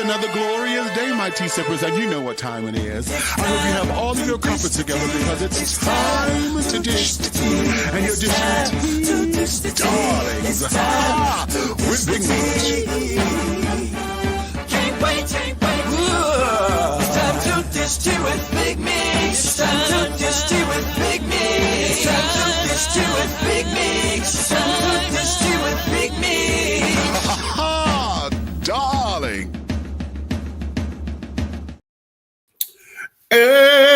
another glorious day, my tea sippers, and you know what time it is. I hope you have all of your crumpets together because it's time to dish the tea. And you're dishing tea, darlings, with Big Meats. Can't wait. It's time to dish tea with Big Meats. It's time to dish tea with Big Meats. It's time to dish tea with Big Meats. It's time to dish tea with Big Meats. Darling. Hello.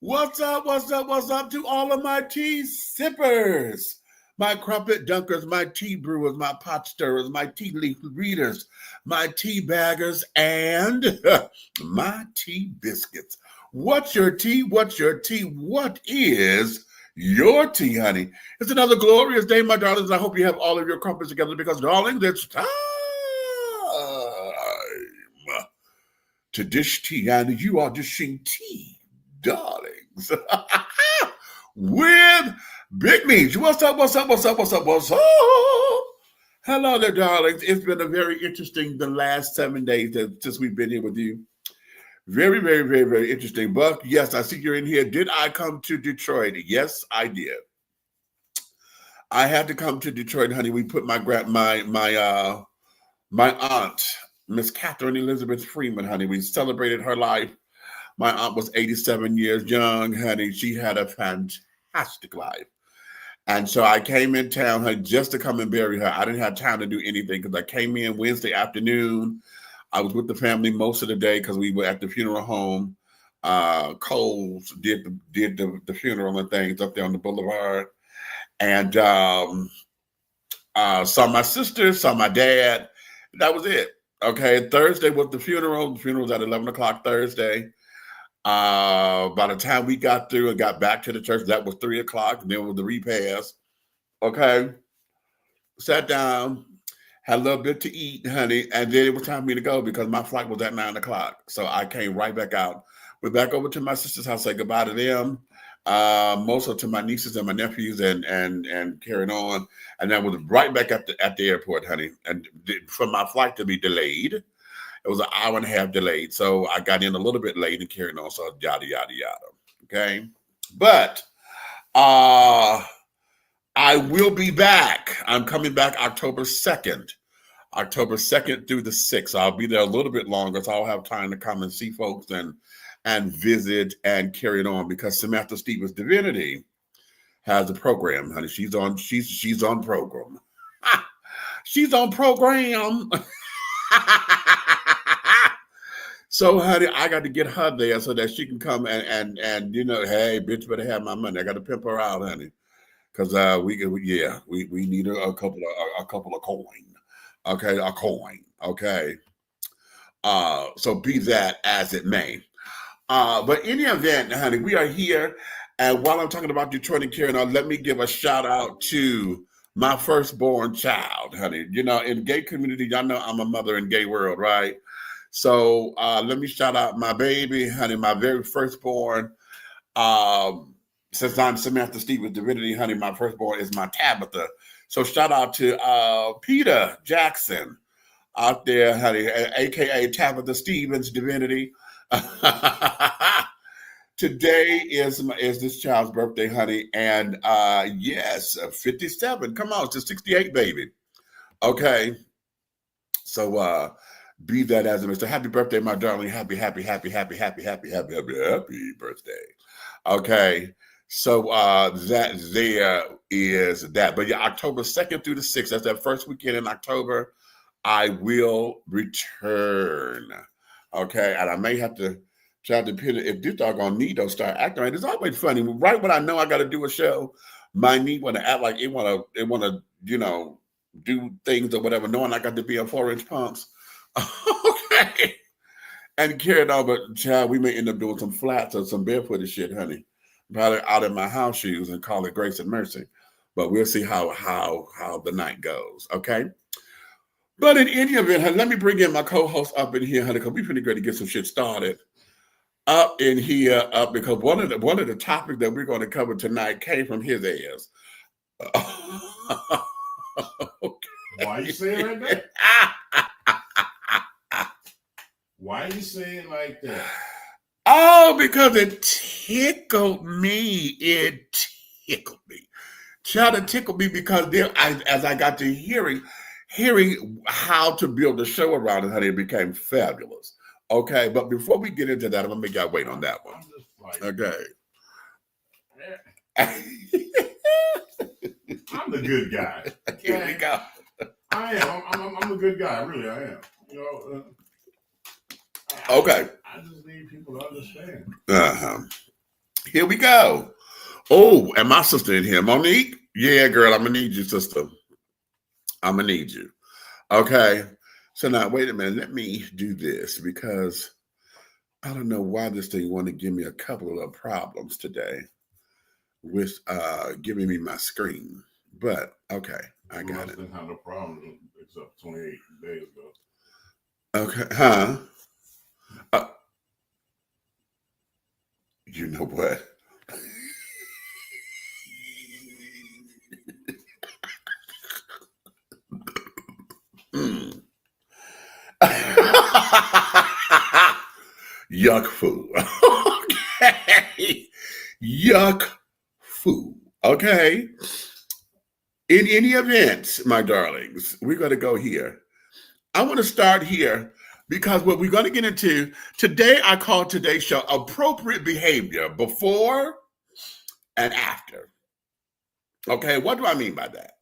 What's up to all of my tea sippers, my crumpet dunkers, my tea brewers, my pot stirrers, my tea leaf readers, my tea baggers, and my tea biscuits. What's your tea? What is your tea, honey? It's another glorious day, my darlings. I hope you have all of your crumpets together because, darlings, it's time to dish tea, and you are dishing tea, darlings, with Big Meats. What's up? Hello there, darlings. It's been a very interesting the last 7 days since we've been here with you. Very, very, very, very interesting. Buck, yes, I see you're in here. Did I come to Detroit? Yes, I did. I had to come to Detroit, honey. We put my aunt, Miss Catherine Elizabeth Freeman, honey. We celebrated her life. My aunt was 87 years young, honey. She had a fantastic life. And so I came in town, honey, just to come and bury her. I didn't have time to do anything because I came in Wednesday afternoon. I was with the family most of the day because we were at the funeral home. Coles did the funeral and things up there on the boulevard. And saw my sister, saw my dad. That was it. Okay, Thursday was the funeral. The funeral was at 11 o'clock Thursday. By the time we got through and got back to the church, that was 3 o'clock. And then was the repast. Okay, sat down, had a little bit to eat, honey, and then it was time for me to go because my flight was at 9 o'clock. So I came right back out. Went back over to my sister's house, said goodbye to them. Mostly to my nieces and my nephews and carried on. And then was right back at the airport, honey. And for my flight to be delayed, it was an hour and a half delayed. So I got in a little bit late and carried on. So yada, yada, yada. Okay. But I will be back. I'm coming back October 2nd. October 2nd through the 6th. I'll be there a little bit longer, so I'll have time to come and see folks and visit and carry it on because Samantha Stevens Divinity has a program, honey. She's on program. She's on program. So, honey, I got to get her there so that she can come and you know, hey, bitch, better have my money. I got to pimp her out, honey, because we need a couple of coin. Okay, a coin. Okay. So be that as it may. But in any event, honey, we are here. And while I'm talking about Detroit and carrying on, let me give a shout out to my firstborn child, honey. You know, in the gay community, y'all know I'm a mother in gay world, right? So let me shout out my baby, honey, my very firstborn. Since I'm Samantha Stevens Divinity, honey, my firstborn is my Tabitha. So shout out to Peter Jackson out there, honey, a.k.a. Tabitha Stevens Divinity. Today is this child's birthday, honey, and yes, 57. Come on, it's a 68, baby. Okay, so be that as it may. So happy birthday, my darling. Happy birthday. Okay, So that there is that. But yeah, October 2nd through the 6th, that's that first weekend in October, I will return. Okay, and I may have to try to pin it if this doggone knee don't start acting right. It's always funny. Right when I know I got to do a show, my knee want to act like it want to, do things or whatever, knowing I got to be on 4-inch pumps. Okay. And carried on, but child, we may end up doing some flats or some barefooted shit, honey. Probably out in my house shoes and call it grace and mercy. But we'll see how the night goes. Okay. But in any event, honey, let me bring in my co-host up in here, honey, because we're pretty good to get some shit started up in here, because one of the topics that we're going to cover tonight came from his ass. Okay. Why you say it like that? Why you say it like that? Oh, because it tickled me. It tickled me. Child, it tickled me because as I got to hearing how to build a show around it, honey, it became fabulous. Okay, but before we get into that, I'm gonna make y'all wait on that one. Okay. I'm the good guy. Okay? Here we go. I am. I'm a good guy. Really, I am. You know. Okay. I just need people to understand. Here we go. Oh, and my sister in here, Monique. Yeah, girl, I'm gonna need you, sister. I'm gonna need you. Okay. So now, wait a minute. Let me do this because I don't know why this thing want to give me a couple of problems today with giving me my screen. But okay, I got it. Didn't have no problem except 28 days ago. Okay, huh? You know what? Yuck food. Okay. Yuck food. Okay. In any event, my darlings, we're going to go here. I want to start here because what we're going to get into today, I call today's show appropriate behavior before and after. Okay. What do I mean by that?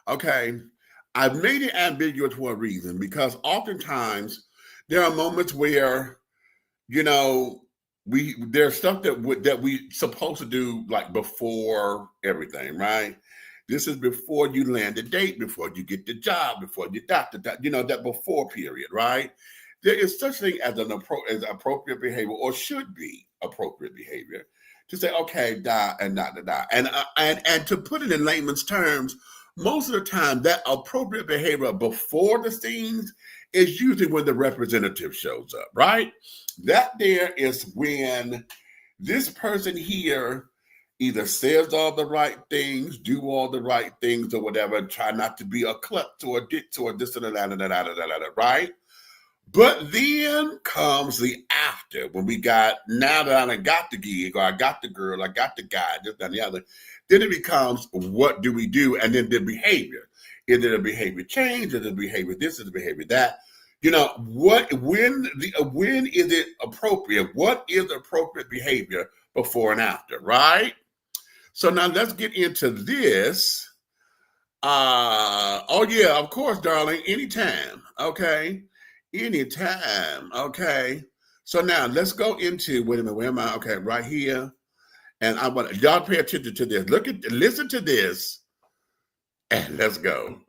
Okay. I've made it ambiguous for a reason because oftentimes there are moments where, there's stuff that we supposed to do like before everything, right? This is before you land a date, before you get the job, before you that before period, right? There is such thing as as appropriate behavior, or should be appropriate behavior, to say, okay, da and da da da, and to put it in layman's terms, most of the time that appropriate behavior before the scenes is usually when the representative shows up, right? That there is when this person here either says all the right things, do all the right things, or whatever, try not to be a klutz or a ditz or this and that, right? But then comes the after, when we got, now that I got the gig, or I got the girl, I got the guy, this, that, and the other, then it becomes, what do we do? And then the behavior. Is it a behavior change? Is it a behavior this? Is it a behavior that? When is it appropriate? What is appropriate behavior before and after, right? So now let's get into this. Oh yeah, of course, darling, anytime, okay? Anytime, okay? So now let's go into, wait a minute, where am I? Okay, right here. And I want y'all pay attention to this. Listen to this, and let's go.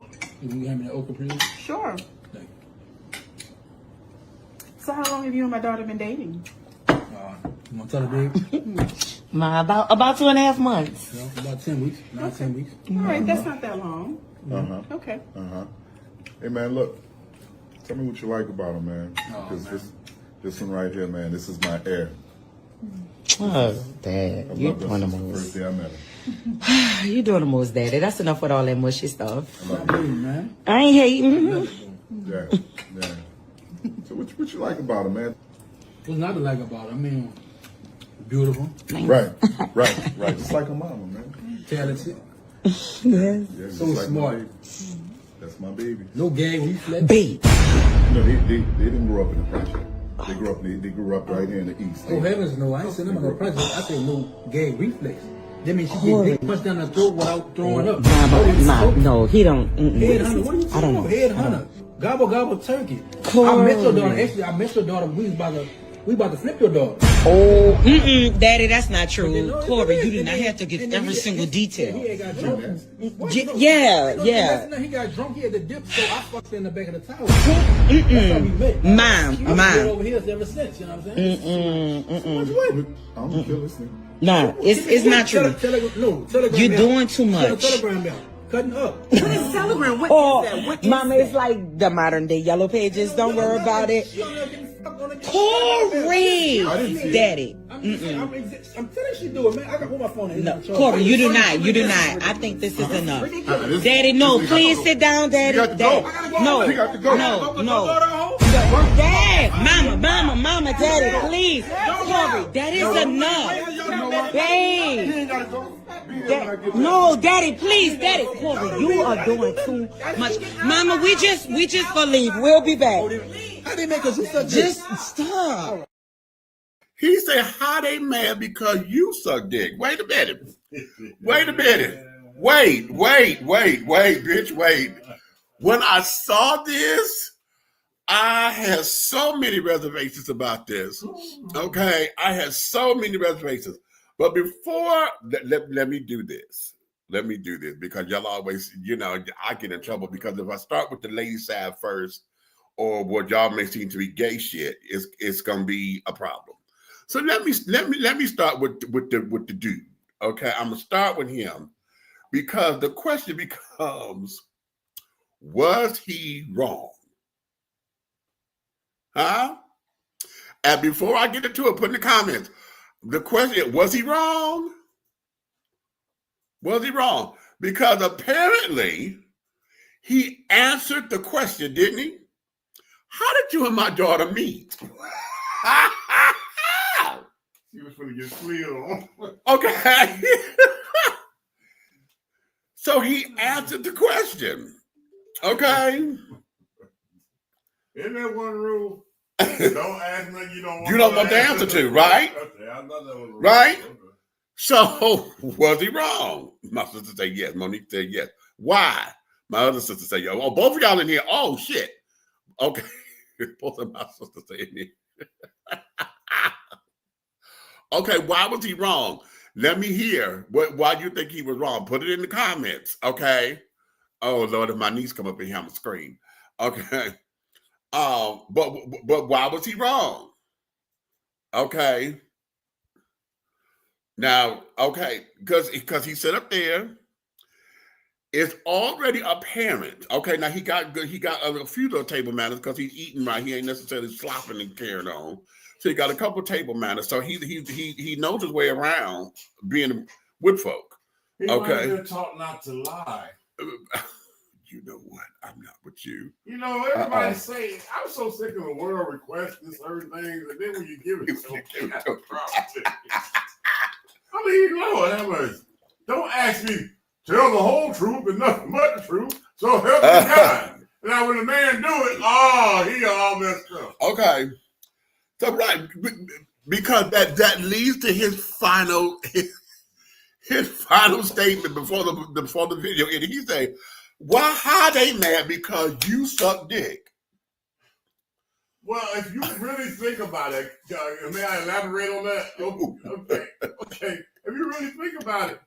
Can you hand me the okra, please? Sure. Thank So how long have you and my daughter been dating? you. You want to tell her, babe? About 2.5 months. Yeah, about 10 weeks. Not 10 weeks. All right, that's not that long. Okay. Hey man, look. Tell me what you like about him, man. Oh, Because this one right here, man, this is my heir. Oh, Dad, I you love doing the this since the first most. day I met him. You doing the most, Daddy. That's enough with all that mushy stuff. Stop hating, man. I ain't hating. Yeah, yeah. So what you like about him, man? What's not to like about it? I mean, beautiful, Right. Just like a mama, man. talented, Yes. Yeah, just so like my smart. baby. That's my baby. No gag reflex. Babe. No, they didn't grow up in the project. They grew up right here in the East. Oh heavens no! I ain't seen them on no prejudice. I said no gag reflex. That means she get dick punched down the throat without throwing up. No, he don't. Head hunter, what are you I don't talking about? know. Head hunter, gobble gobble turkey. Corey. I met your daughter. Actually, I met your daughter. We about to flip your daughter. Oh, Daddy, that's not true. No, Corey, it you do is. not have to give And then every he- single detail. He had got drunk. What? Yeah, No, yeah, no, yeah. no, he got drunk. He had the dip, so I fucked in the back of the towel. That's how we met. Mom, She was Mom. good over here ever since. You know what I'm saying? What? I'm gonna kill this thing. No, it's not true. Telegram You're bell. doing too much. Telegram bell. Cutting up. What is Telegram? What Oh, is that? What is Mama, that? it's like the modern day Yellow Pages. Don't worry about it. Corey, Daddy. I'm telling she do it, man. I can hold my phone in. No, Corey, you do not. You do not. I think this is enough. Daddy, no, please sit down, Daddy. You got to go. No, You got to go. no. Dad, Mama, Daddy, please. Corey, that is enough. Babe. You ain't gotta go. No, Daddy, please, Daddy. Corey, you are doing too much. Mama, we just gonna leave. We'll be back. How they make us such Just stop. He said, how they mad because you suck dick? Wait a minute. Wait, bitch, wait. When I saw this, I had so many reservations about this. Okay, I had so many reservations. But before, let me do this. Let me do this because y'all always, I get in trouble because if I start with the lady side first, or what y'all may seem to be gay shit, it's gonna be a problem. So let me start with the dude. Okay, I'm gonna start with him because the question becomes, was he wrong? Huh? And before I get into it, put in the comments, the question, was he wrong? Was he wrong? Because apparently he answered the question, didn't he? How did you and my daughter meet? She was going to get slid on. Okay. So he answered the question. Okay. Isn't that one rule? Don't ask me you don't want the answer to, right? Okay, I thought that was rule. Right? Okay. So was he wrong? My sister said yes. Monique said yes. Why? My other sister said yes. Oh, both of y'all in here. Oh, shit. Okay. Both of my sisters saying it. Okay, why was he wrong? Let me hear why you think he was wrong. Put it in the comments, okay? Oh Lord, if my niece come up in here, I'm gonna scream. Okay. But why was he wrong? Okay. Now, okay, because he sat up there. It's already apparent. Okay, now he got a few little table manners because he's eating right. He ain't necessarily slopping and carrying on. So he got a couple table manners. So he knows his way around being with folk. He Okay. might have been taught not to lie. You know what? I'm not with you. Everybody say, I'm so sick of the world requesting certain things, and then when you give it to them, that's a problem. I mean, Lord have mercy. Don't ask me, tell the whole truth and nothing but the truth, so help me God. Now, when the man do it, he all messed up. Okay. So right, because that leads to his final statement before the video ended. He say, how they mad because you suck dick? Well, if you really think about it, may I elaborate on that? Okay. If you really think about it,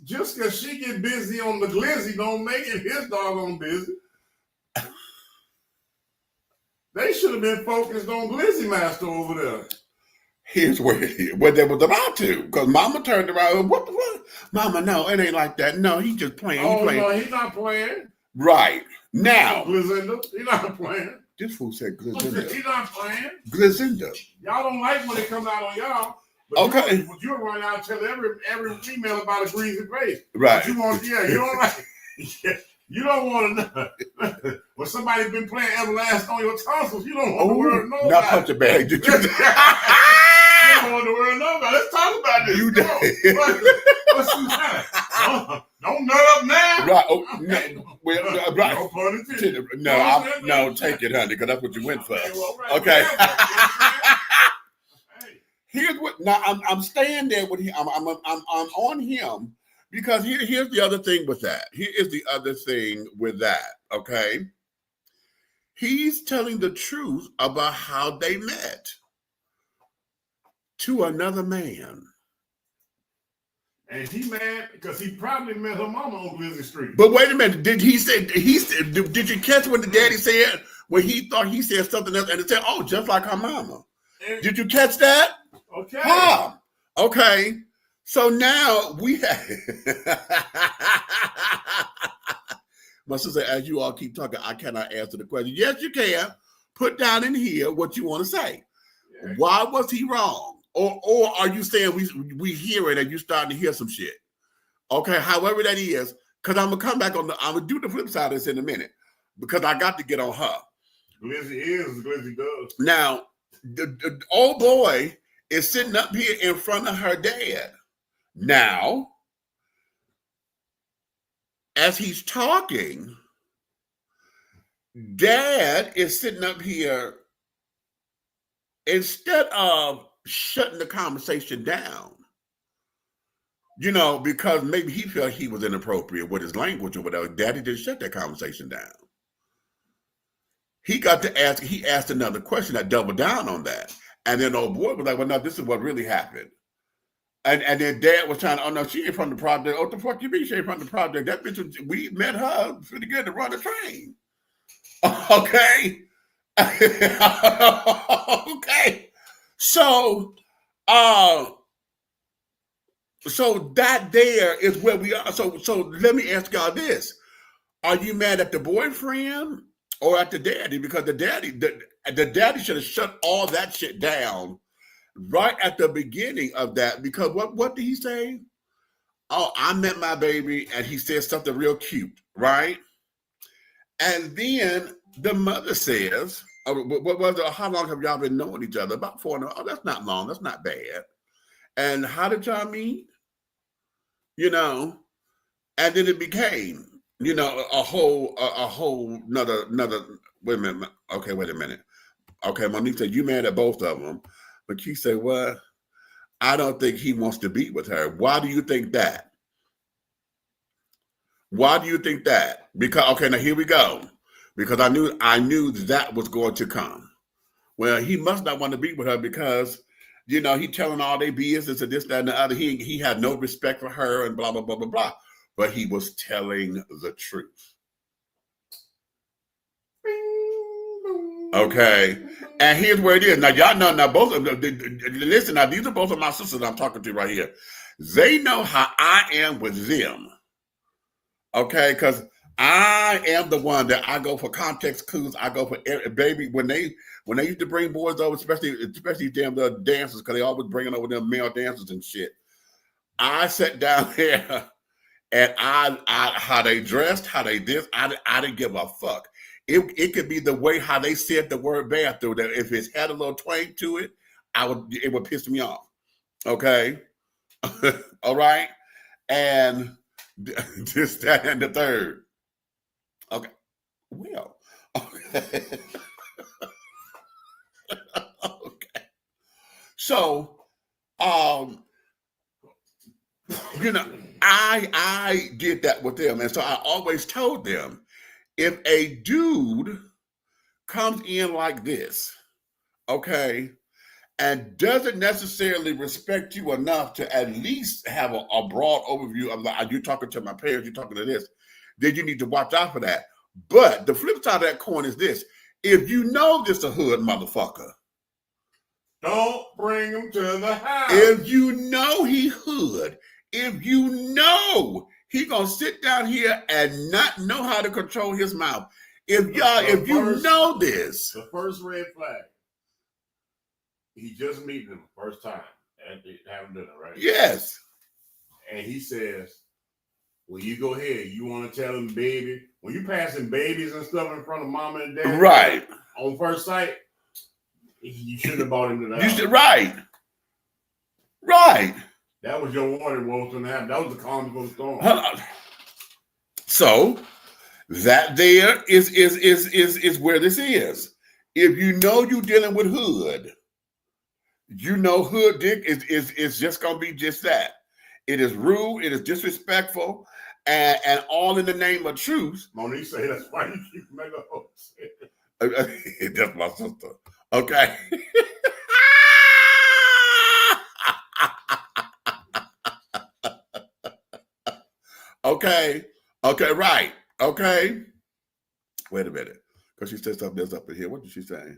just because she get busy on the glizzy don't make it his doggone busy. They should have been focused on Glizzy Master over there. Here's where they was about to, because Mama turned around. What the fuck? Mama, no, it ain't like that. No, he's just playing. No, he's not playing. Right. Now. Glizzinda, he's not playing. This fool said Glizzinda. He's not playing. Glizzinda. Y'all don't like when it comes out on y'all. But okay. You'll run out and tell every female about a greasy face. Right. But you don't like you don't want to know. When somebody's been playing Everlast on your tonsils, you don't want the world to know not about punch a bag. Did you? You don't want the world to know about it. Let's talk about this. You What's the matter? Don't nut up now. Right. Oh, no, well, right. No pun intended. No, take it, honey, because that's what you went for. Well, right, Okay. whatever. Hey. Here's what. Now I'm staying there with him. I'm on him because here's the other thing with that. Here is the other thing with that. Okay. He's telling the truth about how they met to another man. And he mad because he probably met her mama on Glizzy Street. But wait a minute, did did you catch what the daddy said when he thought he said something else and it said, oh, just like her mama? And, Did you catch that? okay. Huh. Okay. So now we have my sister, as you all keep talking, I cannot answer the question. Yes, you can. Put down in here what you want to say. Yeah. Why was he wrong? Or are you saying we hear it and you starting to hear some shit? Okay, however that is, because I'm gonna come back on I'm gonna do the flip side of this in a minute because I got to get on her. Glizzy is, Glizzy does. Now, the old boy is sitting up here in front of her dad. Now, as he's talking, dad is sitting up here instead of shutting the conversation down, because maybe he felt he was inappropriate with his language or whatever. Daddy didn't shut that conversation down. He asked another question that doubled down on that. And then old boy was like, well, no, this is what really happened. And then dad was trying to, oh no, she ain't from the project. Oh, what the fuck you mean she ain't from the project? That bitch, we met her pretty good to run a train. Okay. Okay. So that there is where we are. So let me ask y'all this. Are you mad at the boyfriend or at the daddy? Because the daddy should have shut all that shit down right at the beginning of that. Because what did he say? Oh, I met my baby and he said something real cute, right? And then the mother says, what was it? How long have y'all been knowing each other? About 4 years. Oh, that's not long. That's not bad. And how did y'all meet? And then it became, a whole another. Wait a minute. Okay, wait a minute. Okay, Monique said you mad at both of them, but she said, "What? I don't think he wants to be with her." Why do you think that? Why do you think that? Because okay, now here we go. Because I knew that was going to come. Well, he must not want to be with her because, he telling all their business and this, that, and the other. He had no respect for her and blah, blah, blah, blah, blah. But he was telling the truth. Okay. And here's where it is. Now, y'all know, now both of them, listen, now these are both of my sisters I'm talking to right here. They know how I am with them. Okay, because I am the one that I go for context clues. I go for baby when they used to bring boys over, especially damn the dancers, because they always bringing over them male dancers and shit. I sat down there and I how they dressed, how they did. I didn't give a fuck. It could be the way how they said the word bathroom. That if it had a little twang to it, it would piss me off. Okay, all right, and this, that, and the third. Okay. Well, okay. Okay. So, I did that with them. And so I always told them, if a dude comes in like this, okay, and doesn't necessarily respect you enough to at least have a broad overview of like, you're talking to my parents, you're talking to this, then you need to watch out for that. But the flip side of that coin is this. If you know this a hood motherfucker, don't bring him to the house. If you know he hood, if you know he gonna sit down here and not know how to control his mouth, if you know this. The first red flag, he just meeting him first time and having dinner, right? Yes. And he says, well, you go ahead. You want to tell him, baby, when you passing babies and stuff in front of mama and dad, right? On first sight, you shouldn't have bought him to the house. Right. That was your warning. What was going to happen? That was the calm before the storm. So that there is where this is. If you know you're dealing with hood, you know hood dick is just gonna be just that. It is rude, it is disrespectful, and all in the name of truth. Monique say that's why you keep making hopes. That's my sister. Okay. Okay. Okay, right. Okay. Wait a minute. Because she said something else up in here. What did she say?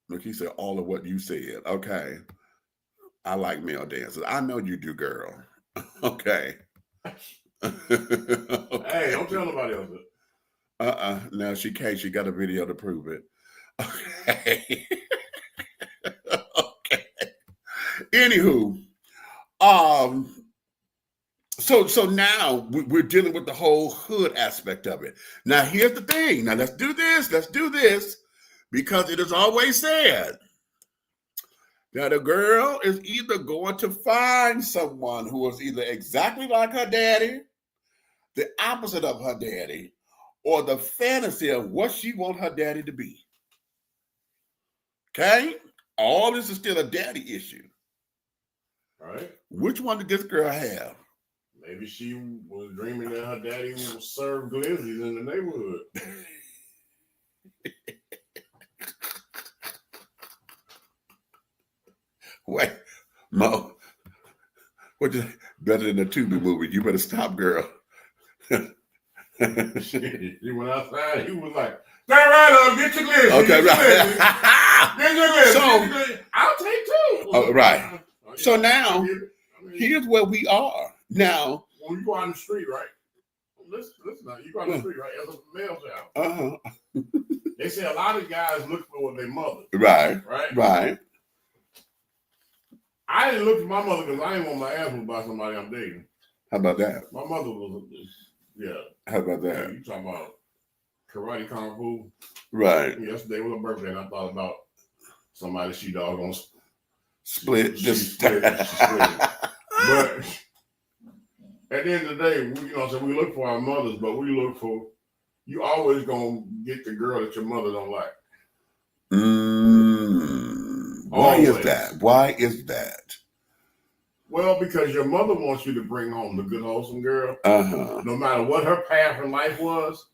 Look, he said all of what you said. Okay. I like male dancers. I know you do, girl. Okay. Okay. Hey, don't tell nobody else. No, she can't. She got a video to prove it. Okay. Okay. Anywho, so now we're dealing with the whole hood aspect of it. Now, here's the thing. Now, let's do this, because it is always said that a girl is either going to find someone who is either exactly like her daddy, the opposite of her daddy, or the fantasy of what she wants her daddy to be. Okay? All this is still a daddy issue. All right. Which one did this girl have? Maybe she was dreaming that her daddy would serve glizzies in the neighborhood. Wait, Mo, better than the Tubi movie. You better stop, girl. Shit, he went outside. He was like, "Turn right up, get your glizzy." Okay, right. Get your glizzy. So, I'll take two. Right. So now, I mean, here's where we are. Now, when you go out in the street, right? Listen now, you go out in the street, right? As a male child, they say a lot of guys look for their mother. Right. Right. Right. I didn't look for my mother because I didn't want my ass whooped by somebody I'm dating. How about that? My mother was, yeah. How about Yeah, that? you talking about karate kung fu? Right. Yesterday was her birthday, and I thought about somebody she doggone Split. She Just split it. But at the end of the day, so we look for our mothers, but we look for, you always gonna get the girl that your mother don't like. Why is Always. that? Why is that? Well, because your mother wants you to bring home the good, wholesome girl. Uh-huh. No matter what her path in life was,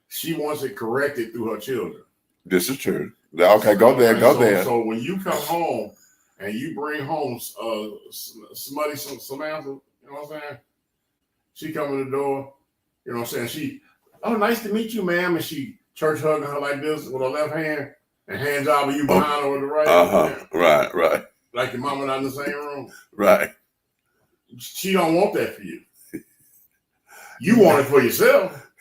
she wants it corrected through her children. This is true. Okay, go there, go there. So when you come home and you bring home smutty Samantha, you know what I'm saying? She come in the door, you know what I'm saying? Oh, nice to meet you, ma'am. And she church hugging her like this with her left hand and hand job you behind her with the right. Right, right. Like your mama not in the same room. Right. She don't want that for you. You want it for yourself.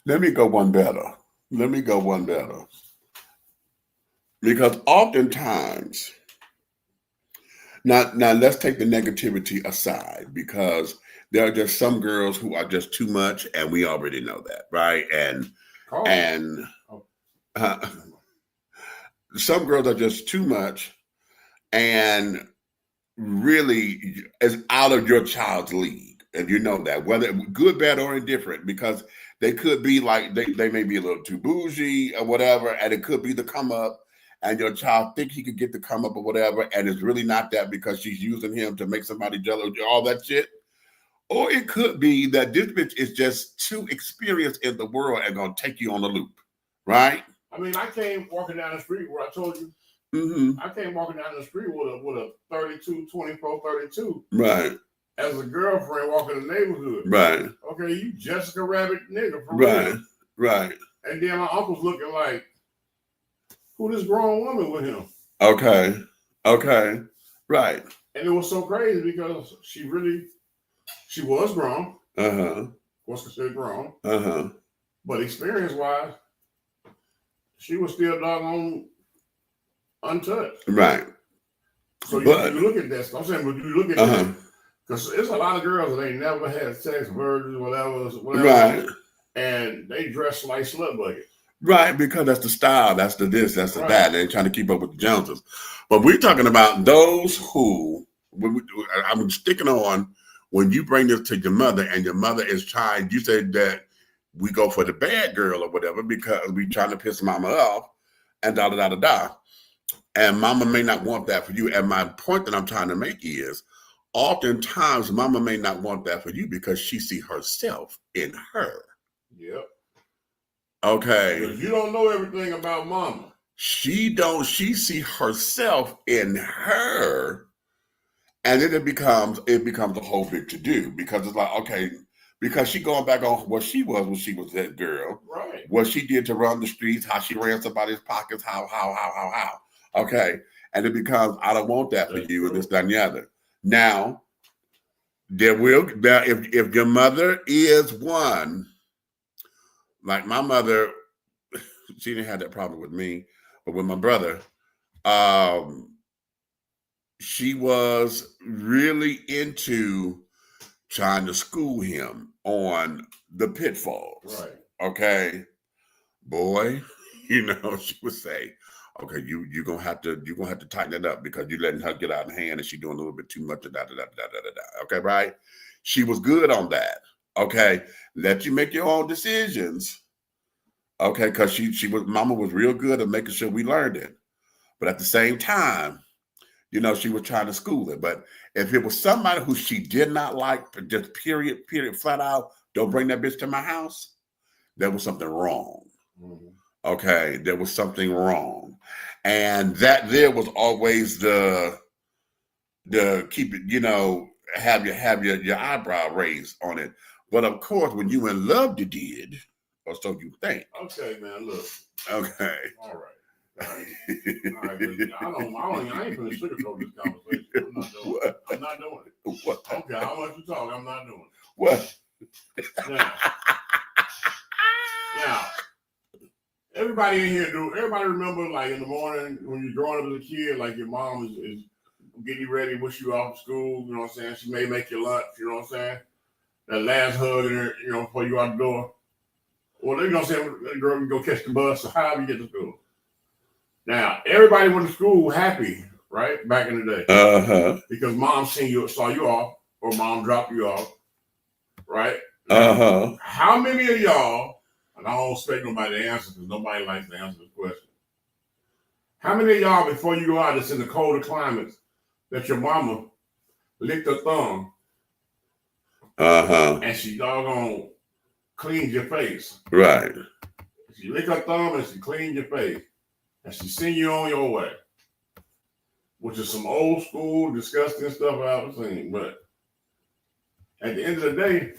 Let me go one better. Because oftentimes, now let's take the negativity aside, because there are just some girls who are just too much, and we already know that, right? Some girls are just too much and really is out of your child's league. And you know that, whether good, bad, or indifferent, because they could be like, they may be a little too bougie or whatever, and it could be the come up, and your child think he could get the come up or whatever, and it's really not that because she's using him to make somebody jealous, all that shit. Or it could be that this bitch is just too experienced in the world and gonna take you on the loop, right? I mean, I came walking down the street where I told you. I came walking down the street with a 32, 24, 32. Right. As a girlfriend walking the neighborhood. Right. Okay, you Jessica Rabbit nigga for real. Right. And then my uncle's looking like, who this grown woman with him? Okay. Right. And it was so crazy because she was grown. Was considered grown. But experience-wise, she was still doggone untouched. Right. So you look at that. I'm saying, but you look at that. Because there's a lot of girls that ain't never had sex, virgins, whatever. Right. And they dress like slut buckets. Right, because that's the style, that's the this, that's the that. They're trying to keep up with the Joneses. But we're talking about those who, I'm sticking on when you bring this to your mother and your mother is trying, you said that we go for the bad girl or whatever because we trying to piss mama off and da da da da da. And mama may not want that for you. And my point that I'm trying to make is oftentimes mama may not want that for you because she see herself in her. Yep. Okay. Because you don't know everything about mama. She see herself in her. And then it becomes a whole big to do because it's like, okay, because she going back on what she was when she was that girl. Right. What she did to run the streets, how she ran somebody's pockets, how. Okay. And it becomes, I don't want that for you, and this, that, and the other. Now, if your mother is one, like my mother, she didn't have that problem with me, but with my brother, she was really into trying to school him on the pitfalls. Right. Okay. Boy, she would say, okay, you're gonna have to tighten it up because you're letting her get out of hand and she's doing a little bit too much of that. Okay, right? She was good on that. Okay, let you make your own decisions. Okay, because mama was real good at making sure we learned it. But at the same time, she was trying to school it. But if it was somebody who she did not like, just period, flat out, don't bring that bitch to my house, there was something wrong. Mm-hmm. Okay, there was something wrong. And that there was always the keep it, have your eyebrow raised on it. But of course, when you in love, you did, or so you think. Okay, man, look. Okay. All right. I ain't gonna sugarcoat this conversation. I'm not doing it. What? Okay, how much you talk? I'm not doing it. What? Now, everybody in here everybody remember like in the morning when you're growing up as a kid, like your mom is getting you ready, wish you off to school, you know what I'm saying? She may make your lunch, you know what I'm saying? That last hug in her, before you out the door. Well, you know what I'm saying? Girl, you go catch the bus, so however you get to school. Now, everybody went to school happy, right? Back in the day. Uh-huh. Because mom saw you off, or mom dropped you off, right? Uh-huh. How many of y'all, and I don't expect nobody to answer because nobody likes to answer this question. How many of y'all, before you go out, it's in the colder climates, that your mama licked her thumb and she doggone cleaned your face? Right. She licked her thumb and she cleaned your face. And she send you on your way, which is some old school, disgusting stuff I've seen. But at the end of the day,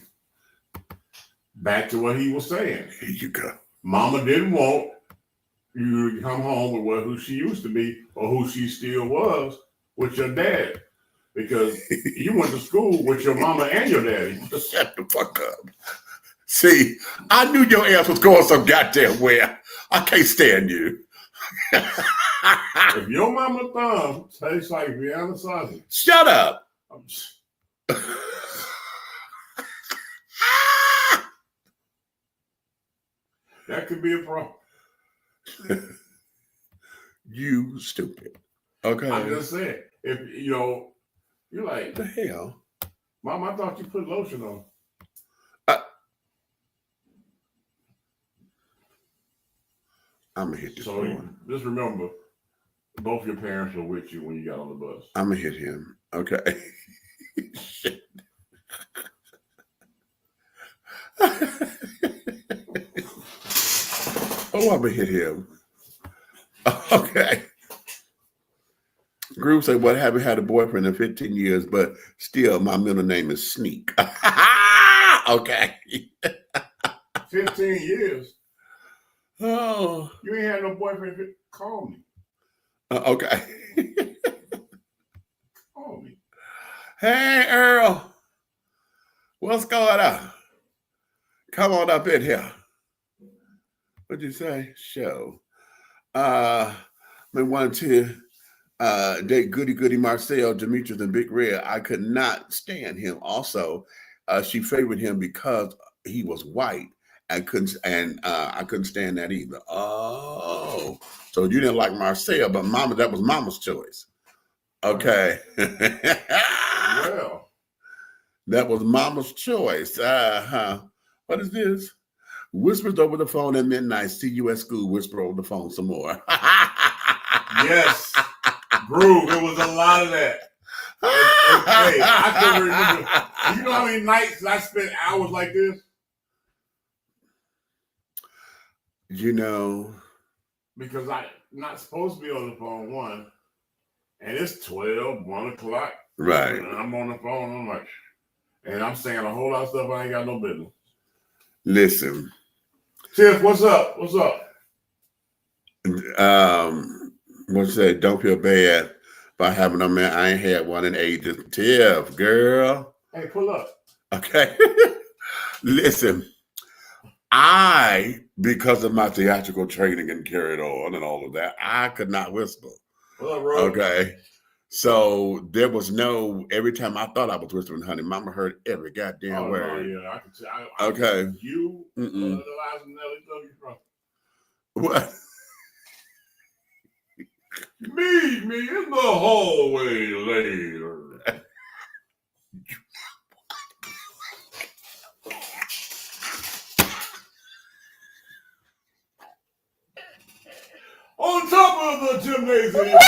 back to what he was saying. Here you go. Mama didn't want you to come home with who she used to be or who she still was with your dad. Because you went to school with your mama and your daddy. Shut the fuck up. See, I knew your ass was going some goddamn where. I can't stand you. If your mama thumb tastes like Vienna sausage. Shut up. That could be a problem. You stupid. Okay. I just said, if you're like, what the hell? Mom, I thought you put lotion on. I'm gonna hit this So one. just remember, both your parents were with you when you got on the bus. I'm gonna hit him. Okay. Shit. Oh, I'm gonna hit him. Okay. Groove said, "What haven't had a boyfriend in 15 years, but still, my middle name is Sneak." Okay. 15 years. Oh. You ain't had no boyfriend. Call me. Okay. Call me. Hey, Earl. What's going on? Come on up in here. What'd you say? Show. I wanted to date Goody Marcel, Demetrius, and Big Red. I could not stand him. Also, she favored him because he was white. I couldn't stand that either. Oh, so you didn't like Marcel, but Mama, that was Mama's choice. Okay. Well, That was Mama's Choice. What is this? Whispers over the phone at midnight. See you at school. Whisper over the phone some more. Yes. Brew, it was a lot of that. Hey, I can remember. You know how many nights I spent hours like this? You know. Because I'm not supposed to be on the phone, one. And it's 12, 1 o'clock. Right. And I'm on the phone. I'm like, and I'm saying a whole lot of stuff I ain't got no business. Listen. Tiff, what's up? What's up? What's that? Don't feel bad about having a man. I ain't had one in ages. Tiff, girl. Hey, pull up. Okay. Listen, because of my theatrical training and carried on and all of that, I could not whisper. What up, bro? Okay. So there was no, every time I thought I was whispering, honey, Mama heard every goddamn word. No, yeah, I can tell. Okay. You, Mm-mm. Eliza Nelly, love you from. What? Meet me in the hallway later. On top of the gymnasium.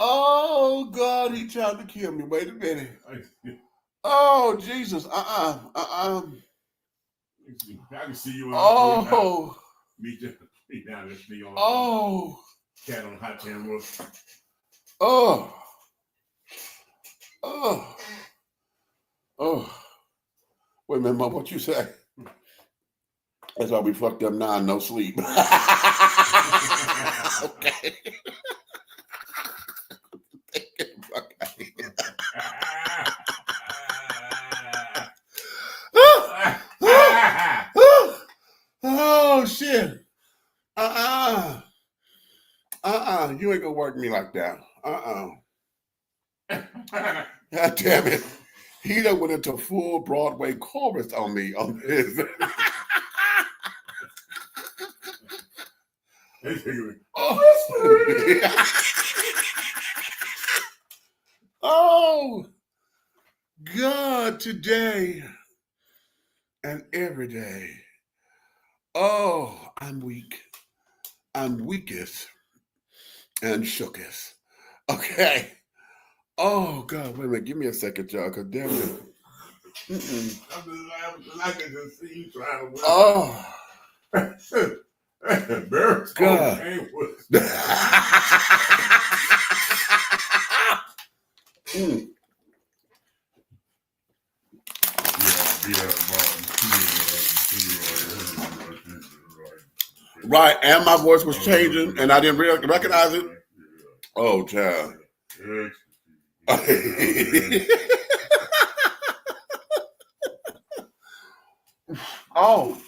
Oh, God, he tried to kill me. Wait a minute. Oh, Jesus. I can see you. Oh. Me down this thing on. Oh. Cat on hot tan roof. Oh. Oh. Oh. Wait a minute, Mom, what you say? That's why we fucked up now, no sleep. Okay. Oh, shit. You ain't gonna work me like that. God damn it. He done went into full Broadway chorus on me on this. Oh, God, today and every day. Oh, I'm weak. I'm weakest and shookest. Okay. Oh, God, wait a minute. Give me a second, y'all, because damn it. I can just see you trying to win. Oh. God. Right, and my voice was changing, and I didn't recognize it. Oh, child. Oh,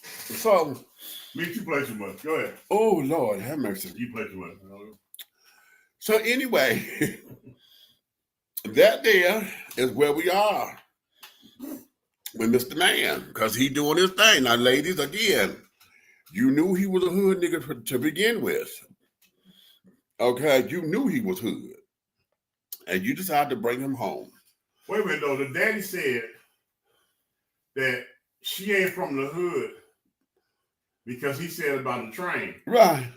so. Me, you play too much. Go ahead. Oh, Lord, have mercy. You play too much. So anyway, that there is where we are with Mr. Man, because he doing his thing. Now, ladies, again, you knew he was a hood nigga to begin with. Okay, you knew he was hood. And you decided to bring him home. Wait a minute, though. The daddy said that she ain't from the hood because he said about the train. Right.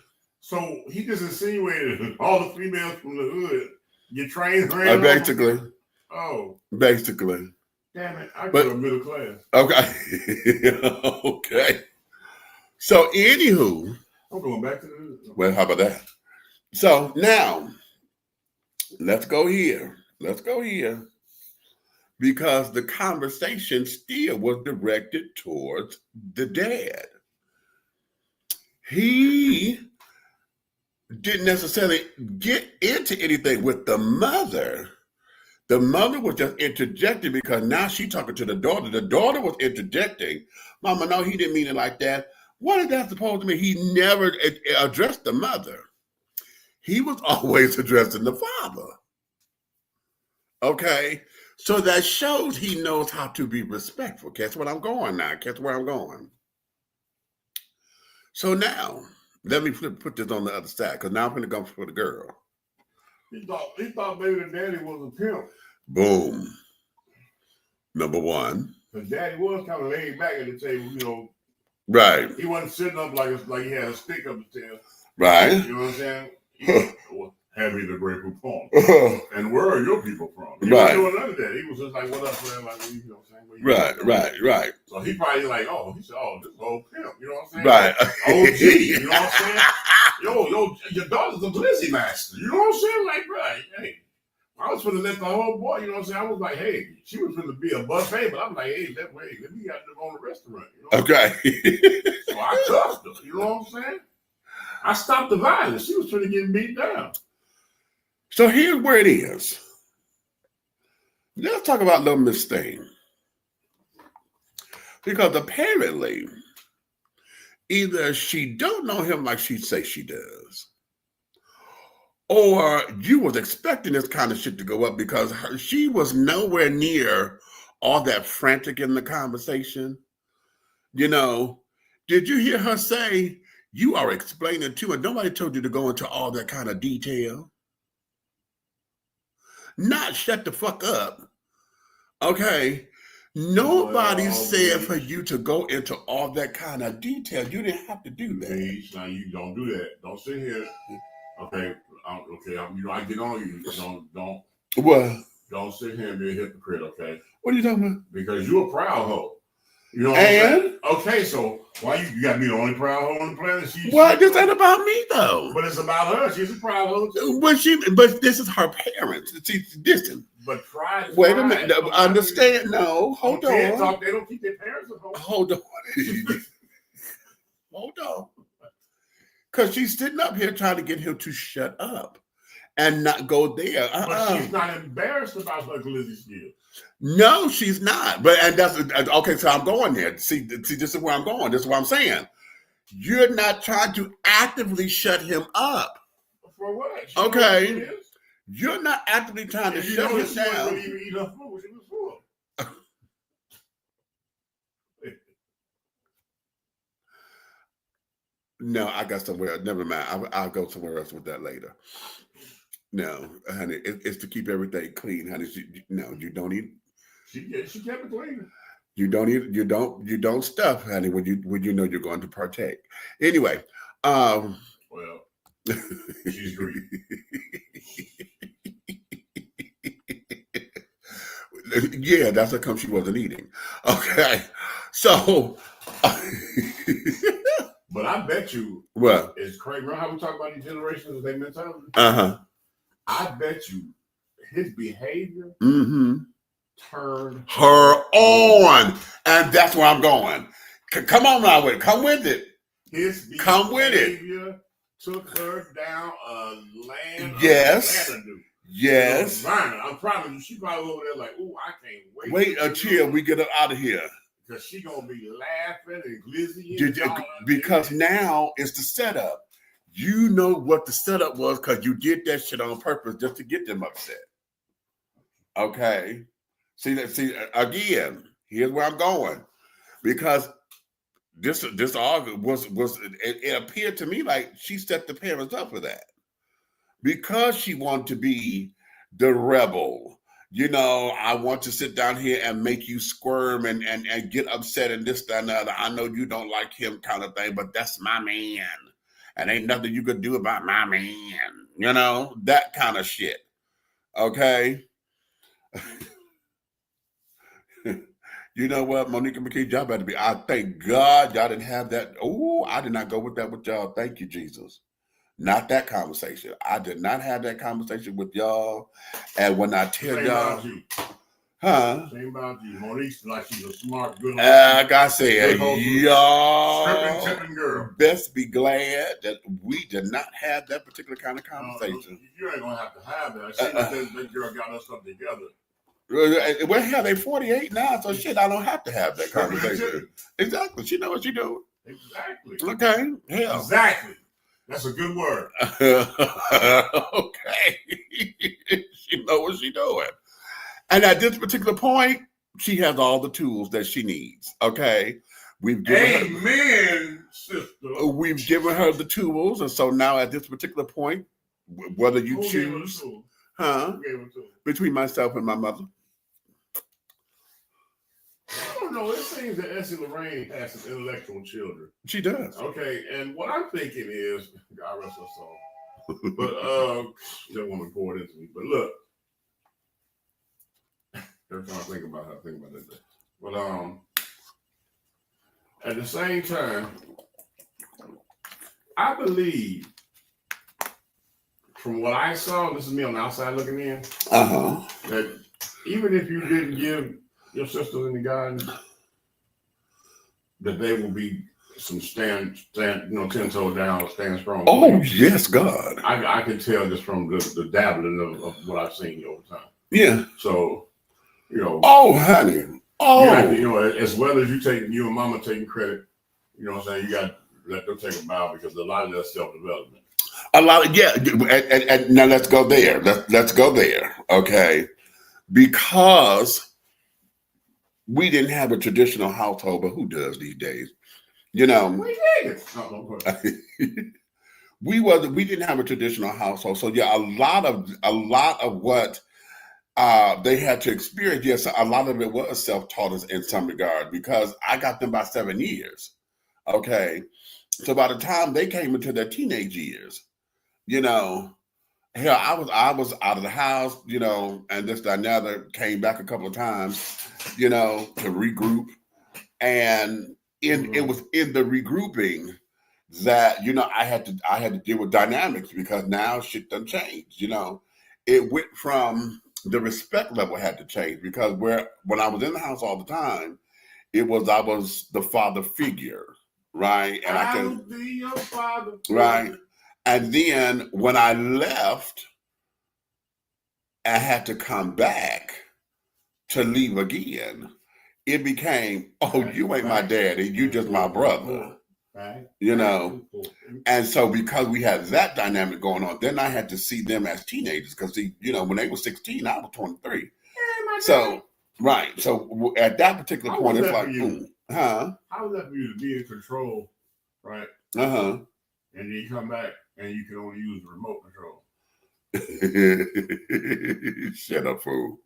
So he just insinuated all the females from the hood get trains ran basically. Oh. Basically. Damn it. I go to middle class. Okay. Okay. So, anywho. I'm going back to the hood. Well, how about that? So, now, let's go here. Let's go here. Because the conversation still was directed towards the dad. He didn't necessarily get into anything with the mother. The mother was just interjecting because now she talking to the daughter. The daughter was interjecting. Mama, no, he didn't mean it like that. What is that supposed to mean? He never addressed the mother. He was always addressing the father. Okay? So that shows he knows how to be respectful. Guess what I'm going now? Guess where I'm going? So now, let me put this on the other side, because now I'm going to go for the girl. He thought maybe the daddy was a pimp. Boom. Number one. Because daddy was kind of laid back at the table, you know. Right. He wasn't sitting up like he had a stick up the tail. Right. You know what I'm saying? Have me the grateful poem. And where are your people from? He wasn't doing none of that. He was just like, what up, man? Like, you know what I'm saying? Right. So he probably like, he said, this old pimp. You know what I'm saying? Right. OG. You know what I'm saying? Yo, your daughter's a glizzy master. You know what I'm saying? Like, right, hey. I was finna let the whole boy, you know what I'm saying? I was like, hey, she was finna be a buffet, but I'm like, hey, let me got them on the restaurant. You know okay. So I cuffed her. You know what I'm saying? I stopped the violence. She was trying to get beat down. So here's where it is. Let's talk about little Miss Thing. Because apparently, either she don't know him like she say she does, or you was expecting this kind of shit to go up because she was nowhere near all that frantic in the conversation. You know, did you hear her say, you are explaining to, and nobody told you to go into all that kind of detail? Not shut the fuck up. Okay. Nobody said for you to go into all that kind of detail. You didn't have to do that. Please, now you don't do that. Don't sit here. Okay. I get on you. Don't. What? Don't sit here and be a hypocrite, okay? What are you talking about? Because you're a proud hoe. You know what I'm saying? Okay, so why you got to be the only proud hoe on the planet? Well, this ain't about me though. But it's about her. She's a proud hoe too. But this is her parents. She's distant. But pride. Wait a minute. Understand? No, hold on. They don't keep their parents at home. Hold on. Hold on. Because she's sitting up here trying to get him to shut up and not go there. But she's not embarrassed about her glizzy skills. No, she's not. And that's okay. So I'm going there. See, this is where I'm going. This is what I'm saying. You're not trying to actively shut him up. For what? Okay. You're not actively trying to shut him down. Really even eat her food. She was full. No, I got somewhere. Never mind. I'll go somewhere else with that later. No, honey, it's to keep everything clean, honey. You don't eat. She kept it clean. You don't eat. You don't stuff, honey. When you know you're going to partake. Anyway, well, she's greedy. Yeah, that's how come she wasn't eating. Okay, so. But I bet you. What? It's crazy. Remember how we talk about these generations and their mentality? I bet you his behavior turned her on. And that's where I'm going. Come on now with it. Come with it. His behavior took her down a land. Yes. Yes. I'm proud of you. She probably over there like, ooh, I can't wait. Wait until we get her out of here. Because she going to be laughing and glizzy. Because now it's the setup. You know what the setup was because you did that shit on purpose just to get them upset. Okay. See again, here's where I'm going. Because this argument was it appeared to me like she set the parents up for that. Because she wanted to be the rebel. You know, I want to sit down here and make you squirm and get upset and this, that, and the other. I know you don't like him kind of thing, but that's my man. And ain't nothing you could do about my man. You know, that kind of shit. Okay? You know what, Monica McKee, y'all better be. I thank God y'all didn't have that. Oh, I did not go with that with y'all. Thank you, Jesus. Not that conversation. I did not have that conversation with y'all. And when I tell y'all, Huh? Same about you. Monique's like she's a smart, good Like I said, y'all tripping girl. best be glad that we did not have that particular kind of conversation. You ain't gonna have to have that. She that girl got us something together. Well, hell, they 48 now, so shit, I don't have to have that conversation. Exactly. She knows what she's doing. Exactly. Okay. Hell. Exactly. That's a good word. Okay. She knows what she's doing. And at this particular point, she has all the tools that she needs. Okay. We've given Amen, sister. We've given her the tools. And so now at this particular point, whether you choose, between myself and my mother. I don't know. It seems that Essie Lorraine has some intellectual children. She does. Okay, and what I'm thinking is, God rest her soul. But that woman poured into me. But look, every time I think about her, I think about that. But at the same time, I believe from what I saw, this is me on the outside looking in, that even if you didn't give your sisters any guidance, that they will be some stand, 10 toes down, stand strong. Oh, yes, God. I can tell just from the dabbling of what I've seen over time. Yeah. So, Oh, honey. Oh. As well as you and mama taking credit, you know what I'm saying? You got to let them take a bow because a lot of that's self-development. A lot of, yeah. And now let's go there. Let's go there. Okay. Because we didn't have a traditional household, but who does these days? We didn't have a traditional household. So yeah, a lot of what they had to experience, yes, a lot of it was self-taught in some regard because I got them by 7 years. Okay. So by the time they came into their teenage years, hell, I was out of the house, and this, that, and the other, came back a couple of times, to regroup. And it was in the regrouping that, I had to deal with dynamics because now shit done changed, It went from the respect level had to change because when I was in the house all the time, I was the father figure, right? And I'll be your father. Right. And then when I left, I had to come back to leave again. It became, you ain't my daddy, you just my brother. Right. And so because we had that dynamic going on, then I had to see them as teenagers because, when they were 16, I was 23. So, right. So at that particular point, it's like, how was that for you to be in control, right? And then you come back and you can only use the remote control. Shut up, fool.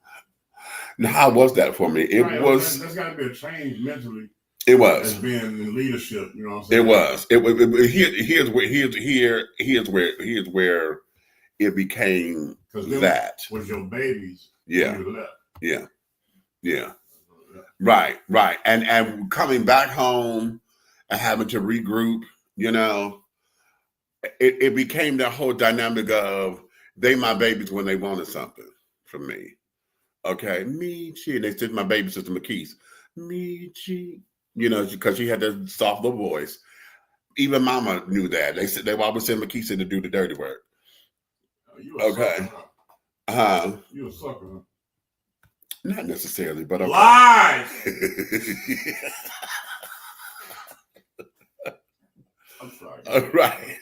Now, how was that for me? There's got to be a change mentally. It was. As being in leadership, you know what I'm saying? It was. Here's where it became that. Was your babies? Yeah. When you left. Yeah. Right. And coming back home and having to regroup, it became that whole dynamic of they my babies when they wanted something from me. Okay, Michi, and they said my baby sister McKees, Michi, because she had that soft little voice. Even Mama knew that. They said they always send McKees to do the dirty work. Okay, you a sucker, huh? Not necessarily, but okay. Lies. I'm sorry. All right.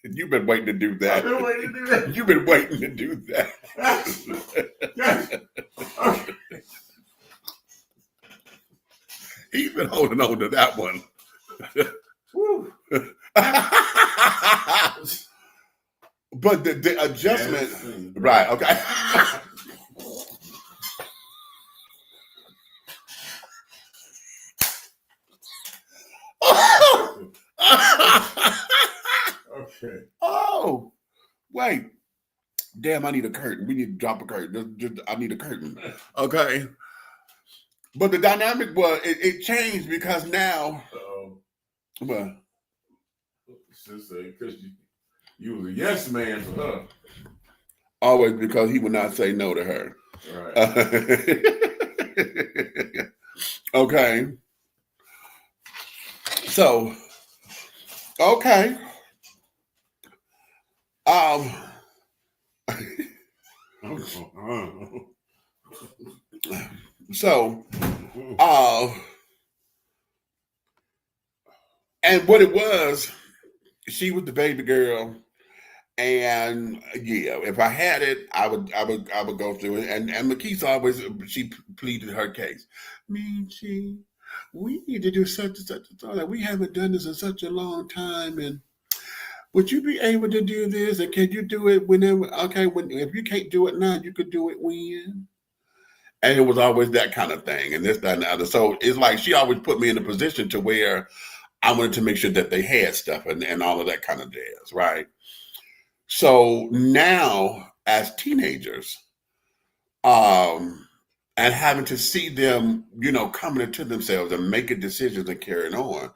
You've been waiting to do that. I've been waiting to do that. You've been waiting to do that. Yes. Okay. He's been holding on to that one. Woo. But the adjustment, right? Okay. Okay. Oh, wait. Damn, I need a curtain. We need to drop a curtain. I need a curtain. Okay. But the dynamic was, it changed because now. Well. Because you was a yes man for her. Always because he would not say no to her. Right. Okay. So, okay. So, and what it was, she was the baby girl. And yeah, if I had it, I would go through it. And McKeith always, she pleaded her case. Michi, we need to do such and such and such. We haven't done this in such a long time. And would you be able to do this? And can you do it whenever? Okay, if you can't do it now, you could do it when. And it was always that kind of thing, and this, that, and the other. So it's like she always put me in a position to where I wanted to make sure that they had stuff and all of that kind of jazz, right? So now, as teenagers, and having to see them, coming into themselves and making decisions and carrying on,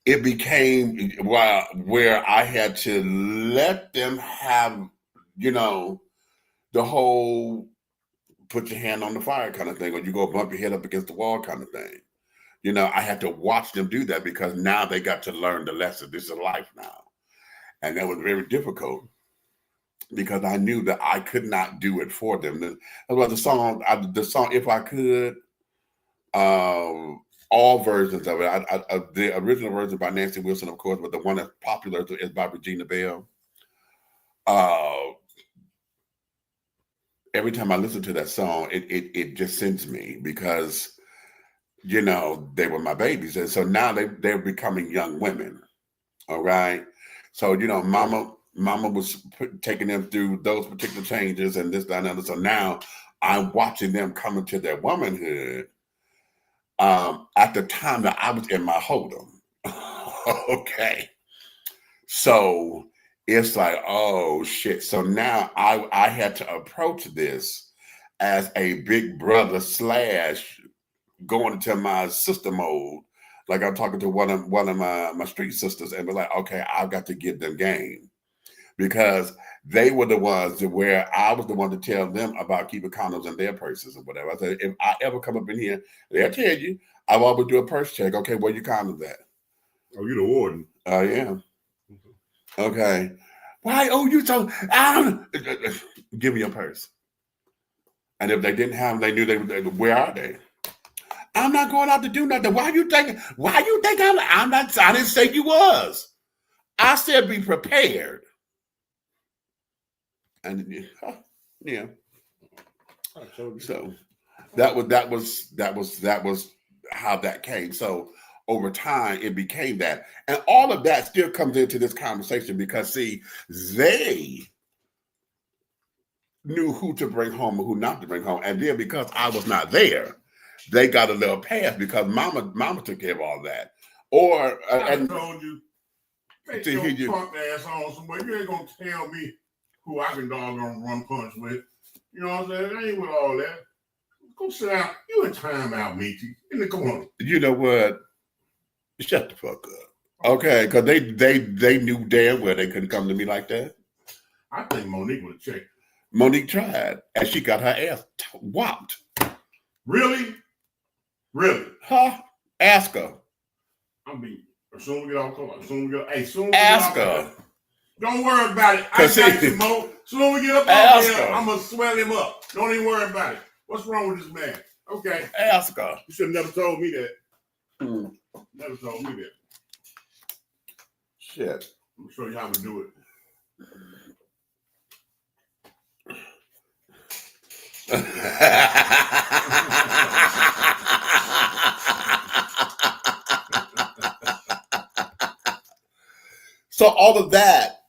it became where I had to let them have, the whole put your hand on the fire kind of thing, or you go bump your head up against the wall kind of thing. I had to watch them do that because now they got to learn the lesson. This is life now. And that was very difficult because I knew that I could not do it for them. That's why the song, If I Could, all versions of it. The original version by Nancy Wilson, of course, but the one that's popular is by Regina Bell. Every time I listen to that song, it just sends me because, they were my babies. And so now they're becoming young women. All right. So, mama was taking them through those particular changes and this, that, and other. So now I'm watching them come into their womanhood at the time that I was in my hold'em. Okay. So it's like, oh shit. So now I had to approach this as a big brother / going into my sister mode. Like I'm talking to one of my street sisters and be like, okay, I've got to give them game because they were the ones where I was the one to tell them about keeping condoms in their purses or whatever. I said, if I ever come up in here, they'll tell you, I will always do a purse check. Okay, where your condoms at? Oh, you the warden. Oh, yeah. Okay. Why? Oh, you so, give me your purse. And if they didn't have them, they knew where are they? I'm not going out to do nothing. Why you think I'm not, I didn't say you was. I said be prepared. And yeah. So that was how that came. So over time it became that. And all of that still comes into this conversation because see, they knew who to bring home and who not to bring home. And then because I was not there, they got a little pass because mama took care of all that. Or I told you, take your punk ass on somewhere. You ain't gonna tell me who I can doggone run punch with. You know what I'm saying? I ain't with all that. Go sit down. You in timeout, Michi. In the corner. You know what? Shut the fuck up. Okay, because they knew damn well they couldn't come to me like that. I think Monique would have checked. Monique tried, and she got her ass whopped. Really? Really? Huh? Ask her. I mean, as soon as we get off the call, soon as we ask her. Don't worry about it. I got you, Mo. Soon as we get up off there, I'm gonna swell him up. Don't even worry about it. What's wrong with this man? Okay. Ask her. You should have never told me that. Never told me that. Shit. I'm gonna show you how to do it. So all of that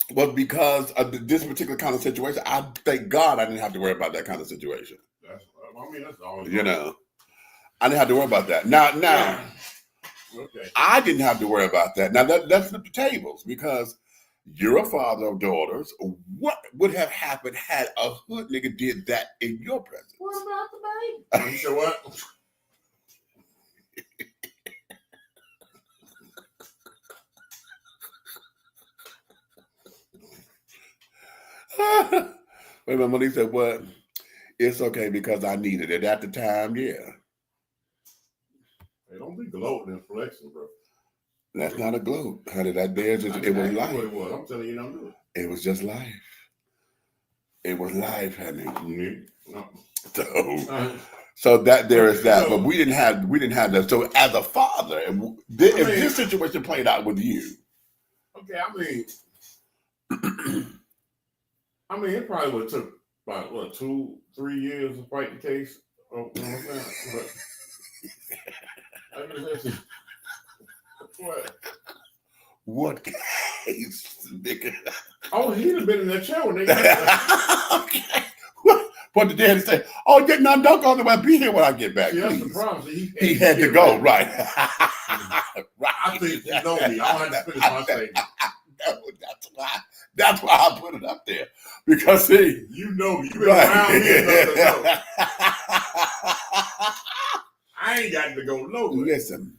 was because of this particular kind of situation. I thank God I didn't have to worry about that kind of situation. That's all. I didn't have to worry about that. Now, okay. I didn't have to worry about that. Now that's the tables because you're a father of daughters. What would have happened had a hood nigga did that in your presence? What about the baby? You said what? Wait a minute, Monique said what? It's okay because I needed it at the time. Yeah. Hey, don't be gloating and flexing, bro. That's not a gloat, honey. That there's just, it was life. What it was. I'm telling you, don't do it. It was just life. It was life, honey. No. So that there is that, but we didn't have that. So as a father, if this situation played out with you, okay, I mean, it probably would have took about 2-3 years to fight the case. Oh, you know what I'm saying? But what case, nigga? Oh, he'd have been in that chair when they got okay. What did daddy say? Oh, yeah, no, don't go nowhere. Be here when I get back. See, that's the problem. He had to go, right? Right. I think you know me. I don't have to finish my statement. That's why I put it up there. Because see, you know me. You've been around me enough to know. I ain't got to go nowhere. Listen,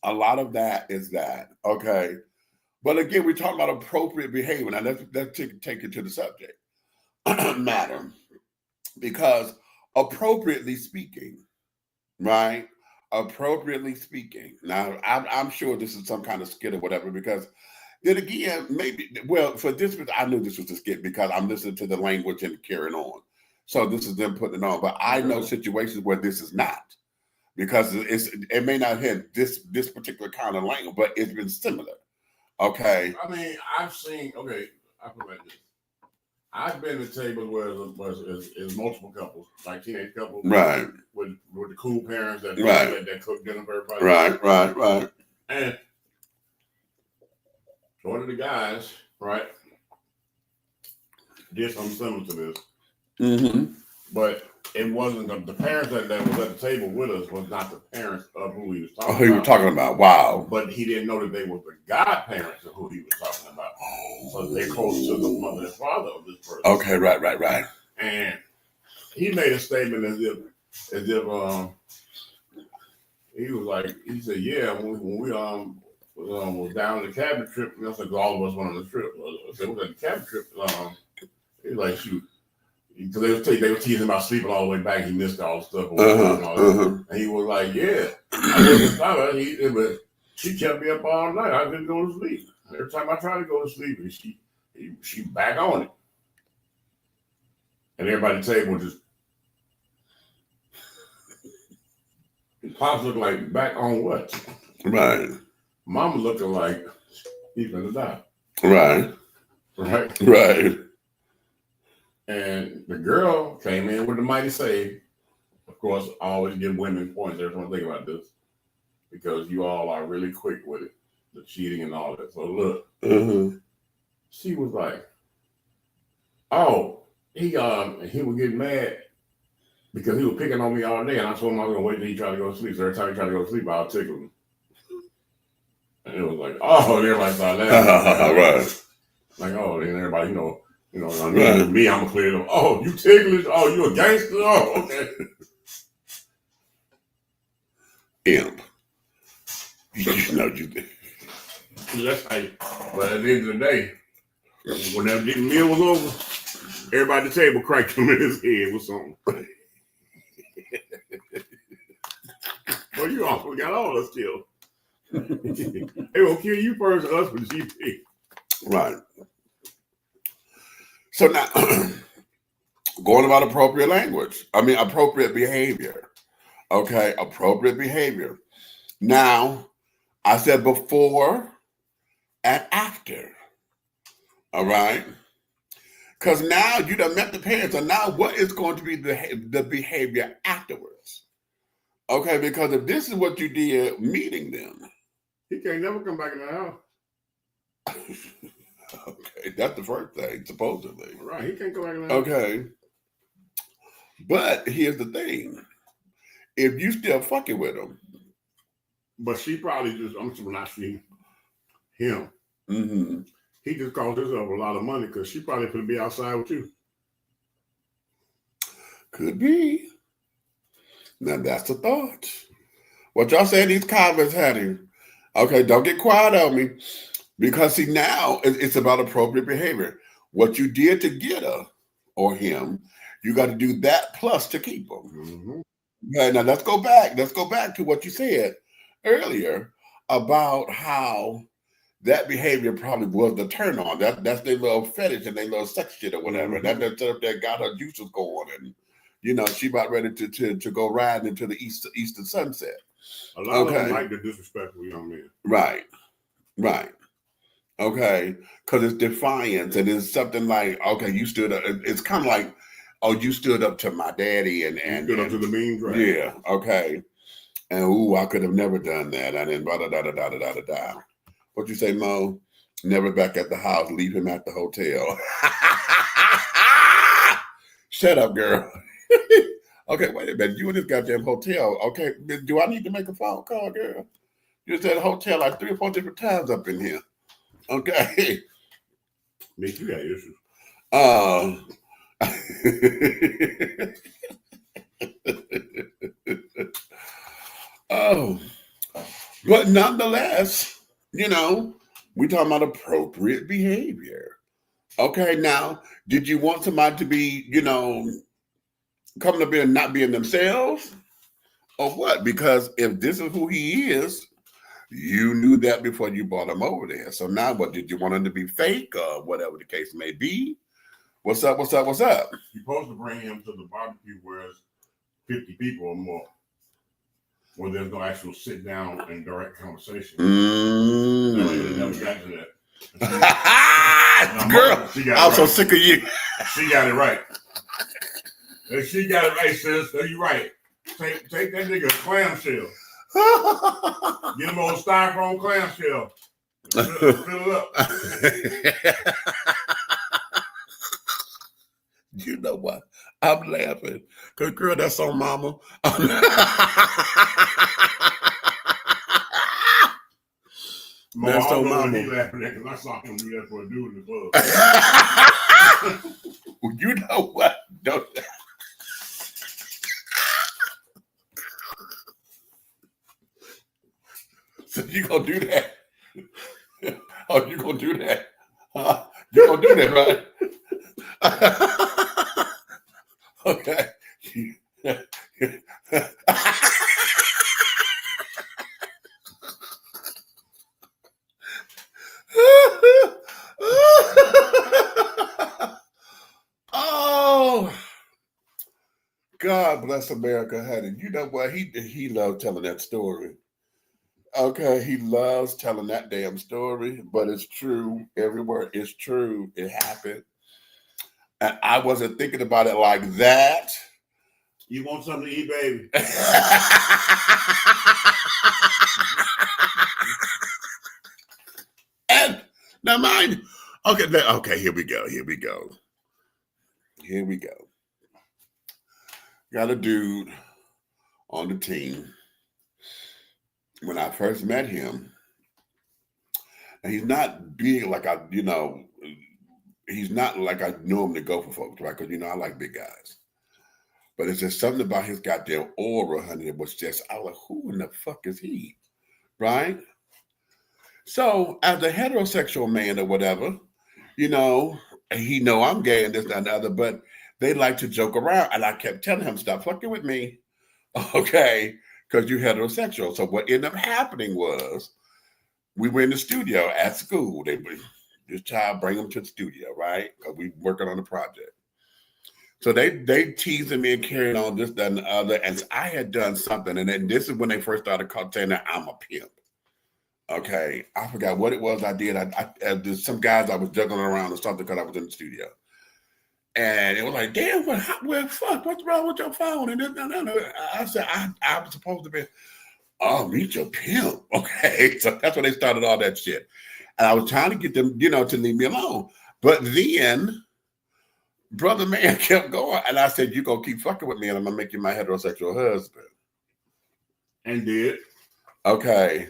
a lot of that is that, okay? But again, we're talking about appropriate behavior. Now, let's take it to the subject matter. Because appropriately speaking, right? Appropriately speaking. Now, I'm sure this is some kind of skit or whatever, because then again, maybe, well, for this, I knew this was a skit because I'm listening to the language and carrying on. So this is them putting it on. But I know situations where this is not, because it may not hit this particular kind of language, but it's been similar. Okay. I mean, I've seen, okay, I put it like this. I've been at tables where it's multiple couples, like teenage couples, right? With the cool parents that that cook dinner for everybody, right. And one of the guys, right, did something similar to this, but it wasn't the parents that was at the table with us was not the parents of who he was talking about. Who you were talking about? Wow! But he didn't know that they were the godparents of who he was talking about. So they're close to the mother and father of this person. Okay, right. And he made a statement as if he was like, he said, yeah, when we was down the cabin trip, you know, so all of us went on the trip. So we got the cabin trip. He was like, shoot, because they were teasing about sleeping all the way back. He missed all the stuff, and he was like, yeah, I wasn't thought but she kept me up all night. I couldn't go to sleep. Every time I tried to go to sleep, she back on it. And everybody at the table just Pops looking like back on what? Right. Mama looking like he's gonna die. Right. And the girl came in with the mighty save. Of course, I always give women points every time I think about this, because you all are really quick with it, the cheating and all that. So look, she was like, "Oh, he was getting mad because he was picking on me all day, and I told him I was gonna wait till he tried to go to sleep. So every time he tried to go to sleep, I'll tickle him." And it was like, "Oh," and everybody started laughing. Right. Like, oh, and everybody, me, I'm gonna clear them. Oh, you ticklish? Oh, you a gangster? Oh, okay. Imp. You know you did. That's like, but at the end of the day, when that meal was over, everybody at the table cracked him in his head with something. Well, you all got all us killed. They gonna kill you first, us with GP. Right. So now, going about appropriate appropriate behavior. Okay, appropriate behavior. Now, I said before and after. All right? Because now you done met the parents, and now what is going to be the behavior afterwards? Okay, because if this is what you did meeting them. He can't never come back in the house. Okay, that's the first thing, supposedly. Right, he can't come back in the house. Okay. But here's the thing. If you still fucking with him. But she probably just, I'm sure not she, him. Mm-hmm. He just cost himself a lot of money because she probably could be outside with you. Could be. Now that's the thought. What y'all say in these comments, honey? Okay, don't get quiet on me. Because see, now it's about appropriate behavior. What you did to get her or him, You got to do that plus to keep them. Mm-hmm. Yeah, now let's go back. Let's go back to what you said earlier about how that behavior probably was the turn on. That's their little fetish and their little sex shit or whatever. Mm-hmm. That stuff that got her juices going, and she about ready to go riding into the eastern sunset. A lot of them like the disrespectful young men. Right. Okay, because it's defiance, and it's something like, okay, you stood up. It's kind of like, oh, you stood up to my daddy, and stood up to the mean dragon. Yeah, okay, and ooh, I could have never done that, and then da. What you say, Mo? Never back at the house. Leave him at the hotel. Shut up, girl. Okay, wait a minute. You in this goddamn hotel? Okay, do I need to make a phone call, girl? You was at a hotel like 3 or 4 different times up in here. Okay. Nick, you got issues. But nonetheless, we talking about appropriate behavior. Okay, now, did you want somebody to be, coming up here and not being themselves? Or what? Because if this is who he is, you knew that before you brought him over there. So now what? Did you want him to be fake or whatever the case may be? What's up? You're supposed to bring him to the barbecue where it's 50 people or more, where there's no actual sit down and direct conversation. Never got to that. Girl, I'm so sick of you. She got it right. She got it right, sis. You're right. Take that nigga a clamshell. Get him on styrofoam clamshell. Fill it up. You know what? I'm laughing. Because, girl, that's on mama. That's on mama. He laughing at because I saw him do that for a dude in the club. You know what? Don't. So you gonna do that? Oh, you gonna do that? You gonna do that, right? Okay. Oh, God bless America, honey. You know what? He loved telling that story. Okay, he loves telling that damn story, but it's true. Every word is true. It happened. And I wasn't thinking about it like that. You want something to eat, baby? And now mind, okay, here we go. Got a dude on the team. When I first met him, and he's not being like he's not like I normally go for folks, right? Because I like big guys. But it's just something about his goddamn aura, honey, that was just, I was like, who in the fuck is he? Right? So as a heterosexual man or whatever, he know I'm gay and this, that, and the other, but they like to joke around. And I kept telling him, stop fucking with me. Okay. Because you're heterosexual. So what ended up happening was we were in the studio at school. This child bring him to the studio, right? Because we working on the project. So they teasing me and carrying on this, that, and the other. And I had done something. And then this is when they first started saying that I'm a pimp. Okay. I forgot what it was I did. I there's some guys I was juggling around or something because I was in the studio. And it was like, damn, fuck, what's wrong with your phone? And I said, I was supposed to be, meet your pimp. Okay. So that's when they started all that shit. And I was trying to get them, to leave me alone. But then brother man kept going. And I said, you gonna keep fucking with me and I'm gonna make you my heterosexual husband. And did. Okay.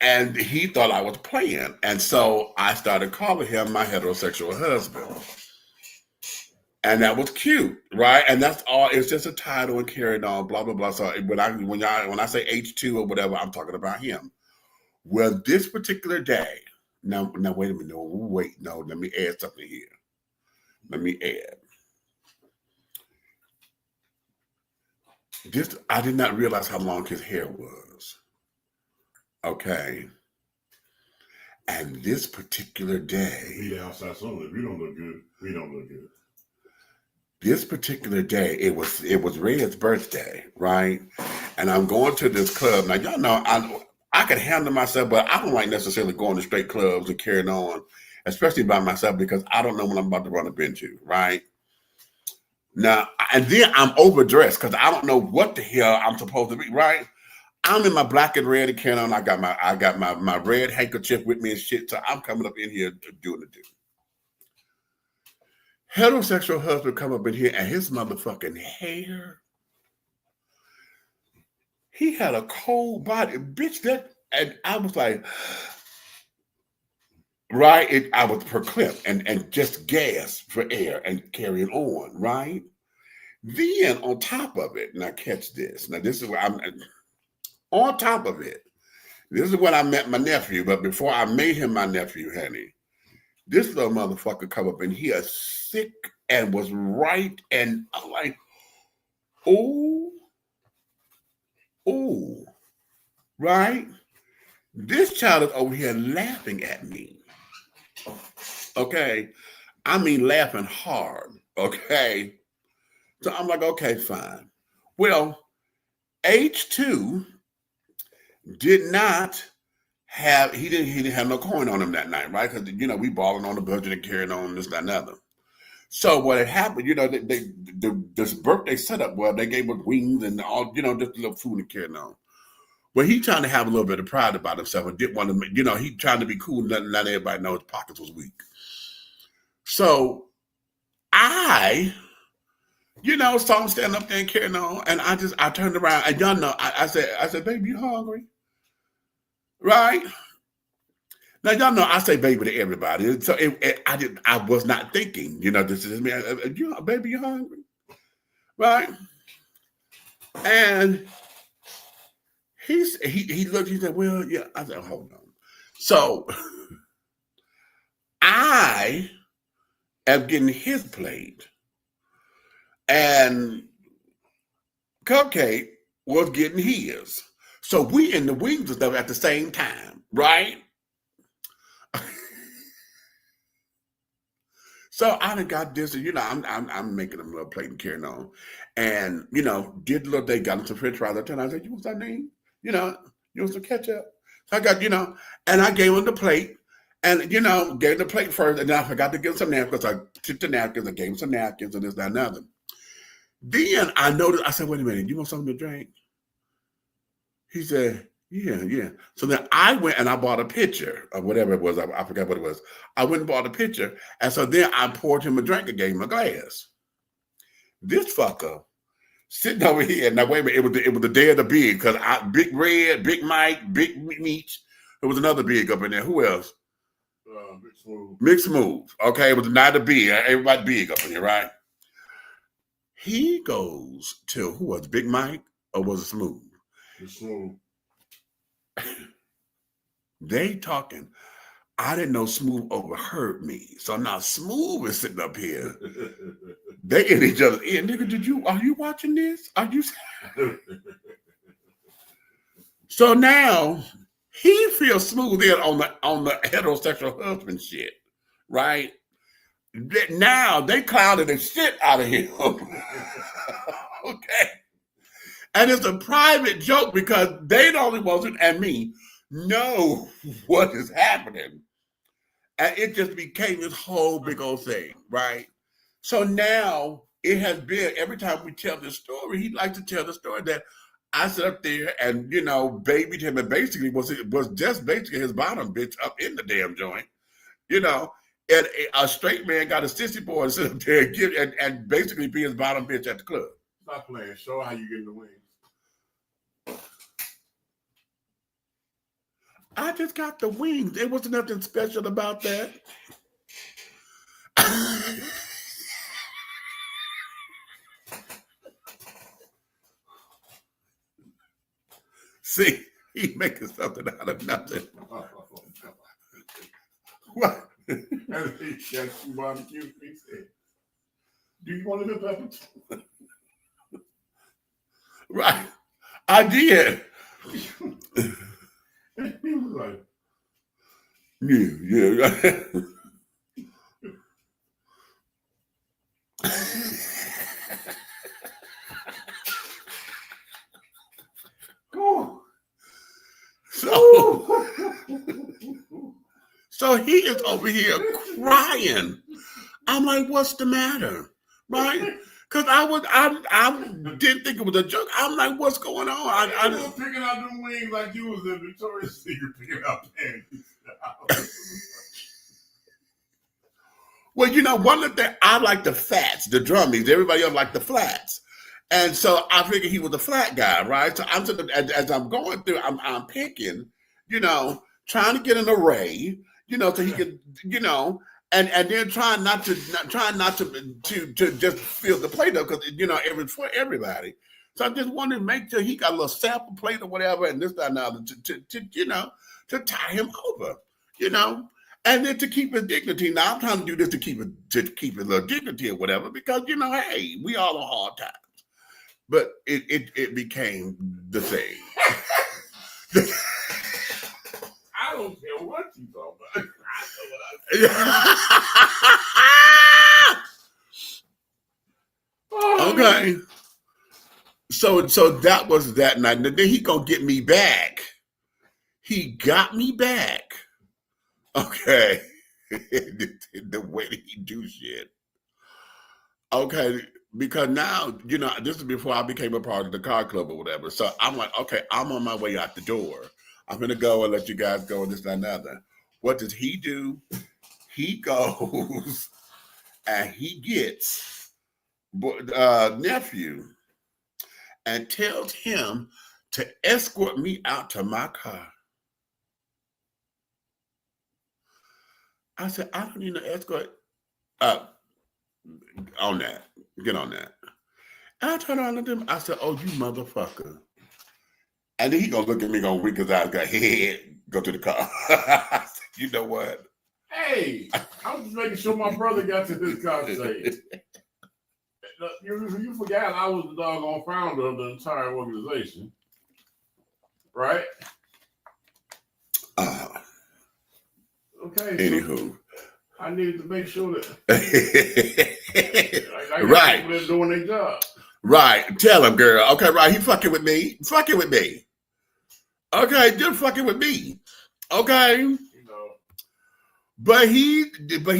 And he thought I was playing. And so I started calling him my heterosexual husband. And that was cute, right? And that's all. It's just a title and carrying on, blah blah blah. So when I say H2 or whatever, I'm talking about him. Well, this particular day, now wait a minute. No, let me add something here. Let me add. I did not realize how long his hair was. Okay. And this particular day, Be outside something. If you don't look good, we don't look good. This particular day, it was Red's birthday, right? And I'm going to this club. Now, y'all know I can handle myself, but I don't like necessarily going to straight clubs and carrying on, especially by myself, because I don't know when I'm about to run up into, right? Now, and then I'm overdressed because I don't know what the hell I'm supposed to be, right? I'm in my black and red and carrying on. I got my red handkerchief with me and shit. So I'm coming up in here doing the do. Heterosexual husband come up in here and his motherfucking hair. He had a cold body, bitch. And I was like, right? I was perclipped and just gasped for air and carrying on, right? Then on top of it, now catch this. Now this is where I'm on top of it. This is when I met my nephew, but before I made him my nephew, honey, this little motherfucker come up in here sick and was right, and I'm like, oh, right? This child is over here laughing at me. Okay. I mean, laughing hard. Okay. So I'm like, okay, fine. Well, H2 did not have, he didn't have no coin on him that night, right? Because, you know, we balling on the budget and carrying on this, that, and other. So what had happened, you know, this birthday setup, well, they gave us wings and all, you know, just a little food and carrying on. Well, he trying to have a little bit of pride about himself and didn't want to, you know, he trying to be cool and let everybody know his pockets was weak. So I, you know, saw him standing up there and carrying on, and I turned around and y'all know, I said, baby, you hungry? Right? Now y'all know I say baby to everybody, so I was not thinking, you know, this is me. Baby, you hungry? Right? And he looked, he said, well, yeah. I said, hold on. So I am getting his plate, and Cupcake was getting his. So we in the wings and stuff at the same time, right? So I done got this, and you know, I'm making them a little plate and carrying on, and you know, did the little day, got him some French fries. And I said, you want something? You know, you want some ketchup? So I got, you know, and I gave him the plate, and you know, gave the plate first, and then I forgot to give him some napkins. I took the napkins, I gave him some napkins, and this, that, and other. Then I noticed, I said, wait a minute, you want something to drink? He said, yeah. So then I went and I bought a pitcher of whatever it was. I forgot what it was. I went and bought a pitcher. And so then I poured him a drink and gave him a glass. This fucker sitting over here. Now, wait a minute. It was the day of the big, because Big Red, Big Mike, Big Meech. There was another big up in there. Who else? Big Smooth. Big Smooth. Okay, it was not a big. Everybody big up in here, right? He goes to, who was it, Big Mike or was it Smooth? Smooth. They talking. I didn't know Smooth overheard me. So now Smooth is sitting up here. They in each other's ear. Nigga, are you watching this? Are you? So now he feels Smooth in on the heterosexual husband shit, right? Now they clouded the shit out of him. Okay. And it's a private joke because they the only ones and me know what is happening. And it just became this whole big old thing, right? So now it has been, every time we tell this story, he likes to tell the story that I sit up there and, you know, babied him, and basically was just basically his bottom bitch up in the damn joint, you know, and a straight man got a sissy boy to sit up there and basically be his bottom bitch at the club. Stop playing. Show how you get in the wings. I just got the wings. There wasn't nothing special about that. See, he's making something out of nothing. What? And he got some barbecue. He said, do you want a little pepper? Right. I did. And he was like, Yeah. "Go." So he is over here crying. I'm like, what's the matter? Right? Because I didn't think it was a joke. I'm like, what's going on? I was picking out them wings like you was in Victoria's Secret picking out panties. Well, you know, one of the I like the fats, the drummies. Everybody else like the flats. And so I figured he was a flat guy, right? So I'm sitting, as I'm going through, I'm picking, you know, trying to get an array, you know, so he could, you know, and then trying not to just fill the plate up because you know it's for everybody. So I just wanted to make sure he got a little sample plate or whatever, and this, that, and the other to you know, to tie him over, you know. And then to keep his dignity. Now I'm trying to do this to keep his little dignity or whatever, because you know, hey, we all on hard times. But it became the thing. I don't care what you talk about. I know what I said. Okay. So that was that night. And then he gonna get me back. He got me back. Okay. The way that he do shit. Okay, because now, you know, this is before I became a part of the car club or whatever. So I'm like, okay, I'm on my way out the door. I'm gonna go and let you guys go and this, that, and other. What does he do? He goes and he gets nephew and tells him to escort me out to my car. I said, I don't need no escort. On that. Get on that. And I turned around at him. I said, oh, you motherfucker. And then he gonna look at me, gonna wink his eyes, go, hey, go to the car. I said, you know what? Hey, I was just making sure my brother got to this car safe. You forgot I was the doggone founder of the entire organization, right? Okay. Anywho. So I needed to make sure that I Right. people that doing their job. Right. Tell him, girl. Okay, right. He fucking with me. Fucking with me. Okay, just fucking with me. Okay. You know. But he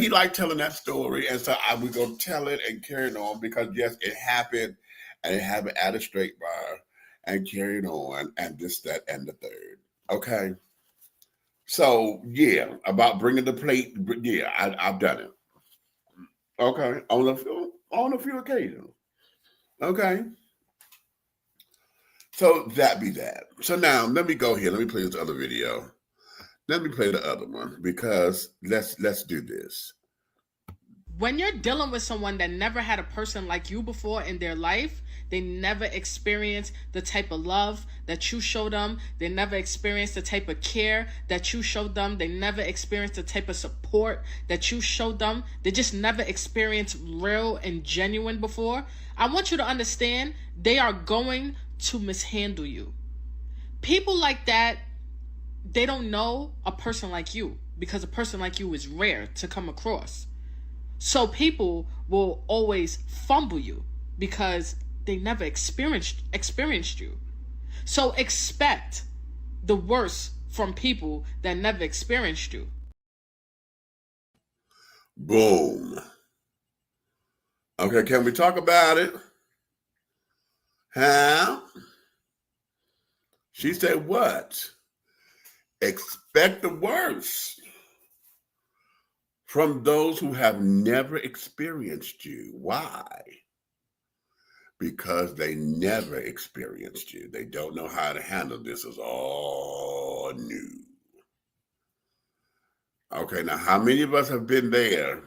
liked telling that story, and so I would go tell it and carry it on because yes, it happened, and it happened at a straight bar, and carried on, and this, that, and the third. Okay. So yeah, about bringing the plate. Yeah, I've done it. Okay, on a few occasions. Okay. So that be that. So now let me go here. Let me play this other video. Let me play the other one because let's do this. When you're dealing with someone that never had a person like you before in their life, they never experienced the type of love that you showed them. They never experienced the type of care that you showed them. They never experienced the type of support that you showed them. They just never experienced real and genuine before. I want you to understand they are going to mishandle you. People like that, they don't know a person like you because a person like you is rare to come across. So people will always fumble you because they never experienced you. So expect the worst from people that never experienced you. Boom. Okay, can we talk about it? Huh? She said what? Expect the worst from those who have never experienced you. Why? Because they never experienced you. They don't know how to handle this. It's all new. Okay, now how many of us have been there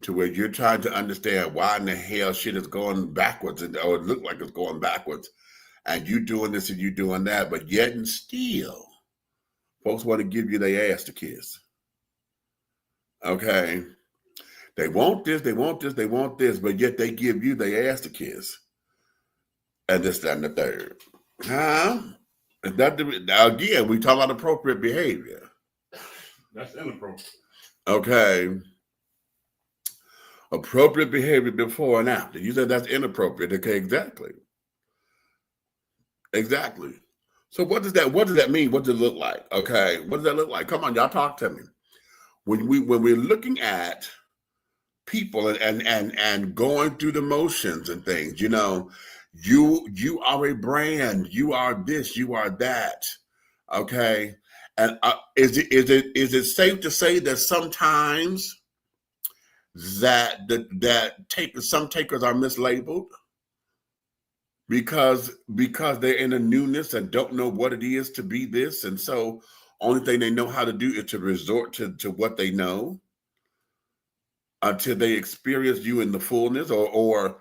to where you're trying to understand why in the hell shit is going backwards or it look like it's going backwards and you doing this and you doing that, but yet and still, folks want to give you their ass to kiss. Okay. They want this, they want this, they want this, but yet they give you their ass to kiss. and this, that, and the third. Huh? Again, we talk about appropriate behavior. That's inappropriate. Okay. Appropriate behavior before and after. You said that's inappropriate. Okay, exactly. Exactly. So what does that mean? What does it look like? Okay. What does that look like? Come on, y'all talk to me. When we're looking at people and going through the motions and things, you know, you are a brand, you are this, you are that. Okay. And is it safe to say that sometimes that some takers are mislabeled because they're in a newness and don't know what it is to be this, and so only thing they know how to do is to resort to what they know until they experience you in the fullness, or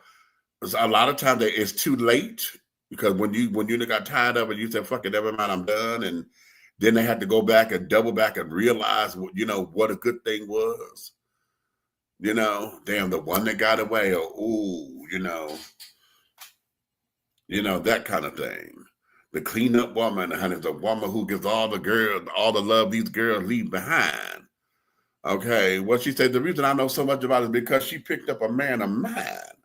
a lot of times it's too late, because when you got tired of it, you said, fuck it, never mind, I'm done. And then they had to go back and double back and realize what a good thing was. Damn, the one that got away, or ooh, that kind of thing. The cleanup woman, honey, the woman who gives all the love these girls leave behind. Okay, well, she said the reason I know so much about it is because she picked up a man of mine.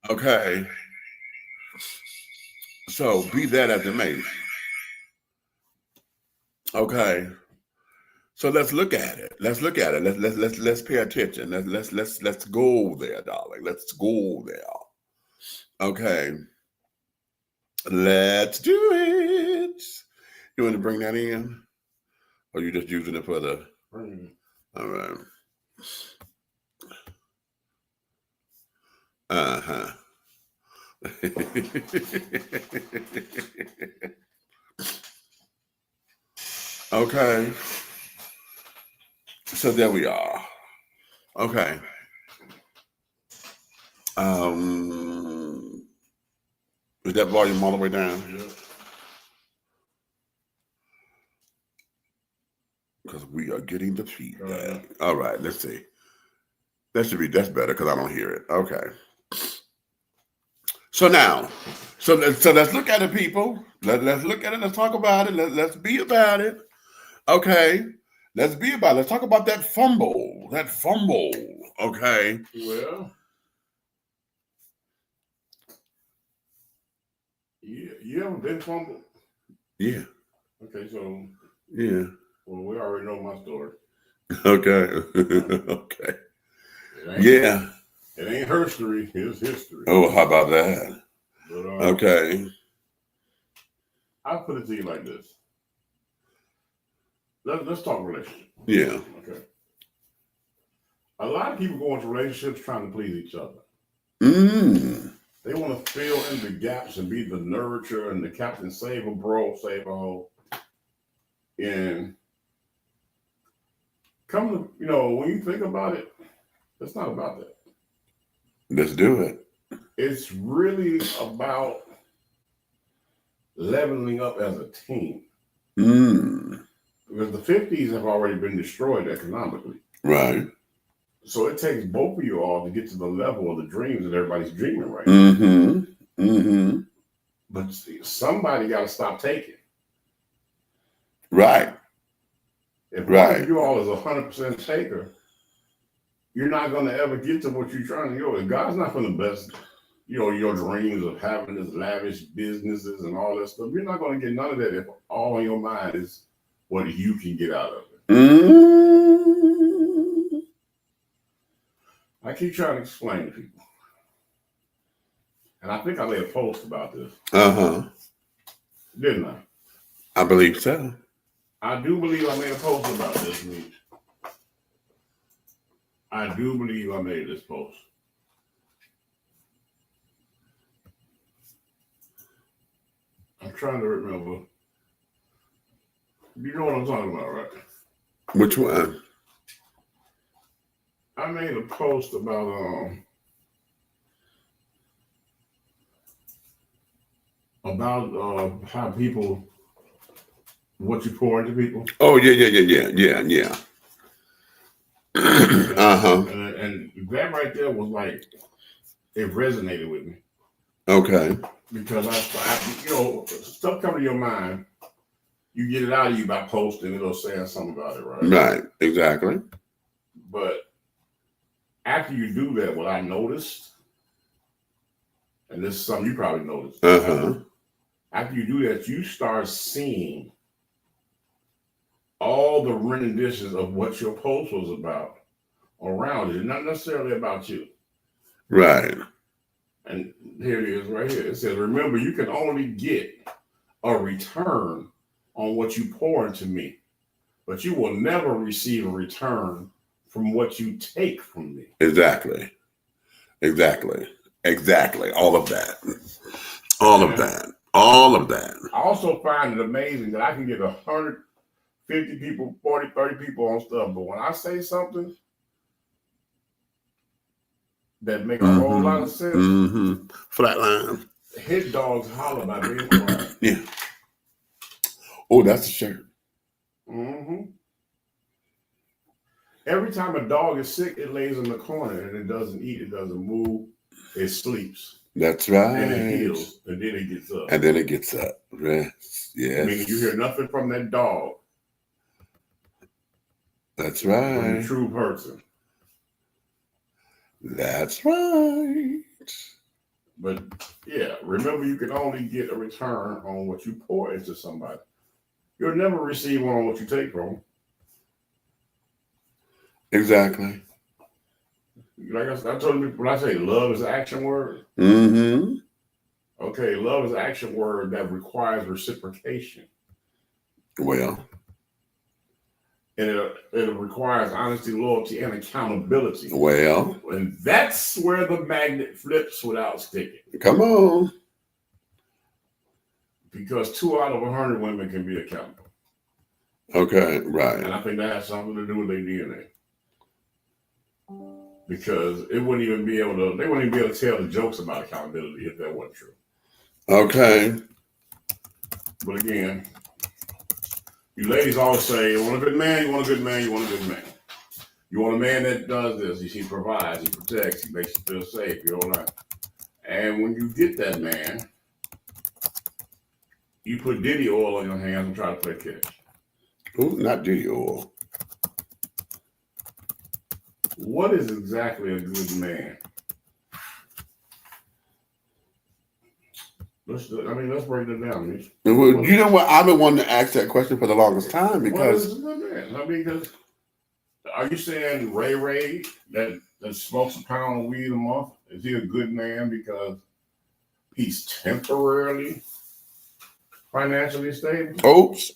Okay, so be that as it may. Okay, so let's look at it. Let's pay attention. Let's go there, darling. Let's go there. Okay, let's do it. You want to bring that in, or you just using it for the? All right. Uh-huh. Okay. So there we are. Okay. Is that volume all the way down? Yeah. Because we are getting the feedback. All right, let's see. That's better because I don't hear it. Okay. So now, so let's look at it, people. Let's look at it. Let's talk about it. Let's be about it. Okay. Let's be about it. Let's talk about that fumble. Okay. Well, you ever been fumbled? Yeah. Okay, so Yeah. well, we already know my story. Okay. Okay. Yeah. It ain't history. It's history. Oh, how about that? But, Okay. I'll put it to you like this. Let's talk relationship. Yeah. Okay. A lot of people go into relationships trying to please each other. They want to fill in the gaps and be the nurturer and the captain, save a bro, save a hoe. And when you think about it, it's not about that. Let's do it. It's really about leveling up as a team. Because the 50s have already been destroyed economically. Right. So it takes both of you all to get to the level of the dreams that everybody's dreaming right now. But somebody got to stop taking. Right. If one of you all is 100% taker, you're not going to ever get to what you're trying to go. If God's not going to bless, your dreams of having this lavish businesses and all that stuff, you're not going to get none of that if all in your mind is what you can get out of it. I keep trying to explain to people. And I think I made a post about this. Didn't I? I believe so. I do believe I made a post about this, Meech. I do believe I made this post. I'm trying to remember. You know what I'm talking about, right? Which one? I made a post about how people, what you pour into people. Oh, yeah. And that right there was like, it resonated with me. Okay. because stuff come to your mind, you get it out of you by posting it or saying something about it, right? Right, exactly. But after you do that, what I noticed, and this is something you probably noticed, after you do that, you start seeing all the renditions of what your post was about around it, not necessarily about you. Right. And here it is right here. It says, remember, you can only get a return on what you pour into me, but you will never receive a return from what you take from me. Exactly. All of that. All of that. I also find it amazing that I can get 150 people, 40, 30 people on stuff, but when I say something that makes a whole lot of sense, flatline. hit dogs holler by being quiet. Yeah. Oh, that's a shirt. Every time a dog is sick, it lays in the corner and it doesn't eat, it doesn't move, it sleeps. That's right. And it heals, and then it gets up. Yes. Meaning you hear nothing from that dog. That's right. From the true person. That's right. But yeah, remember, you can only get a return on what you pour into somebody. You'll never receive one on what you take from them. Exactly. Like I told you, when I say love is an action word. Okay, love is an action word that requires reciprocation. Well. And it requires honesty, loyalty, and accountability. Well. And that's where the magnet flips without sticking. Come on. Because 2 out of 100 women can be accountable. Okay, right. And I think that has something to do with their DNA. Because they wouldn't even be able to tell the jokes about accountability if that wasn't true. Okay. But again, you ladies always say, you want a good man, you want a good man, you want a good man. You want a man that does this. He provides, he protects, he makes you feel safe, you know that. And when you get that man, you put Diddy oil on your hands and try to play catch. Ooh, not Diddy oil. What is exactly a good man? Let's break it down. Well, you know what? I've been wanting to ask that question for the longest time because. What is a good man? I mean, because are you saying Ray that smokes a pound of weed a month? Is he a good man because he's temporarily financially stable? Oops.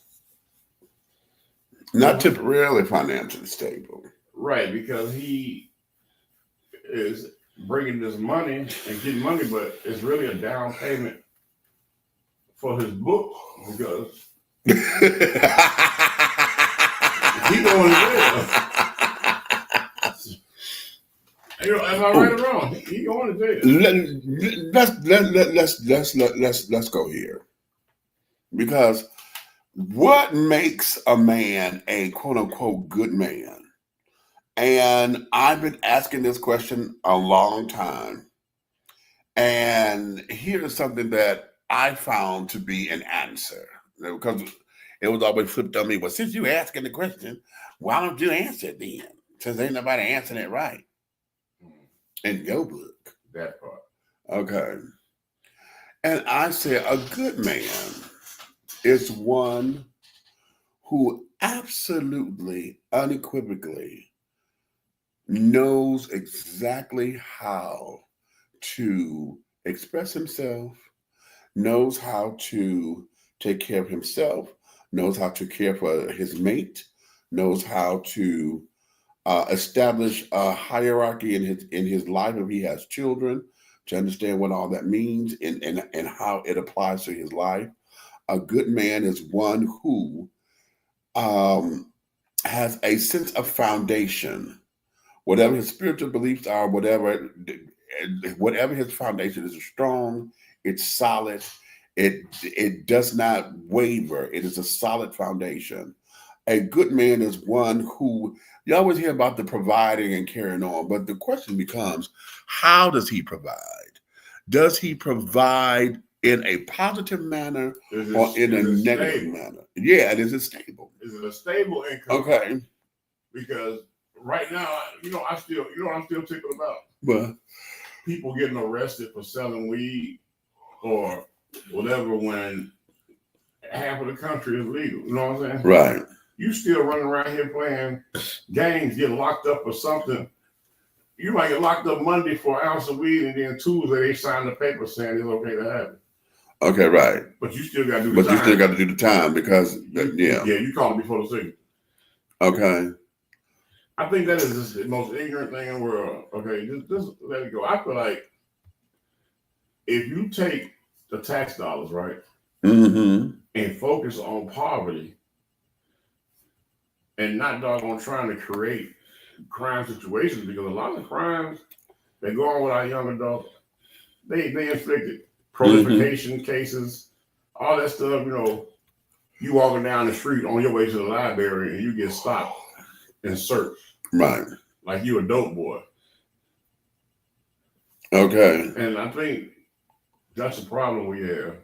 Not temporarily financially stable. Right, because he is bringing this money and getting money, but it's really a down payment for his book because he going to jail. Am I right or wrong? He going to jail. Let's go here, because what makes a man a quote unquote good man? And I've been asking this question a long time. And here's something that I found to be an answer. Because it was always flipped on me. Well, since you're asking the question, why don't you answer it then? Since ain't nobody answering it right. In your book. That part. Okay. And I say a good man is one who absolutely, unequivocally knows exactly how to express himself, knows how to take care of himself, knows how to care for his mate, knows how to establish a hierarchy in his life if he has children, to understand what all that means and how it applies to his life. A good man is one who has a sense of foundation. Whatever his spiritual beliefs are, whatever his foundation is strong, it's solid, it does not waver. It is a solid foundation. A good man is one who, you always hear about the providing and carrying on, but the question becomes, how does he provide? Does he provide in a positive manner Is it, or in a is it negative stable? manner? Yeah, and is it stable? Is it a stable income? Okay. Because right now, I still, what I'm still tickled about? Well, People getting arrested for selling weed or whatever when half of the country is legal. You know what I'm saying? right. You still running around here playing games, get locked up for something. You might get locked up Monday for an ounce of weed, and then Tuesday they sign the paper saying it's okay to have it. Okay, right. But you still got to do the time. But you still got to do the time because, yeah. Yeah, you call it before the signal. Okay. I think that is just the most ignorant thing in the world. Okay, just let it go. I feel like if you take the tax dollars, right, Mm-hmm. and focus on poverty and not doggone trying to create crime situations, because a lot of crimes that go on with our young adults, they inflicted proliferation cases, all that stuff. You walking down the street on your way to the library and you get stopped and searched. Right. Like you a dope boy. Okay. And I think that's the problem we have.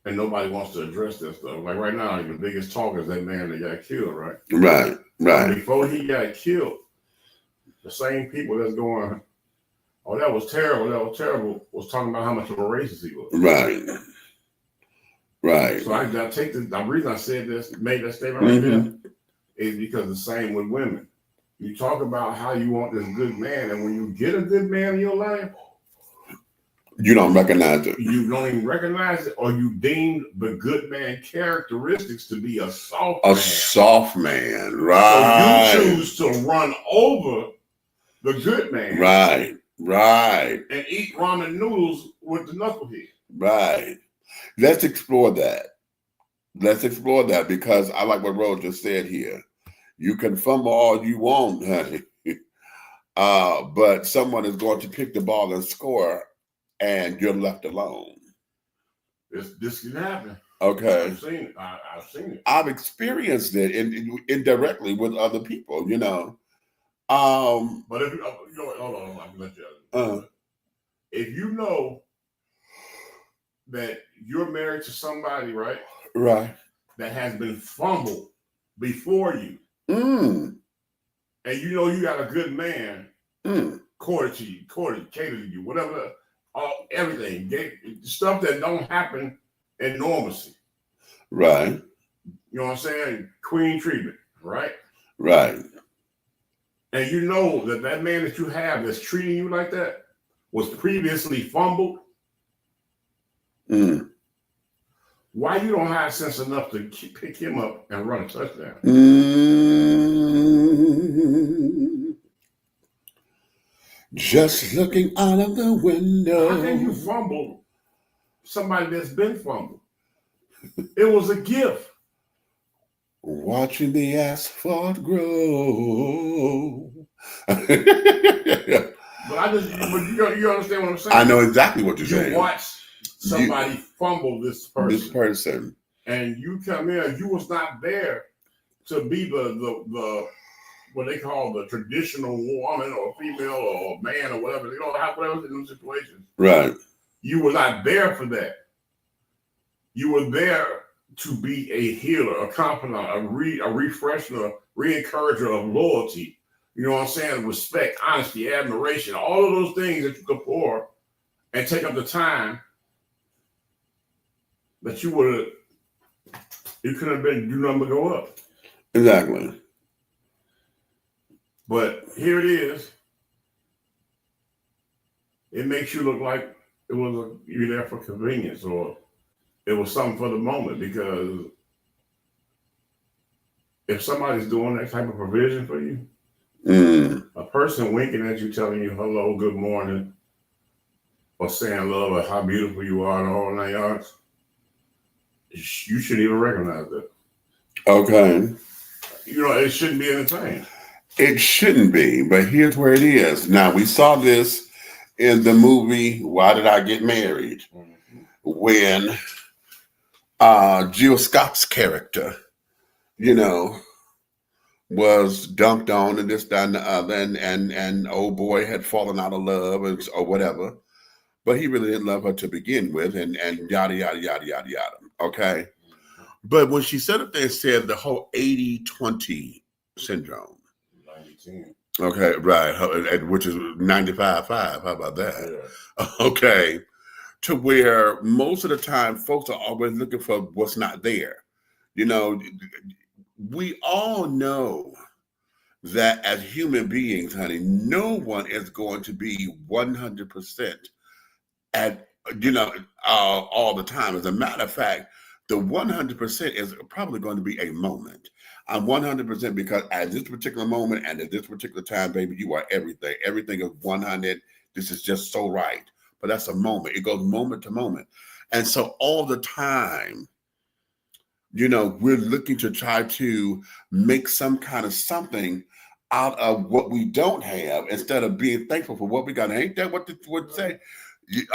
And nobody wants to address that stuff. Like right now, the biggest talk is that man that got killed, right? Right. Right. Before he got killed, the same people that's going, oh, that was terrible, was talking about how much of a racist he was. Right. Right. So I take the reason I said this, made that statement right there, is because the same with women. You talk about how you want this good man, and when you get a good man in your life, you don't recognize it. You don't even recognize it, or you deem the good man characteristics to be a soft man. A soft man, right. So you choose to run over the good man. Right, right. And eat ramen noodles with the knucklehead. Right. Let's explore that. Let's explore that, because I like what Rose just said here. You can fumble all you want, honey. But someone is going to pick the ball and score, and you're left alone. This can happen. Okay. I've seen it. I've seen it. I've experienced it indirectly with other people, But if hold on, I can let you. If you know that you're married to somebody, right? Right. That has been fumbled before you. And you got a good man, courted to you, catered to you, whatever, everything, stuff that don't happen in normalcy. Right. You know what I'm saying? Queen treatment, right? Right. And you know that man that you have that's treating you like that was previously fumbled. Why you don't have sense enough to pick him up and run a touchdown? Just looking out of the window. How can you fumble somebody that's been fumbled? It was a gift. Watching the asphalt grow. But you understand what I'm saying? I know exactly what you're saying. You watch somebody fumble this person. And you come in, you was not there to be the what they call the traditional woman or female or man or whatever. Whatever in those situations. Right. You were not there for that. You were there to be a healer, a confidant, a refresher, re-encourager of loyalty. You know what I'm saying? Respect, honesty, admiration, all of those things that you could pour and take up the time that you could have been do nothing but go up. Exactly. But here it is. It makes you look like you're there for convenience, or it was something for the moment, because if somebody's doing that type of provision for you, a person winking at you, telling you hello, good morning, or saying love or how beautiful you are, and all 9 yards, you shouldn't even recognize that. Okay. It shouldn't be entertained. It shouldn't be, but here's where it is. Now, we saw this in the movie Why Did I Get Married? When Jill Scott's character, was dumped on and this, that, and the other, and old boy had fallen out of love or whatever. but he really didn't love her to begin with, and yada, yada, yada, yada, yada. Okay. But when she said it, they said the whole 80-20 syndrome. 90-10. Okay, right, which is 95-5. How about that? Yeah. Okay. To where most of the time folks are always looking for what's not there. You know, we all know that as human beings, honey, no one is going to be 100% at, all the time. As a matter of fact, the 100% is probably going to be a moment. I'm 100% because at this particular moment and at this particular time, baby, you are everything. Everything is 100. This is just so right. But that's a moment. It goes moment to moment. And so all the time, we're looking to try to make some kind of something out of what we don't have instead of being thankful for what we got. Ain't that what the would say?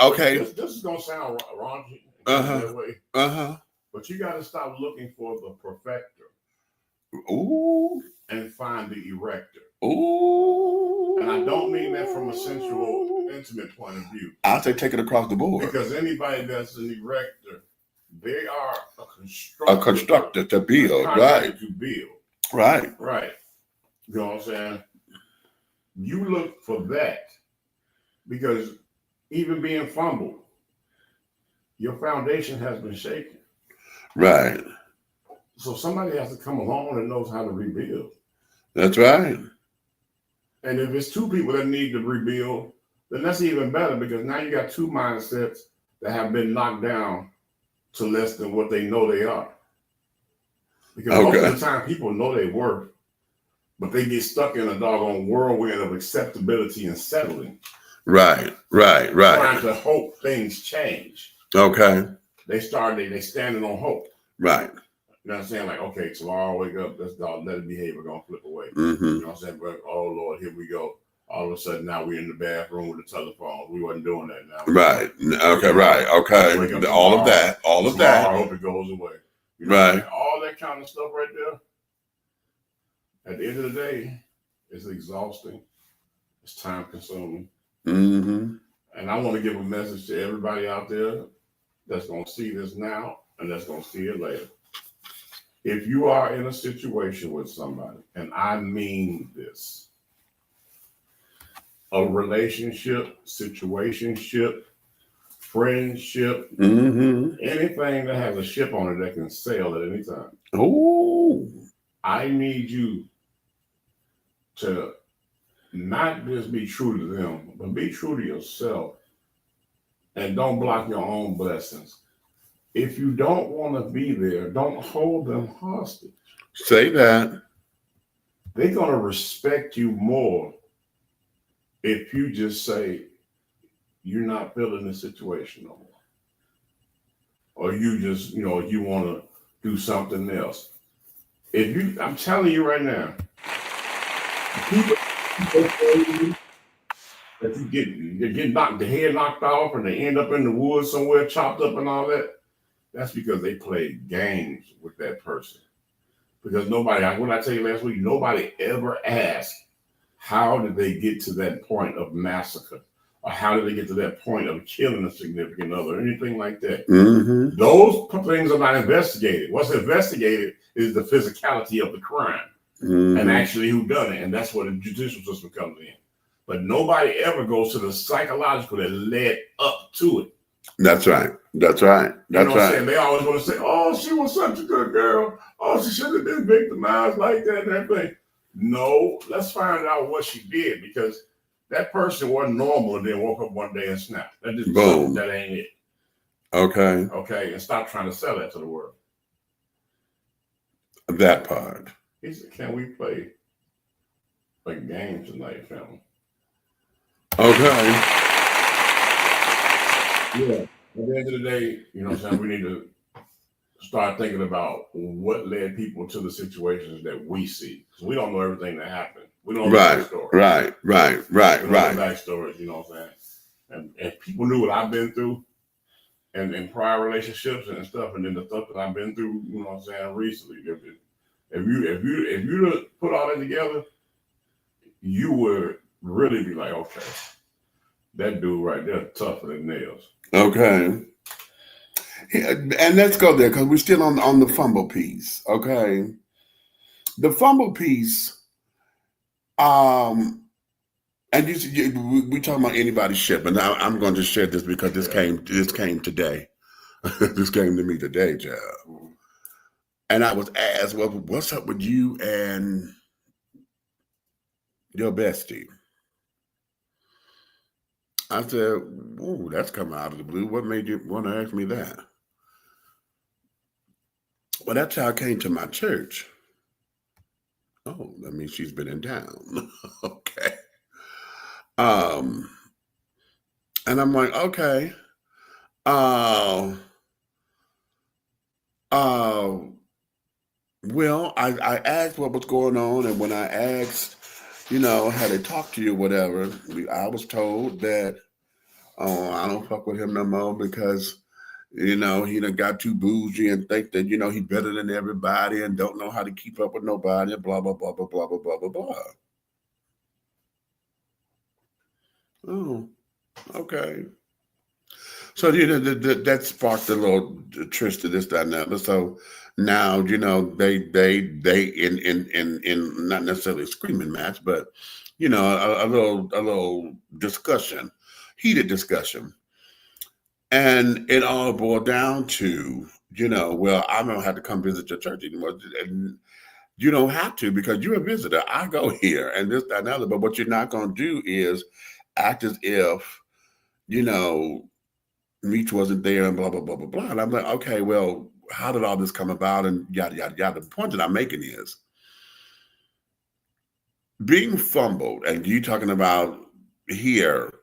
Okay. This is going to sound raunchy Uh-huh. that way. Uh-huh. But you got to stop looking for the perfecter. Ooh. And find the erector. Ooh. And I don't mean that from a sensual, intimate point of view. I'll say take it across the board. Because anybody that's an erector, they are a constructor. A constructor to build, right. To build. Right. Right. You know what I'm saying? You look for that because even being fumbled, your foundation has been shaken. Right. So somebody has to come along that knows how to rebuild. That's right. And if it's two people that need to rebuild, then that's even better because now you got two mindsets that have been knocked down to less than what they know they are. Because most of the time people know they worth, but they get stuck in a doggone whirlwind of acceptability and settling. Right. Trying to hope things change. Okay. They standing on hope. Right. You know what I'm saying? Like, okay, tomorrow I wake up, let's let it behave, we're gonna flip away. Mm-hmm. You know what I'm saying? But oh Lord, here we go. All of a sudden now we're in the bathroom with the telephone. We wasn't doing that now. Right. Okay, right. Okay. All of that. I hope it goes away. You know right. All that kind of stuff right there. At the end of the day, it's exhausting. It's time consuming. Mm-hmm. And I want to give a message to everybody out there that's gonna see this now and that's gonna see it later. If you are in a situation with somebody, and I mean this, a relationship, situationship, friendship, anything that has a ship on it that can sail at any time. Oh, I need you to not just be true to them, but be true to yourself. And don't block your own blessings. If you don't want to be there, don't hold them hostage. Say that. They're going to respect you more if you just say, you're not feeling the situation no more. Or you just, you want to do something else. I'm telling you right now, people that you get knocked, the head knocked off and they end up in the woods somewhere chopped up and all that. That's because they played games with that person. Because what I tell you last week, nobody ever asked, how did they get to that point of massacre? Or how did they get to that point of killing a significant other? Anything like that. Mm-hmm. Those things are not investigated. What's investigated is the physicality of the crime and actually who done it. And that's where the judicial system comes in. But nobody ever goes to the psychological that led up to it. That's right. That's right. That's right. Saying? They always want to say, oh, she was such a good girl. Oh, she shouldn't have been victimized like that and everything. No, let's find out what she did because that person wasn't normal and then woke up one day and snapped. That just boom. That ain't it. Okay. Okay, and stop trying to sell that to the world. That part. He said, can we play games tonight, family? Okay. Yeah. At the end of the day, you know what I'm saying? We need to start thinking about what led people to the situations that we see. Because we don't know everything that happened. We don't know the backstory. Right. We don't know the backstories, you know what I'm saying? And if people knew what I've been through and in prior relationships and stuff, and then the stuff that I've been through, you know what I'm saying, recently. If you put all that together, you would really be like, okay, That dude right there tougher than nails. Okay. And let's go there because we're still on the fumble piece. Okay. The fumble piece, and we talking about anybody's ship, and I'm going to share this because this came today. This came to me today, Jeff. And I was asked, well, what's up with you and your bestie? I said, "Oh, that's coming out of the blue. What made you want to ask me that?" Well, that's how I came to my church. Oh, that means she's been in town. Okay. And I'm like, okay. Well, I asked what was going on, and when I asked, how they talked to you or whatever, I was told that, I don't fuck with him no more because, he done got too bougie and think that, he better than everybody and don't know how to keep up with nobody and blah, blah, blah, blah, blah, blah, blah, blah, blah. Oh, okay. So, that sparked a little tryst to this, that, and that. So now, they in not necessarily a screaming match, but, a little discussion, heated discussion. And it all boiled down to, well, I don't have to come visit your church anymore. And you don't have to because you're a visitor. I go here and this, that, and other. But what you're not going to do is act as if, Meech wasn't there and blah, blah, blah, blah, blah. And I'm like, okay, well, how did all this come about? And yada, yada, yada. The point that I'm making is being fumbled, and you talking about here,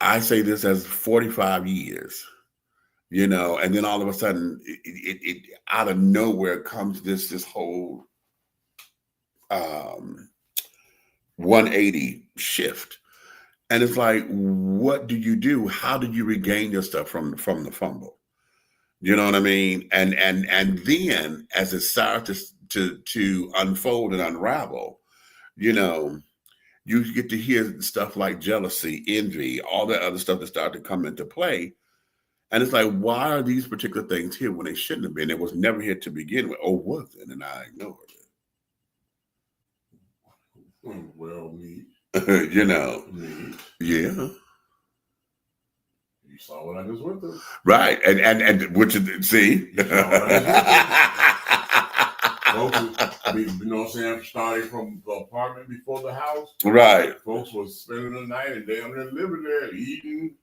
I say this as 45 years, and then all of a sudden it out of nowhere comes this whole 180 shift. And it's like, what do you do? How do you regain your stuff from the fumble? You know what I mean? And then as it starts to unfold and unravel, you get to hear stuff like jealousy, envy, all that other stuff that start to come into play. And it's like, why are these particular things here when they shouldn't have been? It was never here to begin with. Or was it? And I ignored it. Well, me. Me. Yeah. You saw what I just went through. Right. And which is, see? Folks, you know what I'm saying? Starting from the apartment before the house. Right. Folks was spending the night and damn near living there, eating,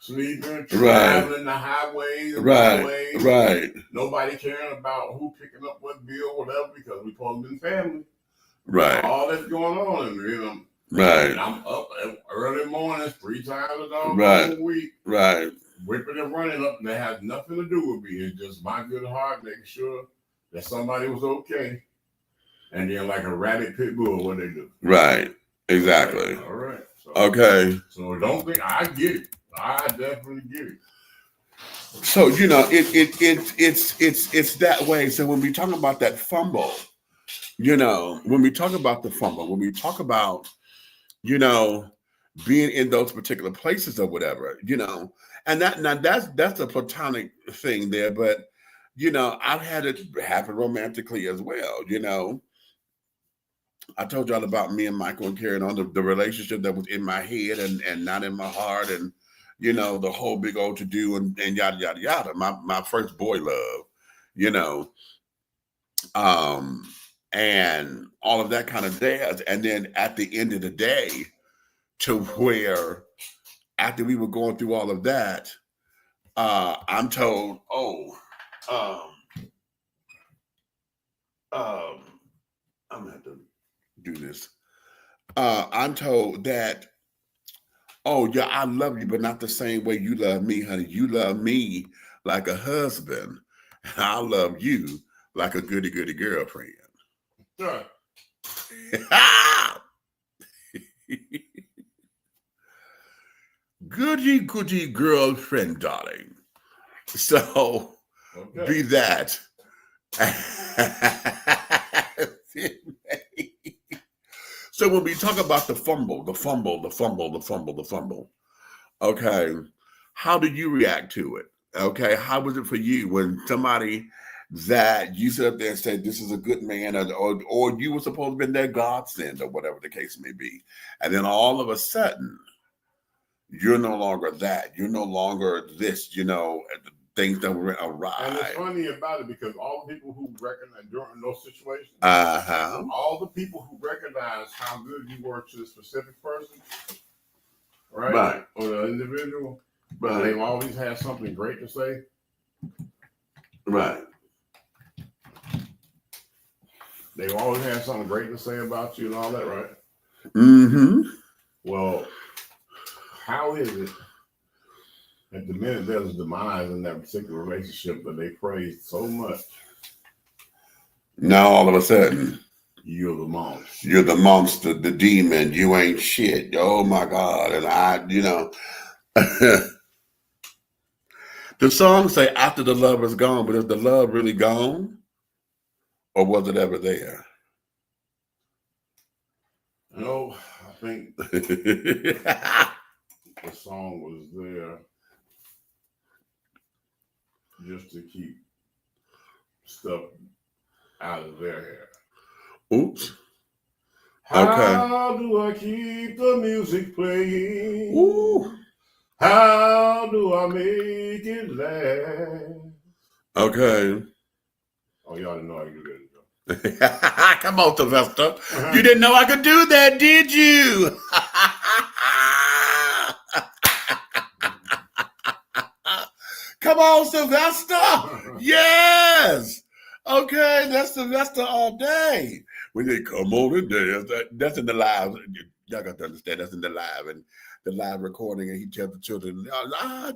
sleeping, Right. traveling the highways, Right. Right. Nobody caring about who picking up what bill, whatever, because we supposed to be family. Right. All that's going on, and right. And I'm up early mornings 3 times a week. Right. Whipping and running up, and that has nothing to do with me. It's just my good heart making sure that somebody was okay. And then like a rabid pit bull, what they do. Right. Exactly. All right. So, okay. So don't think I get it. I definitely get it. So it's that way. So when we talk about that fumble, when we talk about the fumble, when we talk about, being in those particular places or whatever, and that's a platonic thing there, but I've had it happen romantically as well. I told y'all about me and Michael and carrying on the relationship that was in my head and not in my heart, and the whole big old to do and yada yada yada. My first boy love, and all of that kind of jazz. And then at the end of the day, to where after we were going through all of that, I'm told, I'm gonna have to do this. I'm told that, yeah, I love you, but not the same way you love me, honey. You love me like a husband, and I love you like a goody goody girlfriend. Sure. Goody goody girlfriend, darling. So be that. So when we talk about the fumble, Okay. How do you react to it? Okay. How was it for you when somebody that you sit up there and said, this is a good man, or you were supposed to be their godsend, or whatever the case may be. And then all of a sudden, you're no longer that. You're no longer this, things that were awry. And it's funny about it because all the people who recognize during those situations, Uh-huh. all the people who recognize how good you were to the specific person, right? Right. Or the individual, Right. they've always had something great to say. Right. They've always had something great to say about you and all that, right? Mm-hmm. Well, how is it that the minute there's a demise in that particular relationship that they praised so much, now all of a sudden, you're the monster. you're the monster, the demon, you ain't shit. Oh my God. And the song say after the love is gone, but is the love really gone? Or was it ever there? No, I think the song was there just to keep stuff out of their hair. Oops. How do I keep the music playing? Ooh. How do I make it last? Okay. Oh, y'all didn't know I could do that. Come on, Sylvester. You didn't know I could do that, did you? Come on, Sylvester. Yes. Okay, that's Sylvester all day. When they come on and dance, that's in the live. Y'all got to understand, that's in the live and the live recording. And he tells the children,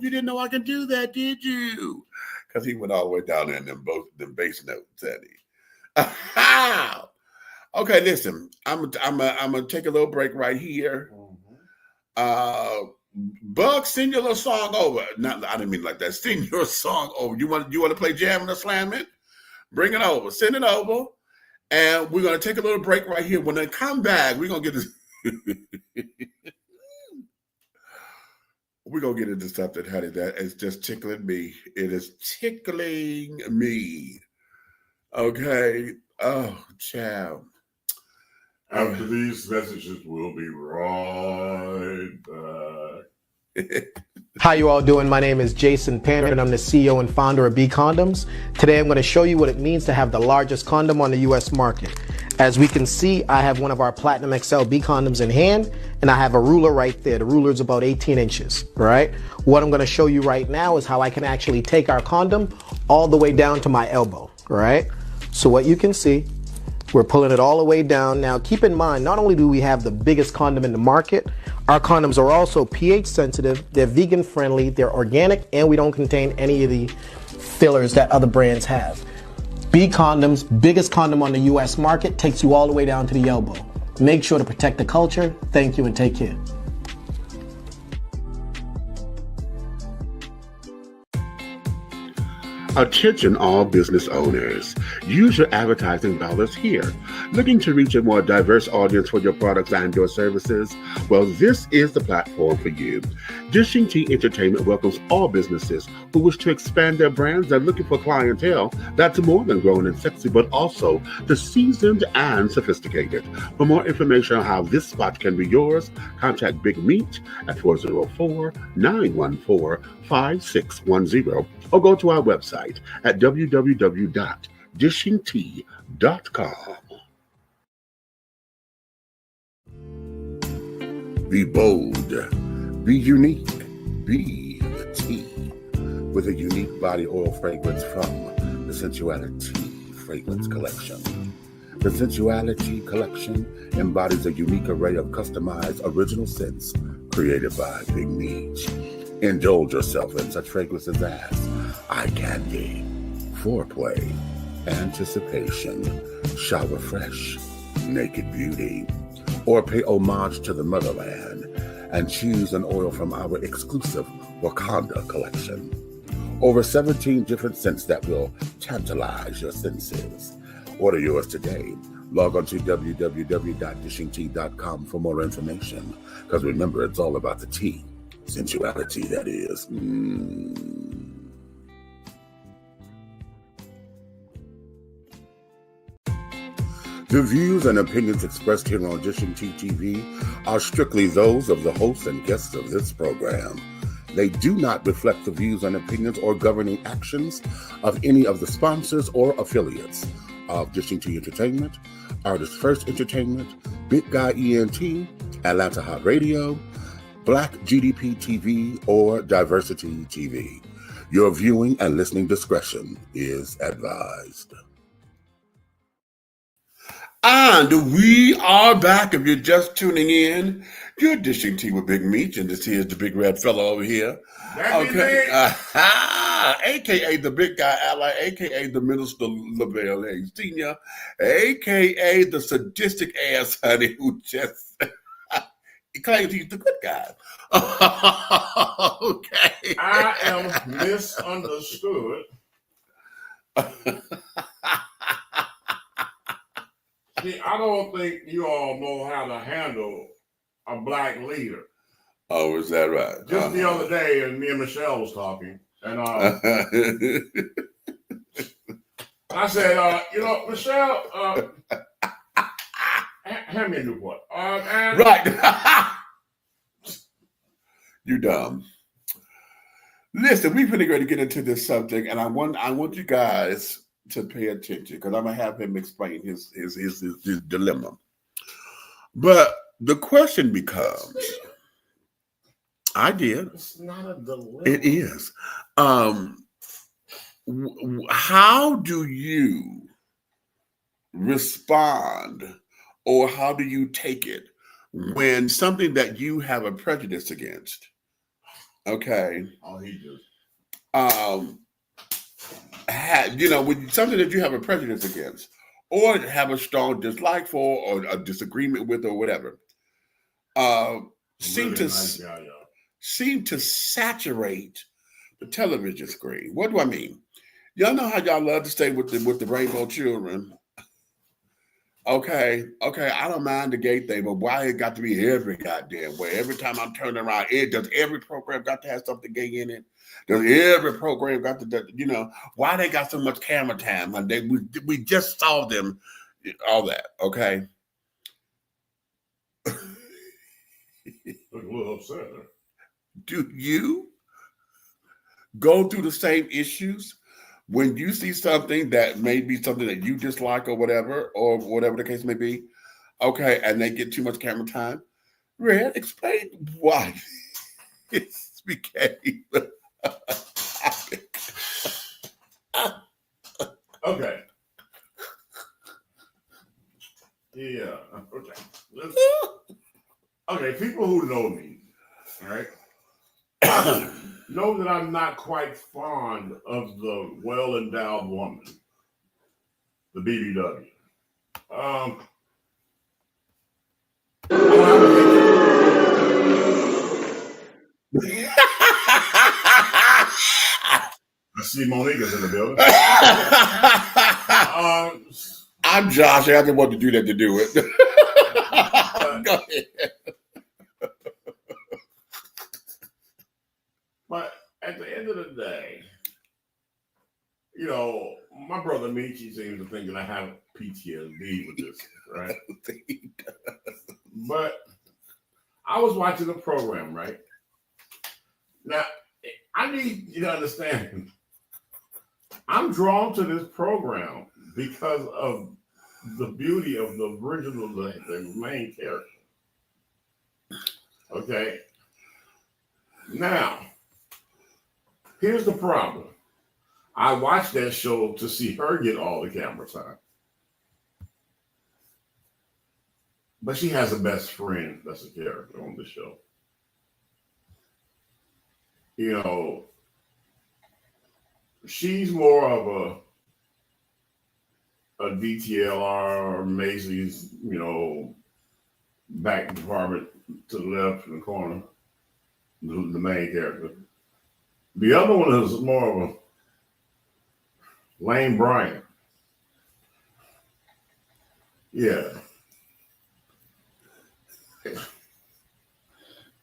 you didn't know I can do that, did you? Because he went all the way down there in them bass notes, said he. Okay, listen. I'm gonna take a little break right here. Bug, send your little song over. I didn't mean like that. Send your song over. You want to play jamming or slamming? Bring it over. Send it over, and we're gonna take a little break right here. When they come back, we're gonna get this. We're gonna get into something, honey, that is just tickling me. It is tickling me. Okay. Oh, child. After these messages, we'll be right back. How you all doing? My name is Jason Panner, and I'm the CEO and founder of B Condoms. Today, I'm going to show you what it means to have the largest condom on the U.S. market. As we can see, I have one of our Platinum XL B condoms in hand, and I have a ruler right there. The ruler is about 18 inches, right? What I'm going to show you right now is how I can actually take our condom all the way down to my elbow, right? So what you can see, we're pulling it all the way down. Now, keep in mind, not only do we have the biggest condom in the market, our condoms are also pH sensitive, they're vegan friendly, they're organic, and we don't contain any of the fillers that other brands have. B Condoms, biggest condom on the US market, takes you all the way down to the elbow. Make sure to protect the culture. Thank you and take care. Attention all business owners. Use your advertising dollars here. Looking to reach a more diverse audience for your products and your services? Well, this is the platform for you. Dishing Tea Entertainment welcomes all businesses who wish to expand their brands and looking for clientele that's more than grown and sexy, but also the seasoned and sophisticated. For more information on how this spot can be yours, contact Big Meat at 404-914-5610 or go to our website at www.dishingtea.com. Be bold, be unique, be the tea with a unique body oil fragrance from the Sensuality Fragrance Collection. The Sensuality Collection embodies a unique array of customized original scents created by Big Meat. Indulge yourself in such fragrances as eye candy, foreplay, anticipation, shower fresh, naked beauty, or pay homage to the motherland and choose an oil from our exclusive Wakanda collection. Over 17 different scents that will tantalize your senses. Order yours today. Log on to www.dishingtea.com for more information. Because remember, it's all about the tea Sensuality, that is. The views and opinions expressed here on Dishing Tea TV are strictly those of the hosts and guests of this program. They do not reflect the views and opinions or governing actions of any of the sponsors or affiliates of Dishing Tea Entertainment, Artist First Entertainment, Big Guy ENT, Atlanta Hot Radio, Black GDP TV, or Diversity TV. Your viewing and listening discretion is advised. And we are back. If you're just tuning in, you're Dishing Tea with Big Meech, and this here is the big red fellow over here. Okay. AKA the big guy ally, AKA the Minister LaBelle A. Senior, AKA the sadistic ass honey who just he claims he's the good guy. Okay. I am misunderstood. See, I don't think you all know how to handle a black leader. Oh, is that right? Just the other day, and me and Michelle was talking, and I said, Michelle, hand me a Newport. Right. You dumb. Listen, we're pretty going to get into this subject, and I want you guys to pay attention because I'm gonna have him explain his dilemma. But the question becomes, I did. It's not a dilemma. It is. How do you respond, or how do you take it when something that you have a prejudice against? Okay. Oh, he just. With something that you have a prejudice against, or have a strong dislike for, or a disagreement with, or whatever, seem to saturate the television screen. What do I mean? Y'all know how y'all love to stay with the rainbow children. Okay, I don't mind the gay thing, but why it got to be every goddamn way? Every time I'm turning around, does every program got to have something gay in it? Does every program got to, why they got so much camera time? And we just saw them, all that, okay? Look a little upset. Do you go through the same issues when you see something that may be something that you dislike or whatever the case may be, okay, and they get too much camera time? Red, explain why it's became okay. Yeah. Okay. Okay. People who know me, all right, know that I'm not quite fond of the well-endowed woman, the BBW. I see Monica's in the building. I'm Josh. I didn't want to do that to do it. Go ahead. But at the end of the day, my brother Michi seems to think that I have PTSD with this, right? But I was watching the program, right? Now, I need you to understand, I'm drawn to this program because of the beauty of the original, the main character. Okay? Now, here's the problem. I watched that show to see her get all the camera time. But she has a best friend that's a character on the show. She's more of a DTLR, Macy's, back department to the left in the corner, the main character. The other one is more of a Lane Bryant. Yeah.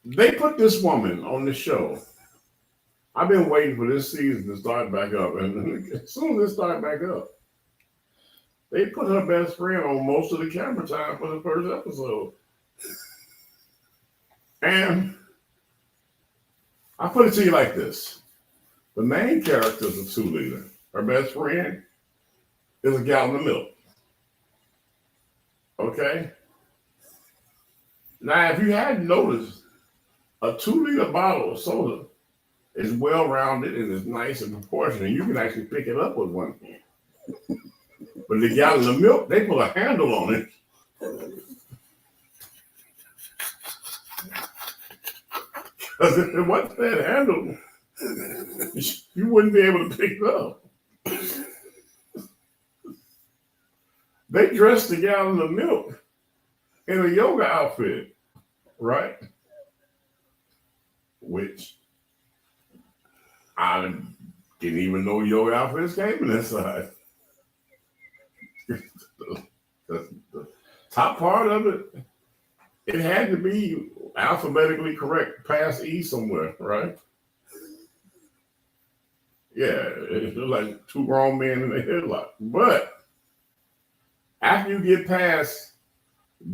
They put this woman on the show. I've been waiting for this season to start back up, and as soon as it started back up, they put her best friend on most of the camera time for the first episode. And I put it to you like this. The main character is a 2-liter. Her best friend is a gallon of milk. Okay? Now, if you hadn't noticed, a 2-liter bottle of soda is well-rounded and is nice and proportioned, and you can actually pick it up with one hand. But the gallon of milk, they put a handle on it. Because if it wasn't that handle, you wouldn't be able to pick it up. They dressed the gallon of milk in a yoga outfit, right? Which I didn't even know yoga outfits came in that size. The top part of it, it had to be alphabetically correct past E somewhere, right? Yeah, it was like 2 grown men in a headlock. But after you get past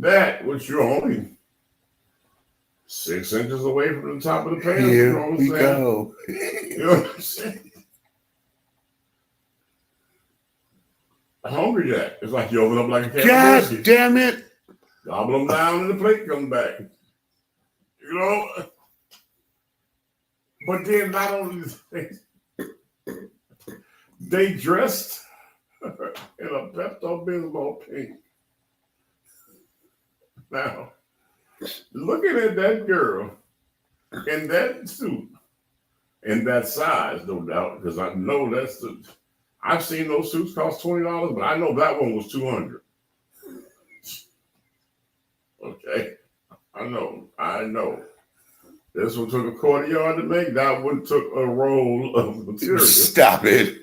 that, which you're only 6 inches away from the top of the pants, you know what I'm saying? Go. You know what I'm saying? A Hungry Jack. It's like you open up like a can of God biscuits. damn it. Gobble them down and the plate comes back. You know? But then not only they dressed in a Pepto-Bismol pink. Now, looking at that girl in that suit, in that size, no doubt, because I know that's the. I've seen those suits cost $20, but I know that one was $200. Okay, I know. This one took a quarter yard to make. That one took a roll of material. Stop it.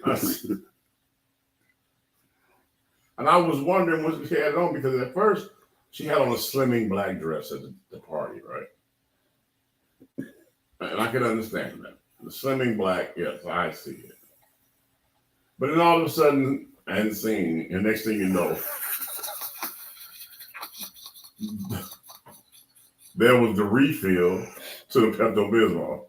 And I was wondering what she had on because at first she had on a slimming black dress at the party, right? And I can understand that. The slimming black, yes, I see it. But then all of a sudden, I hadn't seen, and next thing you know, there was the refill to the Pepto-Bismol.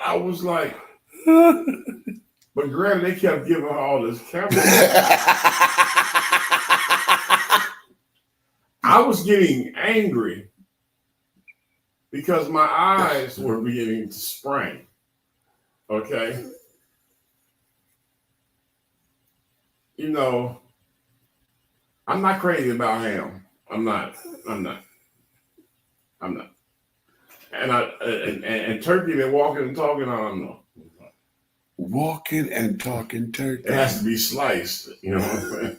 I was like, but granted, they kept giving her all this camera. I was getting angry because my eyes were beginning to sprain. Okay. You know, I'm not crazy about ham. I'm not. And turkey, they're walking and talking, I don't know. Walking and talking turkey. It has to be sliced, you know what I'm saying?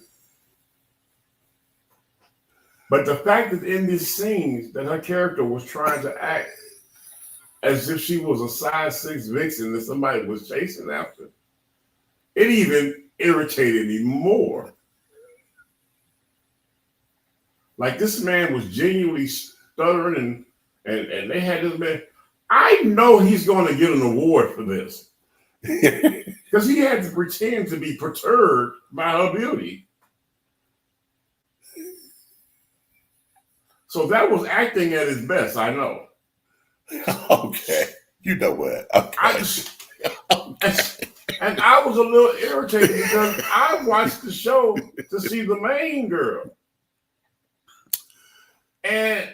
But the fact that in these scenes that her character was trying to act as if she was a size 6 vixen that somebody was chasing after, it even irritated me more. Like this man was genuinely stuttering and they had this man. I know he's going to get an award for this because he had to pretend to be perturbed by her beauty. So that was acting at his best, I know. Okay. You know what? Okay. And I was a little irritated because I watched the show to see the main girl. And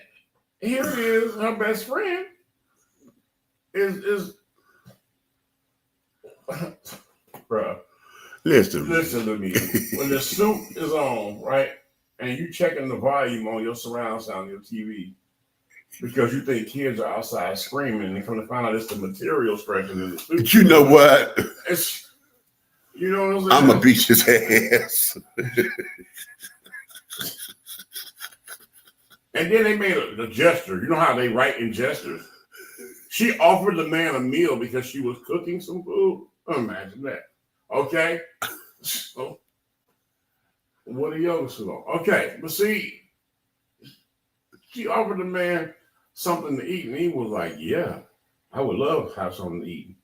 here it is, her best friend is bruh. Listen to me. When the suit is on, right? And you checking the volume on your surround sound, your TV, because you think kids are outside screaming, and come to find out it's the material stretching in the suit. But you know what? You know what I'm saying? I'm gonna beat his ass. And then they made a gesture. You know how they write in gestures? She offered the man a meal because she was cooking some food. Imagine that. Okay? So What a yoga salon. Okay, but see, she offered the man something to eat, and he was like, "Yeah, I would love to have something to eat,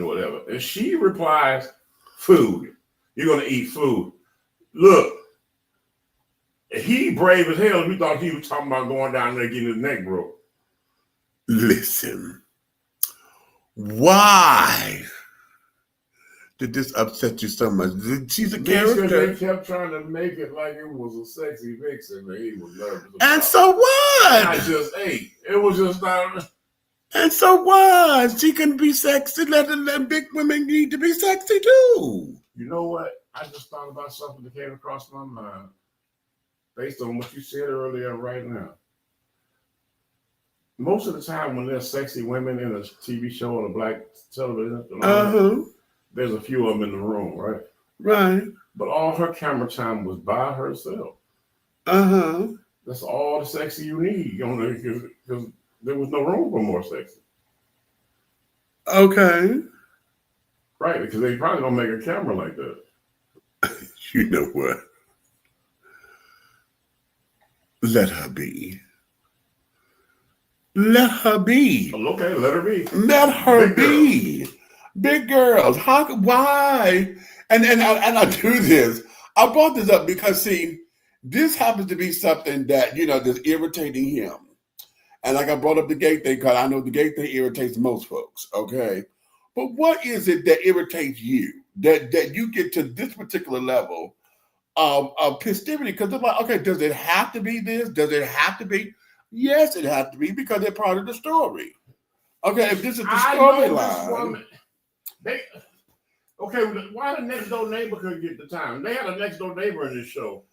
or whatever." And she replies, "Food. You're gonna eat food." Look, he brave as hell. We thought he was talking about going down there getting his neck broke. Listen, why did this upset you so much? She's a character. They kept trying to make it like it was a sexy vixen, and he was nervous. And so what? I just ate. It was just not. And so what? She can be sexy. Let big women need to be sexy too. You know what? I just thought about something that came across my mind based on what you said earlier right now. Most of the time when there's sexy women in a TV show on a black television, there's a few of them in the room, right? Right. But all her camera time was by herself. That's all the sexy you need, because there was no room for more sexy. Okay. Right, because they probably don't make a camera like that. You know what? Let her be. Let her be. Okay, let her be. Let her be. Big girls. Why? And I do this. I brought this up because, see, this happens to be something that, that's irritating him. And like I brought up the gay thing, because I know the gay thing irritates most folks, okay? But what is it that irritates you? That you get to this particular level of festivity? Because they're like, okay, does it have to be this? Does it have to be? Yes, it has to be, because they're part of the story. Okay, if this is the storyline. Okay, why the next door neighbor couldn't get the time? They had a next door neighbor in this show.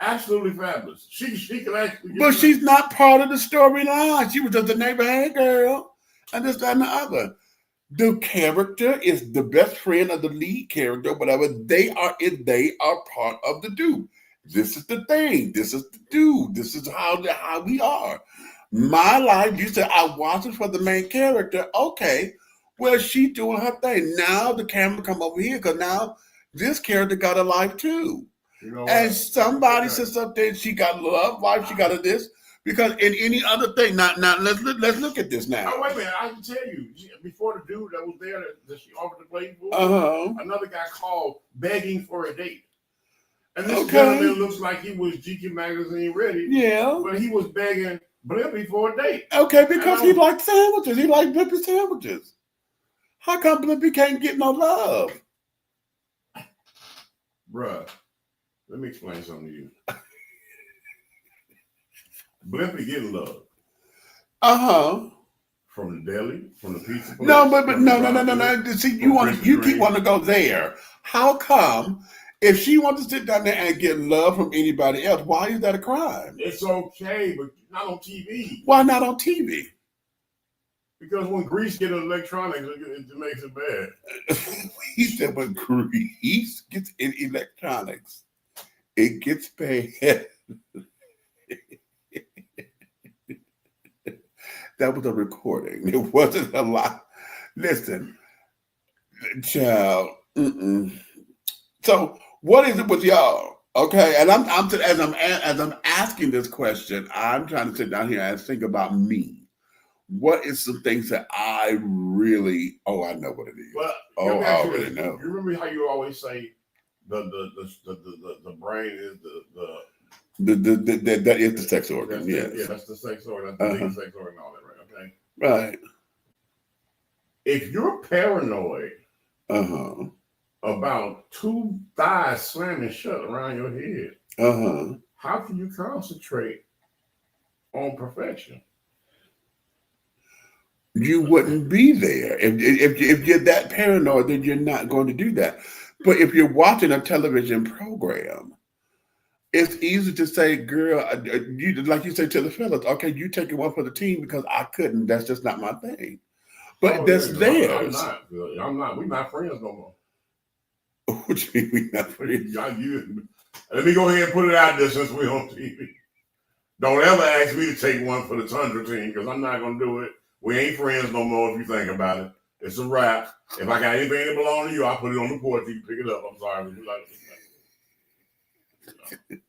Absolutely fabulous. She could actually. But she's not part of the storyline. She was just a neighbor, hey girl, and this, that, and the other. The character is the best friend of the lead character, whatever. They are part of the dude. This is the thing. This is the dude. This is how we are. My life, you said I watch it for the main character. Okay. Well, she doing her thing. Now the camera come over here, because now this character got a life too. And somebody says something, she got love life, she got a this. Because in any other thing, now let's look at this now. Oh, wait a minute, I can tell you, before the dude that was there that she offered to play for, another guy called begging for a date. And this gentleman looks like he was GQ magazine ready. Yeah. But he was begging Blimpie for a date. Okay, because he liked sandwiches. He liked Blimpie sandwiches. How come Blimpie can't get no love? Bruh, let me explain something to you. Blimpie getting love. From the deli, from the pizza place. No, but no. See, you keep wanting to go there. How come if she wants to sit down there and get love from anybody else, why is that a crime? It's okay, but not on TV. Why not on TV? Because when grease gets in electronics, it makes it bad. He said when grease gets in electronics, it gets bad. That was a recording. It wasn't a lot. Listen, child. So what is it with y'all? Okay, and as I'm asking this question, I'm trying to sit down here and think about me. What is some things that I really? Oh, I know what it is. Well, I already know. You remember how you always say the brain is that is the sex organ. Yes. That's the sex organ. That's the sex organ. All that, right? Okay. Right. If you're paranoid about two thighs slamming shut around your head, how can you concentrate on perfection? You wouldn't be there. If you're that paranoid, then you're not going to do that. But if you're watching a television program, it's easy to say, girl, you like you say to the fellas, okay, you taking one for the team because I couldn't. That's just not my thing. But that's theirs. I'm not. We're not friends no more. What you mean we not friends? Let me go ahead and put it out there since we're on TV. Don't ever ask me to take one for the Tundra team, because I'm not going to do it. We ain't friends no more if you think about it. It's a wrap. If I got anything that belongs to you, I'll put it on the porch. You can pick it up. I'm sorry.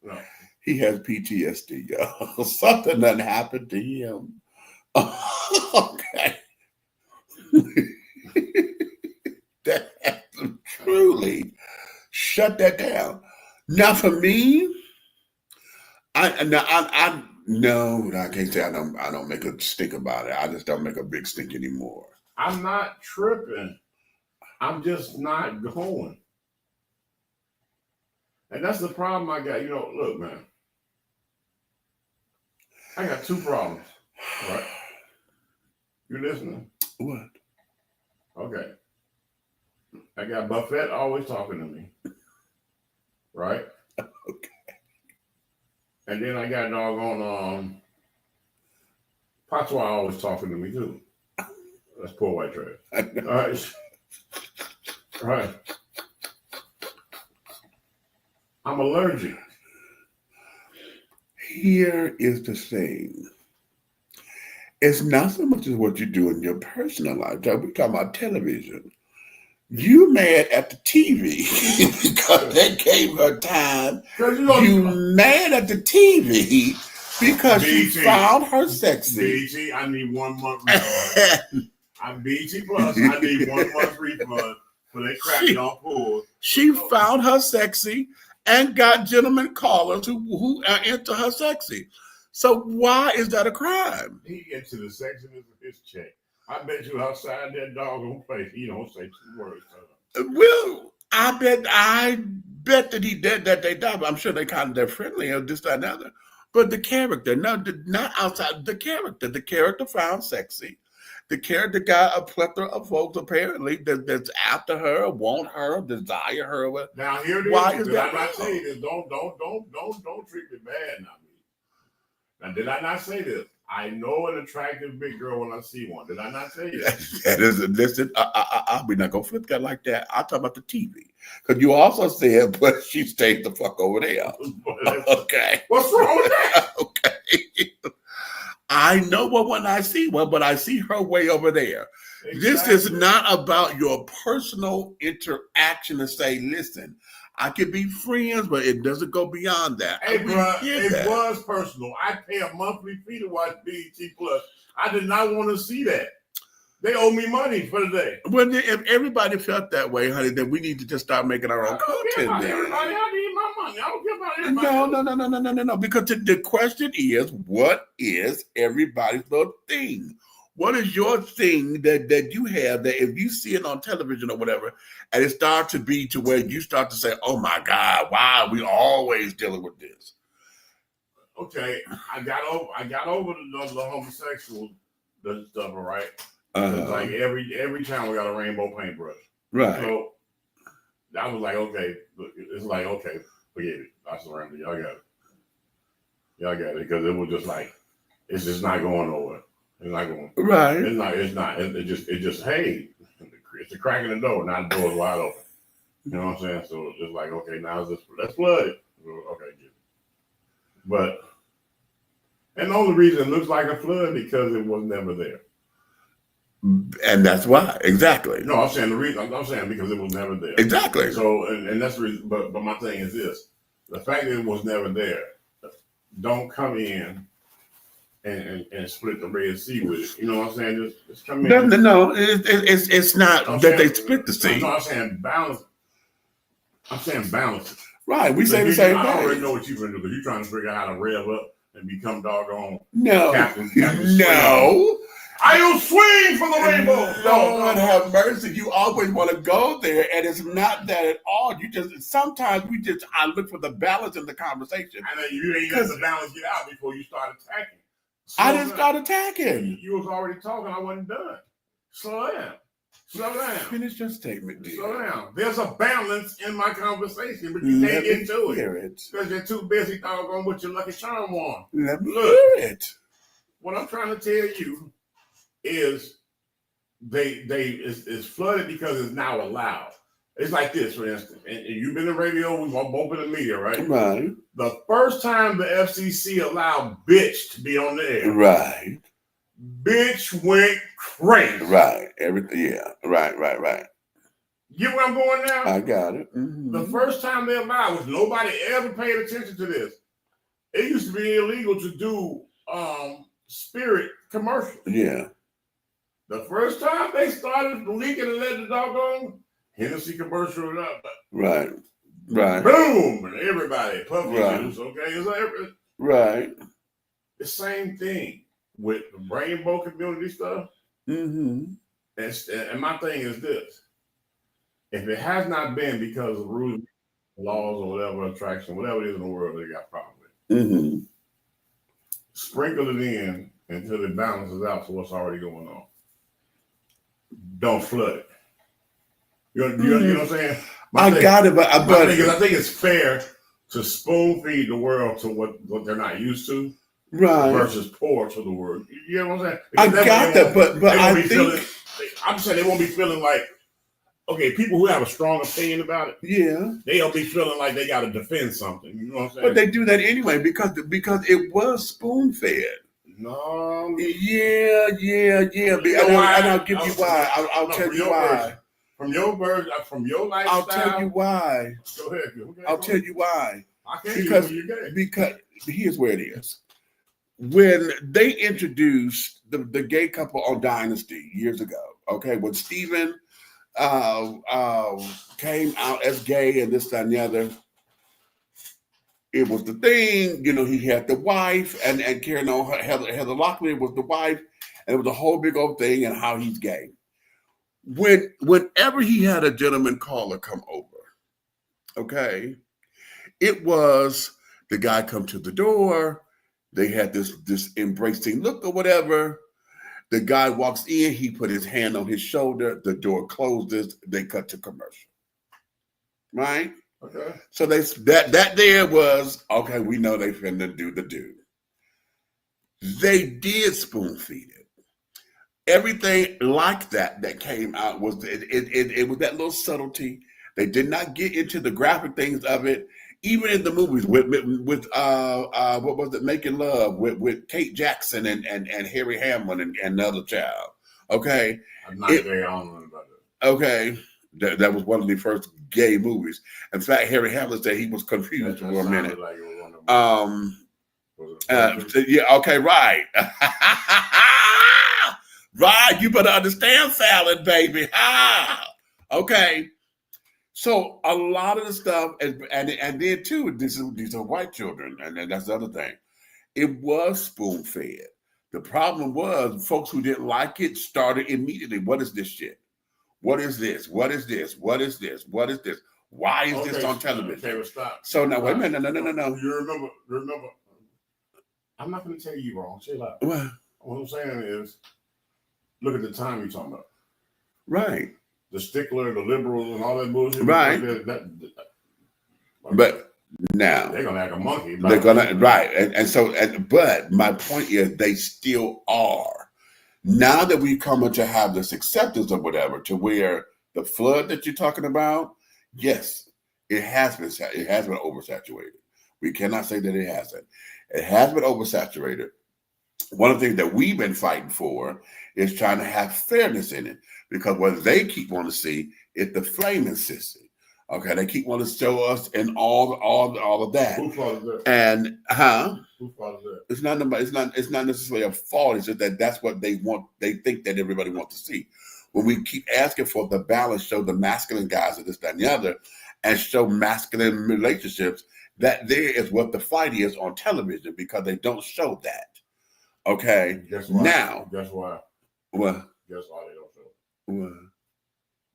No. He has PTSD, y'all. Something done happened to him. Okay. That truly shut that down. Now for me, I can't say I don't make a stink about it. I just don't make a big stink anymore. I'm not tripping. I'm just not going. And that's the problem I got. You know, look, man. I got two problems. Right? You listening? What? Okay. I got Buffett always talking to me. Right? Okay. And then I got doggone Patois always talking to me too. That's poor white trash. All right. Right. I'm allergic. Here is the thing. It's not so much as what you do in your personal life. We're talking about television. You mad at the TV because they gave her time. You mad at the TV because she found her sexy. BT, I need 1 month refund. I'm BT Plus. I need 1 month refund for that crap y'all pulled. She found her sexy and got gentlemen callers who are into her sexy. So why is that a crime? He into the sexiness of his chick. I bet you outside that doggone place, he don't say 2 words to her. Well, I bet that he did that they died. I'm sure they're friendly or this, that, and the other. But the character, not outside the character. The character found sexy. The character got a plethora of folks apparently that's after her, want her, desire her. Now here it is. Why is did that I not wrong? say this? Don't treat me bad now. Now did I not say this? I know an attractive big girl when I see one. Did I not say that? Listen, we're not gonna flip that like that. I'm talking about the TV. Because you also said, but she stayed the fuck over there. Okay. What's wrong with that? Okay. I know what when I see one, but I see her way over there. Exactly. This is not about your personal interaction to say, listen, I could be friends, but it doesn't go beyond that. Hey, bro, it was personal. I pay a monthly fee to watch BET Plus. I did not want to see that. They owe me money for the day. Well, if everybody felt that way, honey, then we need to just start making our own content. Everybody, I need my money. I don't care about everybody. No. Because the question is, what is everybody's little thing? What is your thing that you have that if you see it on television or whatever, and it starts to be to where you start to say, oh my God, why are we always dealing with this? Okay, I got over the homosexual stuff, all right? It's like every time we got a rainbow paintbrush. Right. So I was like, okay, it's like, okay, forget it. I surrounded y'all got it. Y'all got it. Because it was just like, it's just not going nowhere. It's not going. Right. It's not. It just, hey, it's a crack in the door. Now the door's wide open. You know what I'm saying? So it's just like, okay, now let's flood it. Okay, get it. But, and the only reason it looks like a flood because it was never there. And that's why, exactly. No, I'm saying the reason. I'm saying because it was never there. Exactly. So, and that's the reason. But my thing is this: the fact that it was never there, don't come in and split the Red Sea with it. You know what I'm saying? Just come in. No. It's not that they split the sea. No, I'm saying balance. I'm saying balance. Right. We say the same thing. I already know what you're going to do because you're trying to figure out how to rev up and become doggone. No. Captain no. I will swing for the rainbow. Lord have mercy. You always want to go there, and it's not that at all. Sometimes I look for the balance in the conversation. And then you ain't let the balance get out before you start attacking. I didn't start attacking. You was already talking. I wasn't done. Slow down. Finish your statement, dear. Slow down. There's a balance in my conversation, but you can't get into it. Because you're too busy doggone with your Lucky Charm on. Let me hear it. What I'm trying to tell you is it's flooded because it's now allowed. It's like this, for instance, and you've been in radio, we've both been in the media, right? Right. The first time the FCC allowed bitch to be on the air, right? Bitch went crazy, right? Everything, yeah, right. Get where I'm going now? I got it. The first time they allowed, which nobody ever paid attention to this, it used to be illegal to do spirit commercials. Yeah. The first time they started leaking and let the doggone Hennessy commercial up. Right. Right. Boom! And everybody puffy Right. juice, okay? It's like, Right. the same thing with the rainbow community stuff. Mm-hmm. And my thing is this. If it has not been because of rules, laws, or whatever attraction, whatever it is in the world they got problems with, Mm-hmm. sprinkle it in until it balances out to what's already going on. Don't flood it. You know what I'm saying? I got it, but I think it's fair to spoon feed the world to what they're not used to, right, versus pour to the world. You know what I'm saying? I got that, but I think I'm saying they won't be feeling like, okay, people who have a strong opinion about it, yeah, they'll be feeling like they got to defend something. You know what I'm saying? But they do that anyway because it was spoon fed. No. Yeah. And I'll give you why. I'll tell you why. From your lifestyle. I'll tell you why. Go ahead. Okay, I'll tell you why. Because here's where it is. When they introduced the gay couple on Dynasty years ago, okay, when Steven came out as gay and this, that, and the other, it was the thing, you know, he had the wife and Karen Heather Locklear was the wife, and it was a whole big old thing and how he's gay. Whenever he had a gentleman caller come over, okay, it was the guy come to the door, they had this embracing look or whatever. The guy walks in, he put his hand on his shoulder, the door closes, they cut to commercial. Right? Okay. So that there was, okay, we know they finna do the do. They did spoon feed it. Everything like that came out was it was that little subtlety. They did not get into the graphic things of it. Even in the movies with what was it, Making Love with Kate Jackson and Harry Hamlin and another child. Okay. I'm not gay on about that. Okay. That was one of the first gay movies. In fact, Harry Hamlin said he was confused for a minute. Like it was one of yeah, okay, right. Right, you better understand Fallon, baby. Okay. So a lot of the stuff, and then too, these are white children, and that's the other thing. It was spoon fed. The problem was folks who didn't like it started immediately. What is this shit? What is this? What is this? What is this? What is this? Why is this on television? Okay, well, stop. So now wait a minute, no. You remember. I'm not going to tell you wrong. Chill out. What I'm saying is, look at the time you're talking about. Right. The stickler, the liberals, and all that bullshit. Right. But now they're gonna act a monkey. They're gonna but my point is they still are. Now that we've come to have this acceptance or whatever, to where the flood that you're talking about, yes, it has been oversaturated. We cannot say that it hasn't. It has been oversaturated. One of the things that we've been fighting for is trying to have fairness in it, because what they keep wanting to see is the flaming sissy. Okay, they keep wanting to show us and all of that. Whose fault is that? And Whose fault is that? It's not necessarily a fault. It's just that's what they want. They think that everybody wants to see. When we keep asking for the balance, show the masculine guys and this, that, and the other, and show masculine relationships, that there is what the fight is on television, because they don't show that. Okay. Guess why? Now. Guess why? What? Guess why they don't show it? What?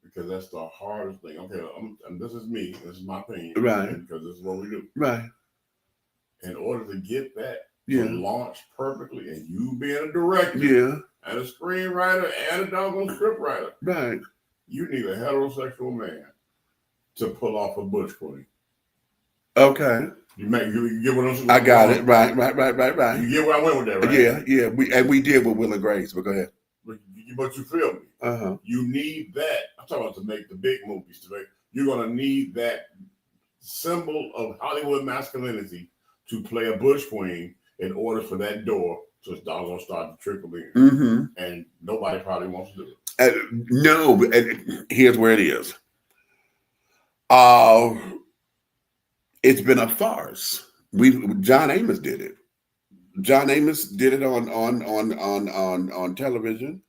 Because that's the hardest thing. Okay, and this is me. This is my opinion. Right. Because this is what we do. Right. In order to get that Yeah. to launch perfectly, and you being a director, Yeah. and a screenwriter, and a doggone script writer, Right. you need a heterosexual man to pull off a Bush queen. Okay. You get what I'm saying? I got it. Right. You get where I went with that, right? Yeah. We did with Will and Grace, but go ahead. But you feel me? You need that. I'm talking about to make the big movies. You're gonna need that symbol of Hollywood masculinity to play a Bush queen in order for that door to start to trickle in. And nobody probably wants to do it. No, and here's where it is. It's been a farce. John Amos did it. John Amos did it on television.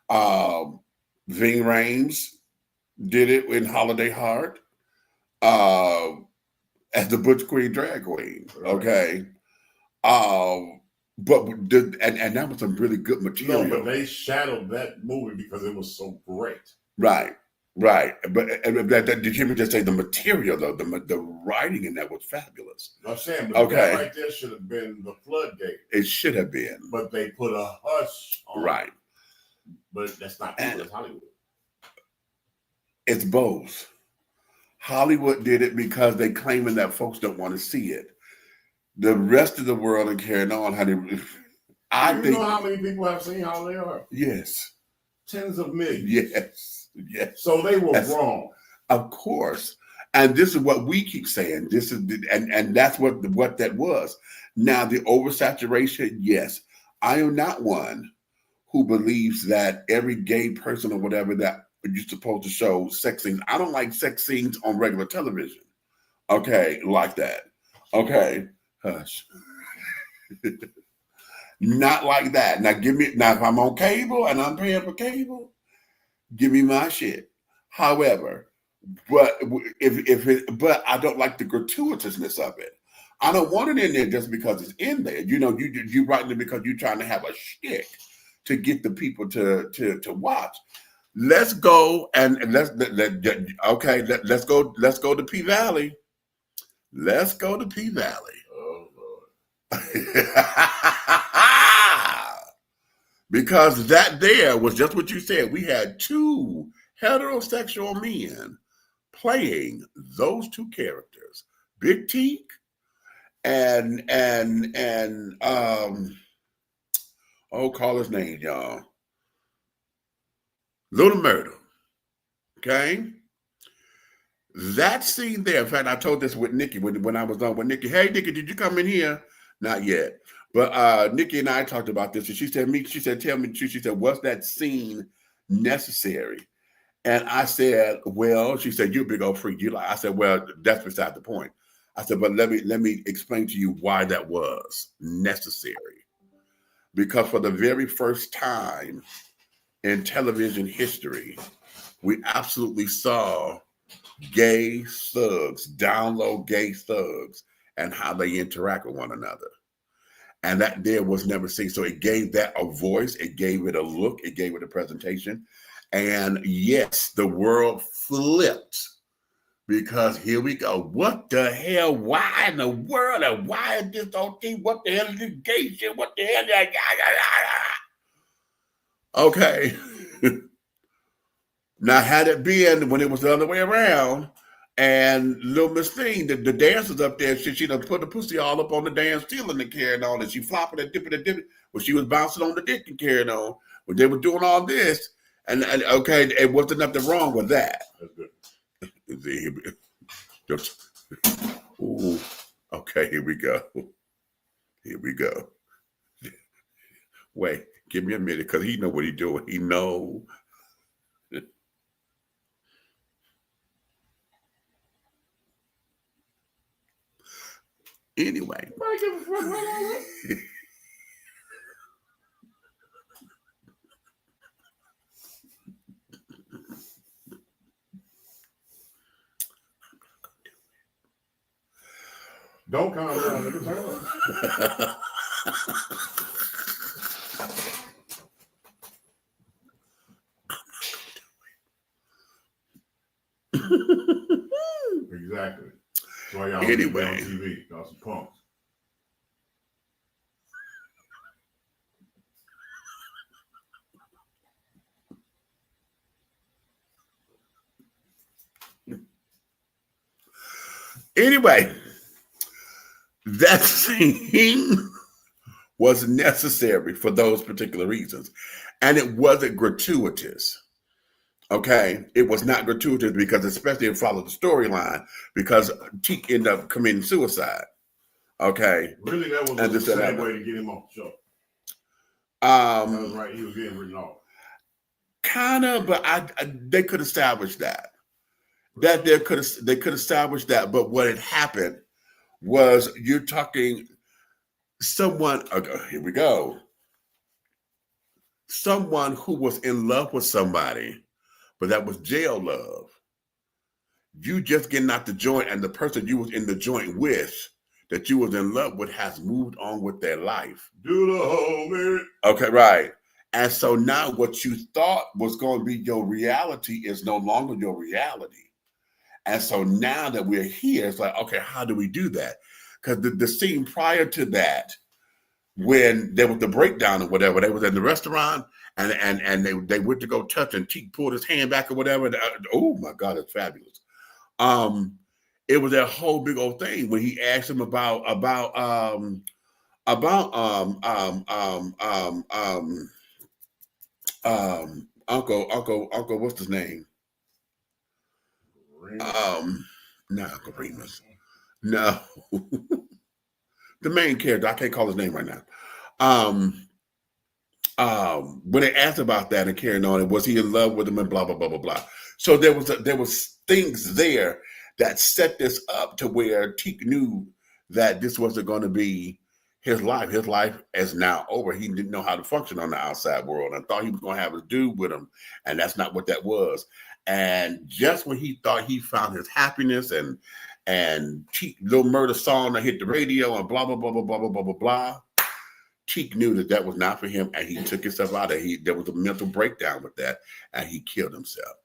Ving Rhames did it in Holiday Heart as the Butch Queen drag queen. Okay. But that was some really good material. No, but they shadowed that movie because it was so great. Right. But did you hear me just say the material though? The writing in that was fabulous. I'm saying, but that right there should have been the floodgate. It should have been. But they put a hush on right. it. But that's not people, it's Hollywood. It's both. Hollywood did it because they claiming that folks don't want to see it. The rest of the world and carrying on, honey. You know how many people have seen Holiday Heart? Yes. Tens of millions. Yes. So they were wrong. Of course. And this is what we keep saying. This is and that's what that was. Now the oversaturation, yes. I am not one who believes that every gay person or whatever that you're supposed to show sex scenes. I don't like sex scenes on regular television. Okay, like that. Okay. Hush. Not like that. Now if I'm on cable and I'm paying for cable, give me my shit. However, but but I don't like the gratuitousness of it. I don't want it in there just because it's in there. You know, you writing it because you're trying to have a shtick to get the people to watch. Let's go and let's go to P Valley. Let's go to P Valley. Oh Lord. Because that there was just what you said. We had two heterosexual men playing those two characters, Big Teak and call his name, y'all. Little Murder. Okay. That scene there, in fact, I told this with Nikki when I was on with Nikki. Hey, Nikki, did you come in here? Not yet. But Nikki and I talked about this, and she said, tell me the truth. She said, was that scene necessary? And I said, well, she said, you're a big old freak. I said, well, that's beside the point. I said, but let me explain to you why that was necessary. Because for the very first time in television history, we absolutely saw gay thugs, down low gay thugs, and how they interact with one another. And that there was never seen. So it gave that a voice, it gave it a look, it gave it a presentation. And yes, the world flipped because here we go. What the hell? Why in the world? And why is this on TV? What the hell is this gay shit? What the hell? Okay. Now, had it been when it was the other way around, and little Miss Thing, the dancers up there, she done put the pussy all up on the damn ceiling and carrying on, and she flopping and dipping and dipping. Well, she was bouncing on the dick and carrying on. When they were doing all this, and okay, it wasn't nothing wrong with that. That's good. Ooh, okay, here we go. Wait, give me a minute, because he know what he doing. He know. Anyway. Don't calm down, nigga. Turn up. Exactly. That's why y'all Anyway. on TV. Y'all some punks. Anyway, that scene was necessary for those particular reasons. And it wasn't gratuitous. Okay, it was not gratuitous because, especially if it followed the storyline, because Teak ended up committing suicide. Okay, really, that was a sad way to get him off the show. That was right. He was getting written off. Kind of, but they could establish that. That they could establish that, but what had happened was you're talking someone. Okay, here we go. Someone who was in love with somebody, but that was jail love. You just getting out the joint, and the person you was in the joint with, that you was in love with, has moved on with their life. Do the whole minute. Okay, right. And so now what you thought was going to be your reality is no longer your reality. And so now that we're here, it's like, okay, how do we do that? Because the scene prior to that, when there was the breakdown or whatever, they was in the restaurant and they went to go touch, and Teak pulled his hand back or whatever. Oh my God, it's fabulous. It was that whole big old thing when he asked him about Uncle, what's his name? Not Uncle Remus. No. The main character, I can't call his name right now. When they asked about that and carrying on, and was he in love with him and blah blah blah blah blah. So there was things there that set this up to where Teak knew that this wasn't going to be his life. His life is now over. He didn't know how to function on the outside world, and thought he was going to have a dude with him, and that's not what that was. And just when he thought he found his happiness and Teak, Little Murder song that hit the radio and blah blah blah blah blah blah blah blah blah, Teak knew that was not for him, and he took himself out. There was a mental breakdown with that, and he killed himself.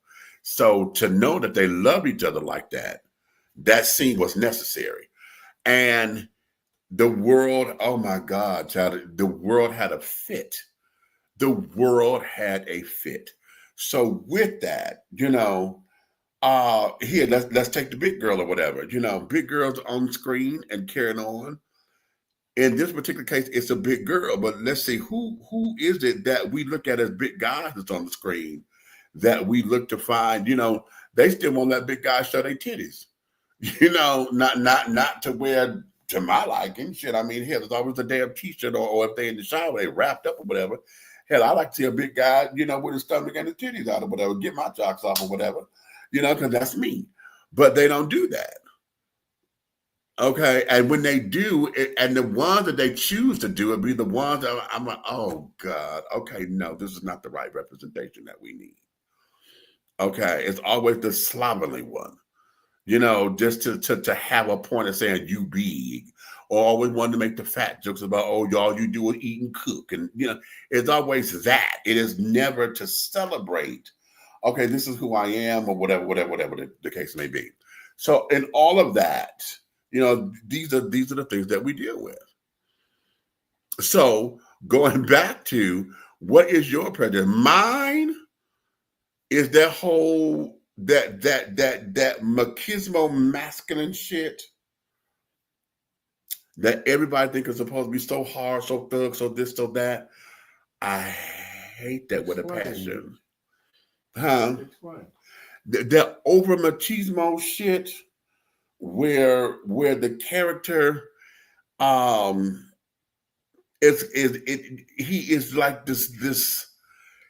So to know that they loved each other like that, that scene was necessary. And the world, oh my God, child, the world had a fit. The world had a fit. So with that, here, let's take the big girl or whatever. Big girl's on screen and carrying on. In this particular case, it's a big girl, but let's see who is it that we look at as big guys that's on the screen that we look to find. They still won't let big guys show their titties. Not to where, to my liking. Shit, I mean, hell, there's always a damn t-shirt, or if they in the shower, they wrapped up or whatever. Hell, I like to see a big guy, with his stomach and his titties out or whatever, get my jocks off or whatever, because that's me. But they don't do that. Okay, and when they do, and the ones that they choose to do it, be the ones that I'm like, oh God, okay, no, this is not the right representation that we need. Okay, it's always the slovenly one, just to have a point of saying you big, or always wanting to make the fat jokes about, oh, y'all, you do it, eat and cook, and it's always that. It is never to celebrate. Okay, this is who I am, or whatever the case may be. So in all of that. These are the things that we deal with. So going back to what is your prejudice? Mine is that whole that machismo masculine shit that everybody thinks is supposed to be so hard, so thug, so this, so that. I hate that with a passion. Huh? That over machismo shit. Where the character he is like this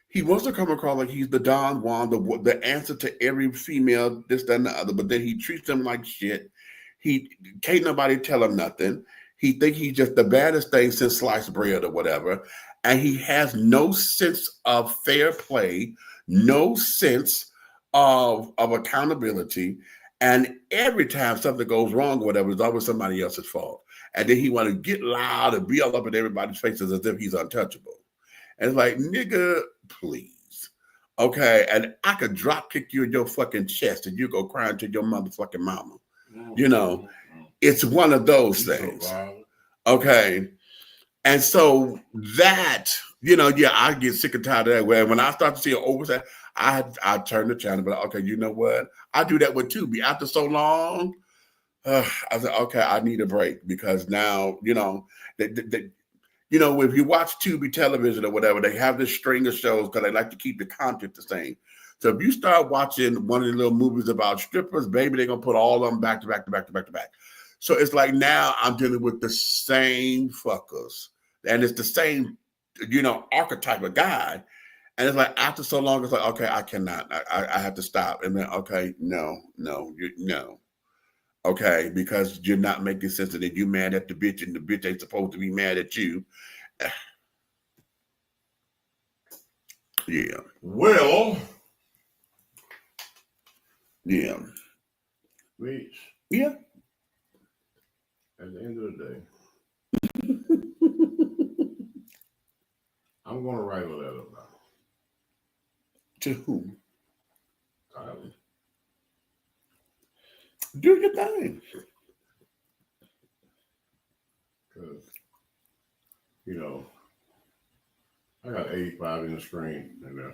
he wants to come across like he's the Don Juan, the answer to every female, this, that, and the other, but then he treats them like shit. He can't nobody tell him nothing. He think he's just the baddest thing since sliced bread or whatever, and he has no sense of fair play, no sense of accountability. And every time something goes wrong or whatever, it's always somebody else's fault. And then he want to get loud and be all up in everybody's faces as if he's untouchable. And it's like, nigga, please. Okay, and I could drop kick you in your fucking chest and you go crying to your motherfucking mama. It's one of those things. Okay. And so that, I get sick and tired of that. When I start to see an oversight, I turn the channel, but okay, you know what? I do that with Tubi. After so long, I said, okay, I need a break because now, if you watch Tubi television or whatever, they have this string of shows because they like to keep the content the same. So if you start watching one of the little movies about strippers, baby, they're gonna put all of them back to back to back to back to back. So it's like now I'm dealing with the same fuckers, and it's the same, archetype of guy. And it's like after so long, it's like, okay, I cannot. I have to stop. And then, okay, no. Okay, because you're not making sense, and then you mad at the bitch, and the bitch ain't supposed to be mad at you. Yeah. Well, yeah. Beach. Yeah. At the end of the day, I'm going to write a letter about it. To whom? Tyler. Do your thing. Because, you know, I got 85 in the screen. And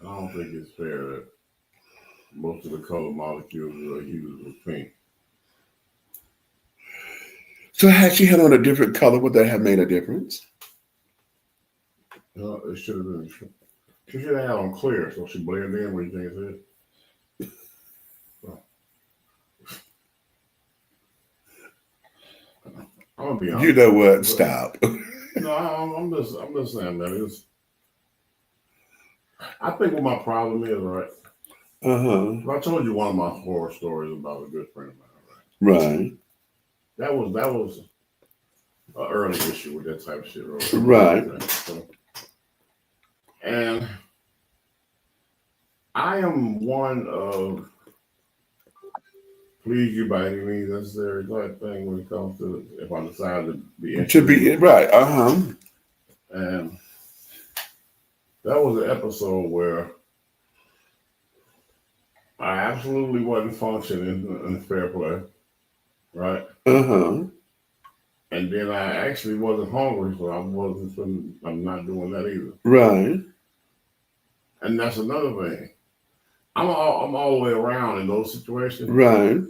I don't think it's fair that most of the color molecules are used with pink. So had she had on a different color, would that have made a difference? No, it should have been. She should have had on clear, so she blended in. What do you think it is? I'm gonna be honest. You know what? Stop. No, I'm just saying that it's. I think what my problem is, right? I told you one of my horror stories about a good friend of mine, right? Right. That was an early issue with that type of shit, right? So, and I am one of please you by any means necessary type thing when it comes to if I decide to be interested. To be right. And that was an episode where I absolutely wasn't functioning in fair play, right? And then I actually wasn't hungry, so I'm not doing that either. Right. And that's another thing. I'm all the way around in those situations. Right.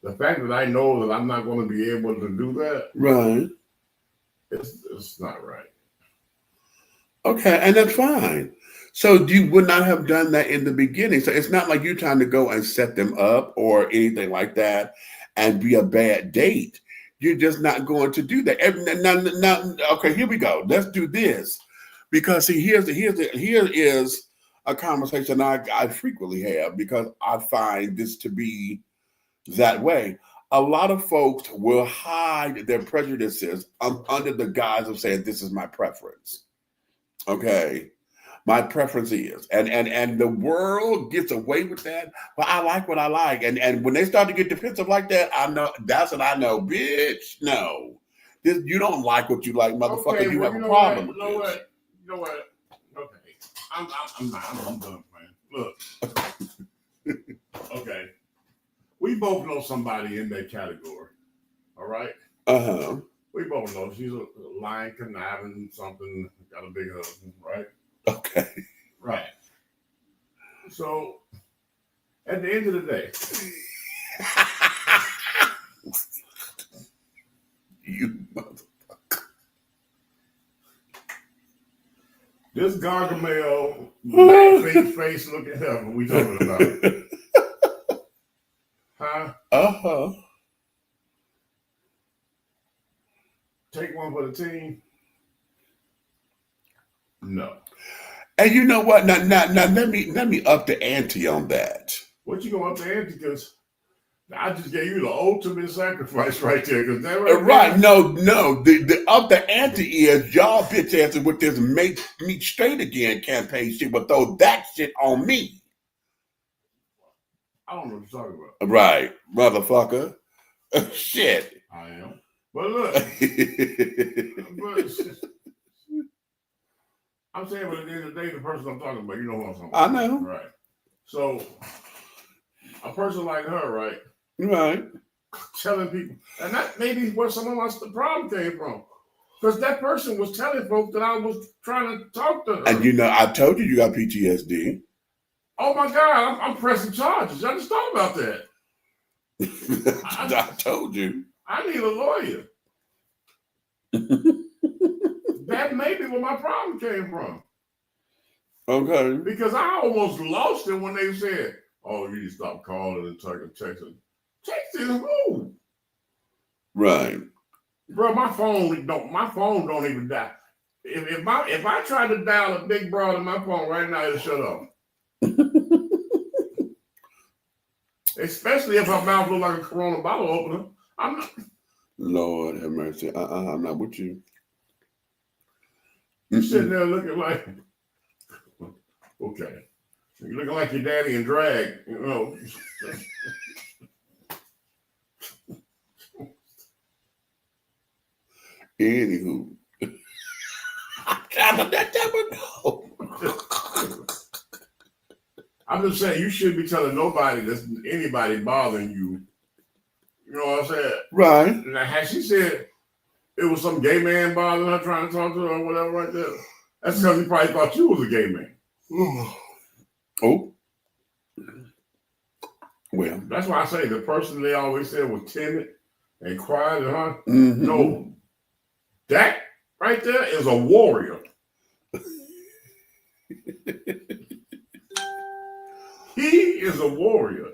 The fact that I know that I'm not going to be able to do that. Right. It's not right. Okay, and that's fine. So you would not have done that in the beginning. So it's not like you're trying to go and set them up or anything like that and be a bad date. You're just not going to do that. Okay, here we go. Let's do this. Because see, here is a conversation I frequently have because I find this to be that way. A lot of folks will hide their prejudices under the guise of saying, this is my preference. Okay. My preference is, and the world gets away with that. But I like what I like, and when they start to get defensive like that, I know that's what I know, bitch. No, you don't like what you like, motherfucker. Okay, you well, have a problem with this. You know what? Okay, I'm done playing. Look, okay, we both know somebody in that category. All right. We both know she's a lying, conniving, something, got a big husband, right? Okay. Right. So, at the end of the day, you motherfucker. This Gargamel, black face looking hell, what we talking about? Huh? Take one for the team? No. And you know what? Now let me up the ante on that. What you going up the ante? Because I just gave you the ultimate sacrifice right there. Because that right. No. The up the ante is y'all bitch asses with this make me straight again campaign shit, but throw that shit on me. I don't know what you're talking about. Right, motherfucker. Shit. I am. But look. I'm saying, but at the end of the day, the person I'm talking about, you know who I'm talking about. I know. Right. So, a person like her, right? Right. Telling people, and that maybe where some of the problem came from. Because that person was telling folks that I was trying to talk to her. And you know, I told you got PTSD. Oh my God, I'm pressing charges. I just thought about that. I told you. I need a lawyer. That may be where my problem came from. Okay. Because I almost lost it when they said, oh, you need to stop calling and texting. Texting who? Right. Bro, my phone don't even die. If I try to dial a big broad in my phone right now, it'll shut off. Especially if her mouth looks like a Corona bottle opener. I'm not. Lord have mercy. I'm not with you. You sitting there looking like, okay. You're looking like your daddy in drag, you know. Anywho. I'm trying to let that one go. I'm just saying, you shouldn't be telling nobody that's anybody bothering you. You know what I'm saying? Right. Now, had she said it was some gay man bothering her, trying to talk to her or whatever right there, that's because he probably thought you was a gay man. Oh. Well. That's why I say the person they always said was timid and quiet, huh? Mm-hmm. No. That right there is a warrior. He is a warrior.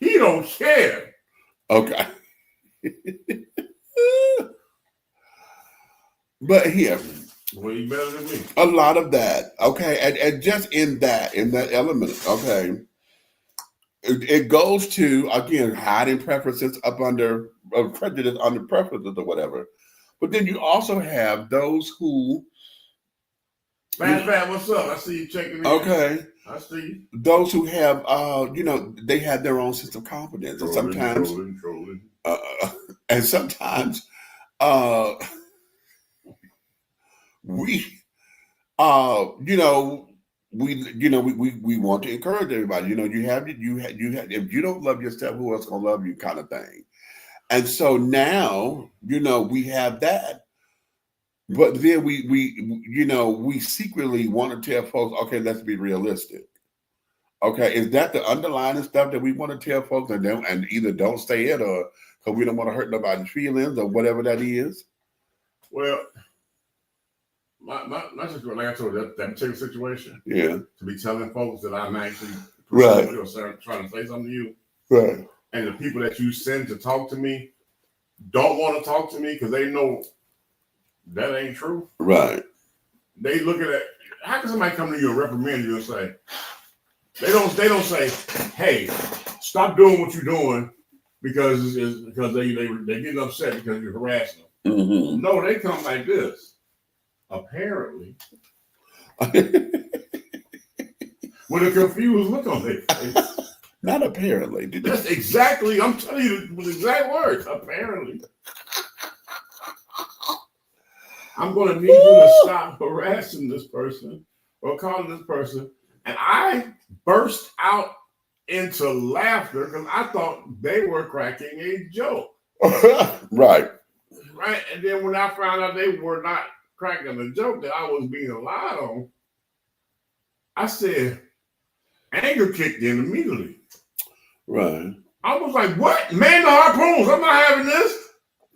He don't care. Okay. But here. Well, he better than me. A lot of that. Okay. And just in that element, okay. It goes to, again, hiding preferences up under prejudice under preferences or whatever. But then you also have those who. Fat, what's up? I see you checking in. Okay. I see you. Those who have, they have their own sense of confidence. And sometimes, and sometimes we want to encourage everybody. You have, if you don't love yourself, who else gonna love you, kind of thing. And so now, we have that. But then we secretly want to tell folks, okay, let's be realistic. Okay, is that the underlying stuff that we want to tell folks, and either don't say it or because we don't want to hurt nobody's feelings or whatever that is? Well, my situation, like I told you, that particular situation. Yeah. To be telling folks that I'm actually right or trying to say something to you. Right. And the people that you send to talk to me don't want to talk to me because they know that ain't true. Right. They look at it. How can somebody come to you and reprimand you and say, they don't say, hey, stop doing what you're doing because they're getting upset because you're harassing them. Mm-hmm. No, they come like this. Apparently. With a confused look on their face. Not apparently. That's exactly, I'm telling you with exact words. Apparently. I'm going to need you to stop harassing this person or calling this person. And I burst out into laughter because I thought they were cracking a joke. Right. Right. And then when I found out they were not cracking a joke, that I was being lied on, I said, anger kicked in immediately. Right. I was like, what? Man the harpoons. I'm not having this.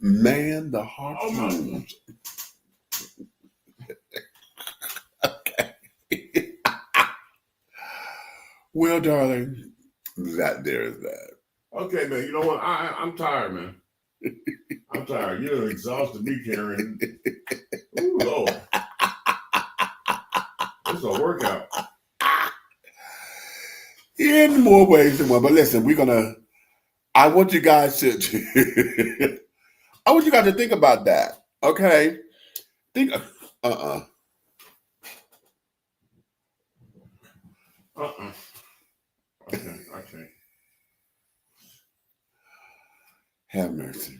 Man the harpoons. Okay. Well, darling, there is that. Okay, man. You know what? I'm tired, man. I'm tired. You're exhausted me, Karen. Ooh, Lord. It's a workout. In more ways than one. But listen, I want you guys to think about that. Okay? Okay, I can't. Have mercy.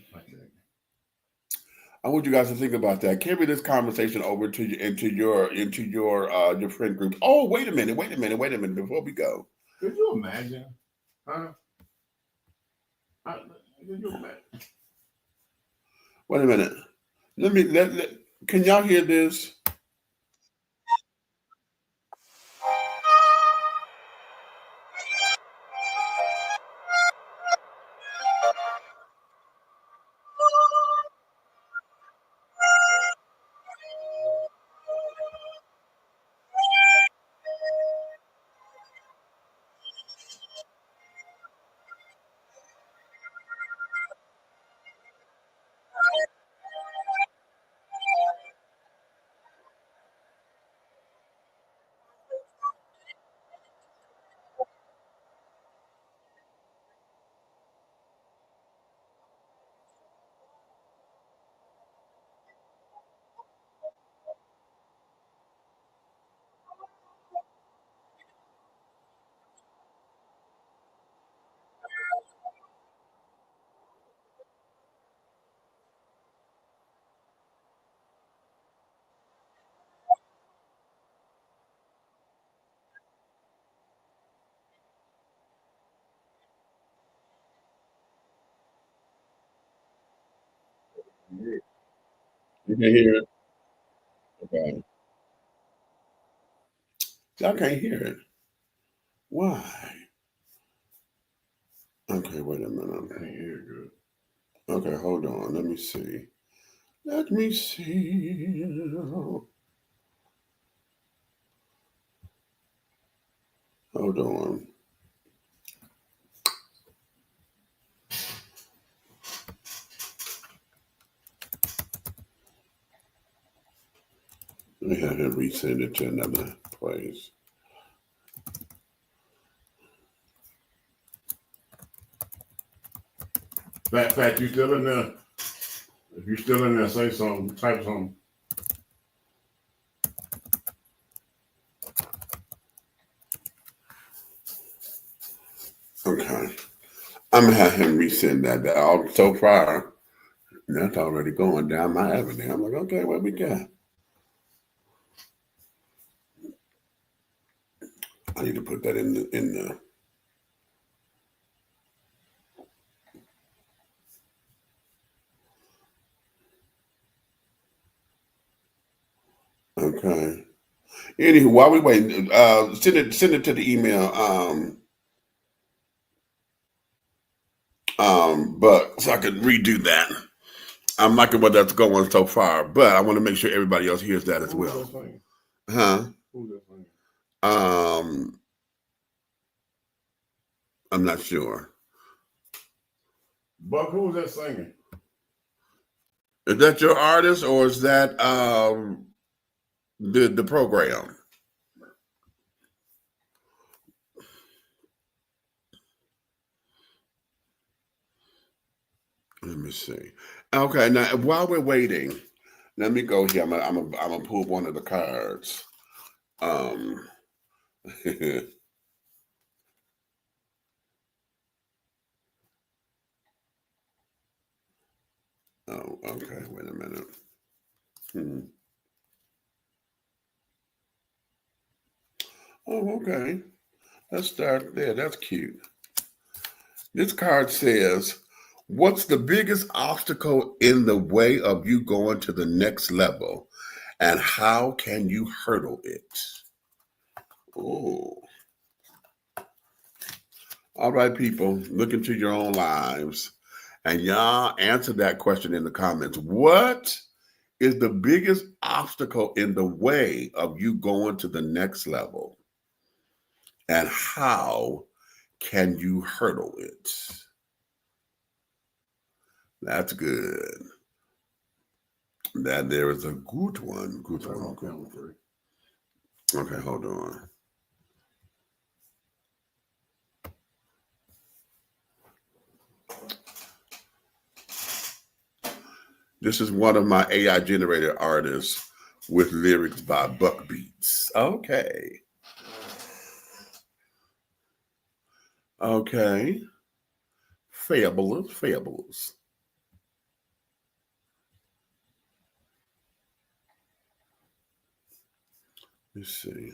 I want you guys to think about that. Carry this conversation over to you into your friend group. Oh, wait a minute before we go. Could you imagine? Huh? Could you imagine? Wait a minute. Can y'all hear this? You can hear it? Okay. I can't hear it. Why? Okay, wait a minute. I can't hear good. Okay, hold on. Let me see. Let me see. Hold on. Let me have him resend it to another place. Fat, you still in there? If you're still in there, say something, type something. Okay. I'm gonna have him resend that. So far, that's already going down my avenue. I'm like, okay, what we got? I need to put that in the okay. Anywho, while we wait, send it to the email. But so I could redo that. I'm liking what that's going so far, but I want to make sure everybody else hears that as well. Huh? Who's that singing? I'm not sure. Buck, who's that singing? Is that your artist or is that the program? Let me see. Okay, now while we're waiting, let me go here. I'm gonna pull one of the cards. Oh, okay. Wait a minute. Oh, okay. Let's start there. That's cute. This card says, what's the biggest obstacle in the way of you going to the next level? And how can you hurdle it? Oh. All right, people, look into your own lives. And y'all answer that question in the comments. What is the biggest obstacle in the way of you going to the next level? And how can you hurdle it? That's good. That there is a good one. Good one. Okay, hold on. This is one of my AI generated artists with lyrics by Buck Beats. Okay. Okay. Fabulous. Let's see.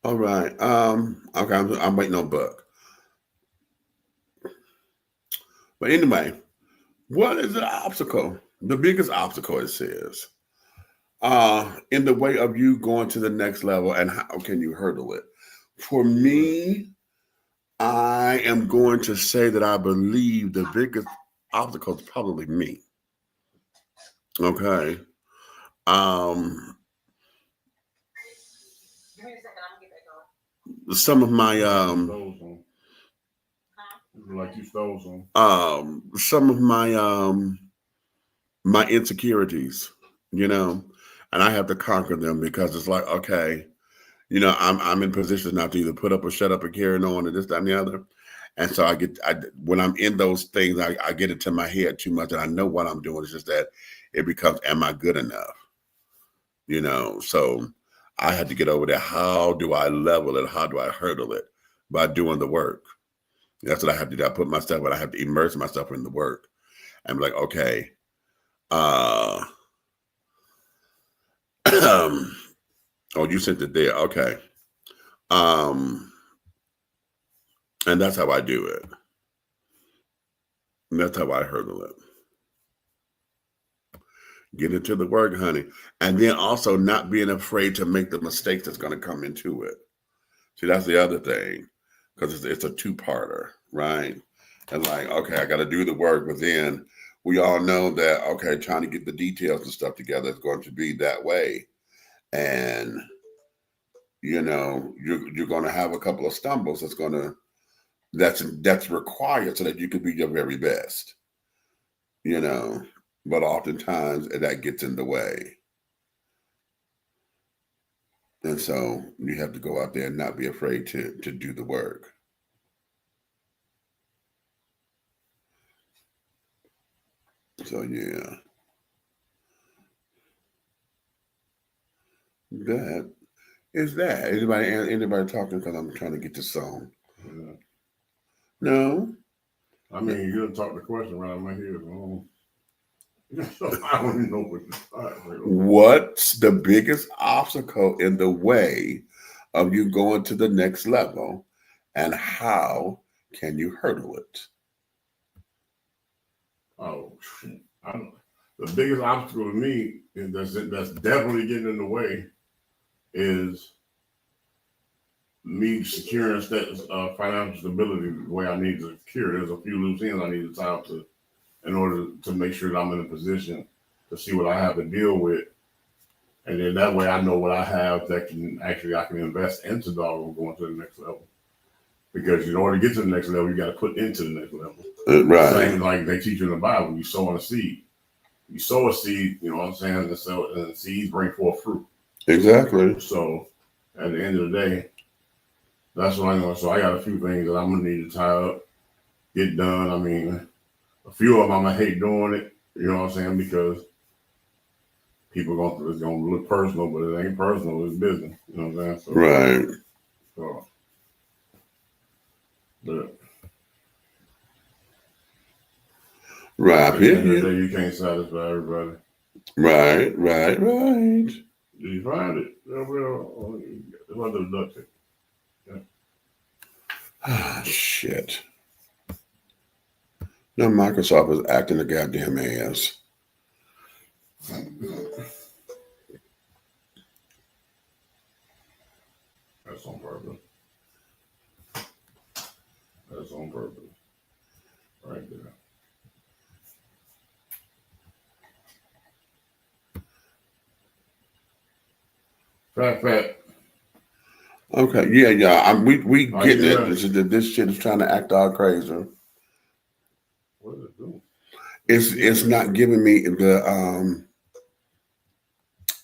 All right. Okay, I'm waiting on Buck. But anyway, what is the obstacle? The biggest obstacle, it says, in the way of you going to the next level, and how can you hurdle it? For me, I am going to say that I believe the biggest obstacle is probably me. Okay. Some of my like you stole some. Some of my insecurities, and I have to conquer them because it's like, okay, I'm in positions now to either put up or shut up and carry on and this, that, and the other. And so when I'm in those things, I get into my head too much and I know what I'm doing. It's just that it becomes, am I good enough? So I had to get over there. How do I level it? How do I hurdle it? By doing the work. That's what I have to do. I have to immerse myself in the work and be like, okay, oh, you sent it there. Okay. And that's how I do it. And that's how I hurdle it. Get into the work, honey. And then also not being afraid to make the mistakes that's going to come into it. See, that's the other thing, because it's a two-parter, right? And like, okay, I got to do the work, but then we all know that, okay, trying to get the details and stuff together is going to be that way. And, you know, you're going to have a couple of stumbles that's required so that you can be your very best, you know, but oftentimes that gets in the way. And so you have to go out there and not be afraid to do the work. So yeah, that is that. Anybody talking? Because I'm trying to get the song. Yeah. No. I mean, you done talk the question right out of my head. I don't even know what to start. What's the biggest obstacle in the way of you going to the next level, and how can you hurdle it? Oh, the biggest obstacle to me that's definitely getting in the way is me securing financial stability the way I need to secure. There's a few loose ends I need to tie up in order to make sure that I'm in a position to see what I have to deal with. And then that way I know what I have that I can invest into going to the next level. Because in order to get to the next level, you got to put into the next level. Right. Same like they teach you in the Bible, you sow on a seed. You sow a seed, you know what I'm saying? And the seeds bring forth fruit. Exactly. So at the end of the day, that's what I'm going to. So I got a few things that I'm going to need to tie up, get done. I mean, a few of them I'm going to hate doing it, you know what I'm saying? Because it's going to look personal, but it ain't personal, it's business, you know what I'm saying? So, right. So, but right. At the end of the day, you can't satisfy everybody. Right. You find it. It's under the duct tape. Yeah. Ah, shit. No, Microsoft is acting a goddamn ass. That's on purpose. That's on purpose. Right there. Fat. Okay, yeah. We getting it. This shit is trying to act all crazy. What is it doing? It's not giving me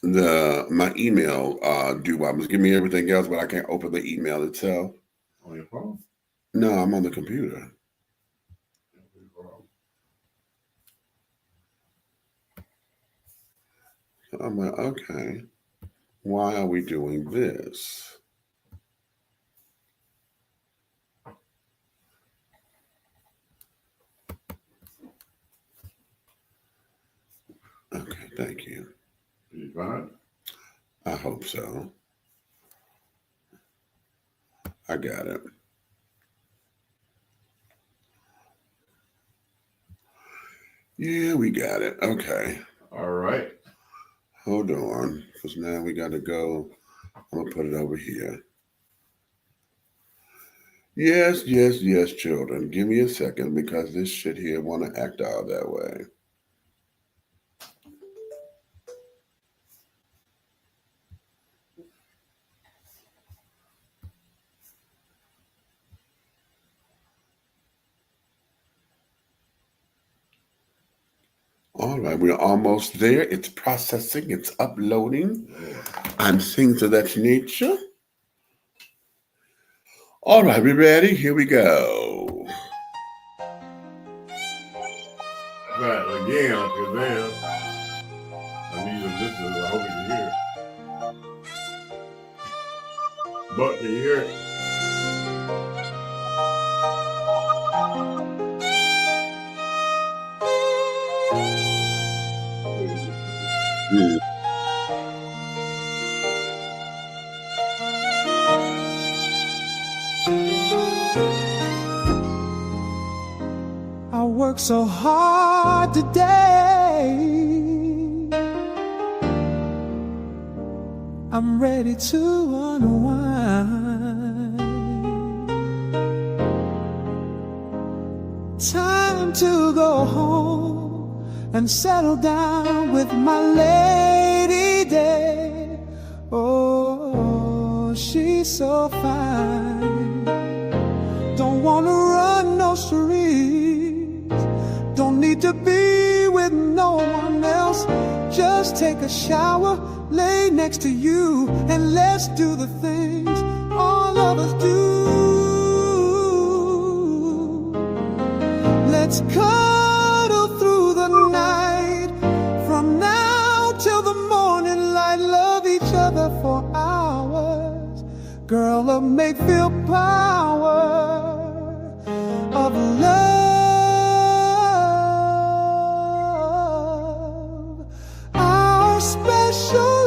my email do-wop. It's giving me everything else, but I can't open the email itself. On your phone? No, I'm on the computer. I'm like, okay, why are we doing this? Okay, thank you. Did you find it? I hope so. I got it. Yeah, we got it. Okay. All right. Hold on, because now we got to go. I'm going to put it over here. Yes, children. Give me a second, because this shit here want to act all that way. All right, we're almost there. It's processing, it's uploading, and things of that nature. All right, we ready? Here we go. Right, again, Uncle Sam. I need to listen. I hope you can hear it. But can you hear it? worked so hard today. I'm ready to unwind. Time to go home and settle down with my lady day. Oh, she's so fine. Don't wanna run no streets. Don't need to be with no one else. Just take a shower, lay next to you, and let's do the things all of us do. Let's cuddle through the night, from now till the morning light. Love each other for hours. Girl, love may feel power of love, our special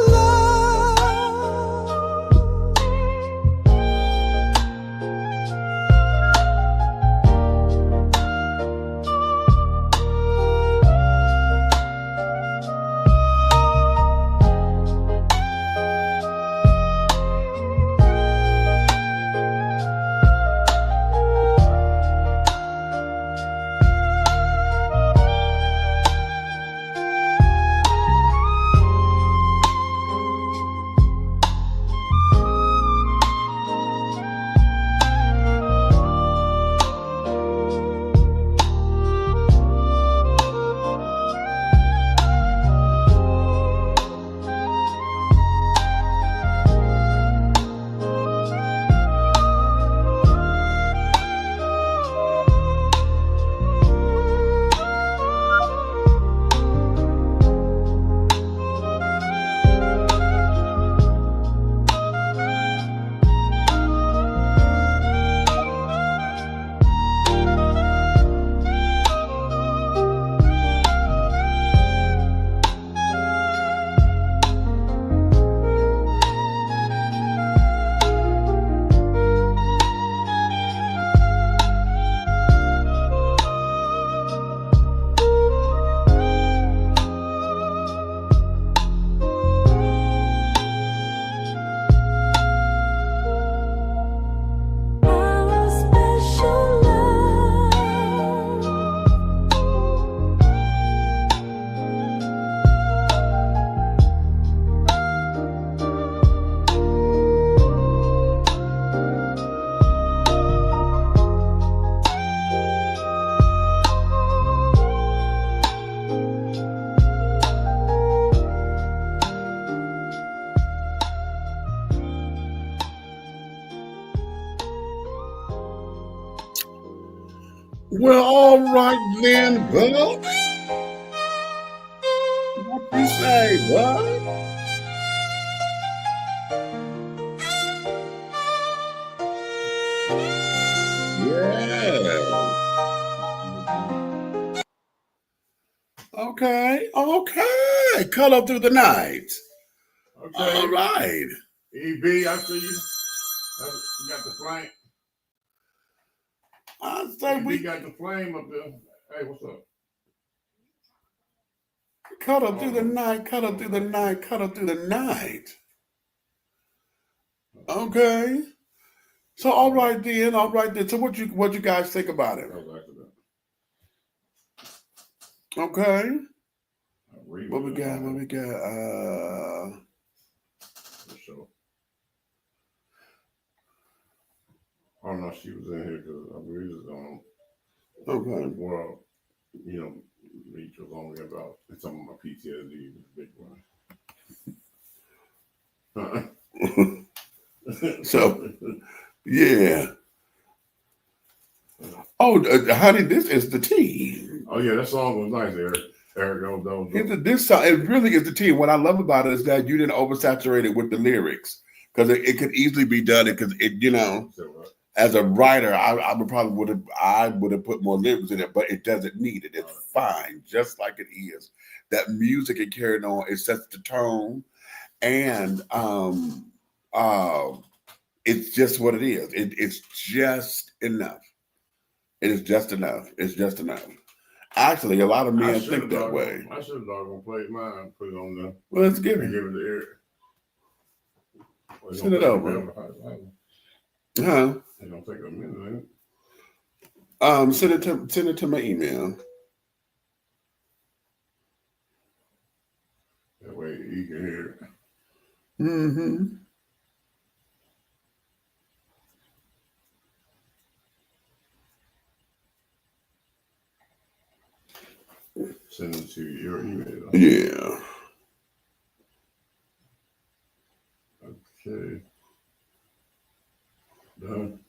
Well, all right then, bud. What you say, bud? Yeah. Okay. Cut up through the night. Okay. All right. EB, I see you. You got the flame. I say EB we got the flame up there. Hey, what's up? cut up through the night. Cut up through the night. Cut up through the night. Okay. So all right then. So what you guys think about it? Okay. What we got? I don't know if she was in here because I believe it's Okay. well, you know, Reach was only about some of my PTSD, big one. So, yeah. Oh, honey, this is the tea. Oh yeah, that song was nice, Eric. This song, it really is the tea. What I love about it is that you didn't oversaturate it with the lyrics, because it could easily be done. Because as a writer, I would have put more lyrics in it, but it doesn't need it. It's fine, just like it is. That music it carried on, it sets the tone, and it's just what it is. It's just enough. It is just enough. It's just enough. Actually, a lot of men think that way. I should have doggone played mine, put it on there. Well, let's give And it. give it to Eric. Send it over. Huh? It's gonna take a minute, ain't it? Send it to my email. That way you can hear it. Mm-hmm. Send it to your email. Yeah. Okay. Done.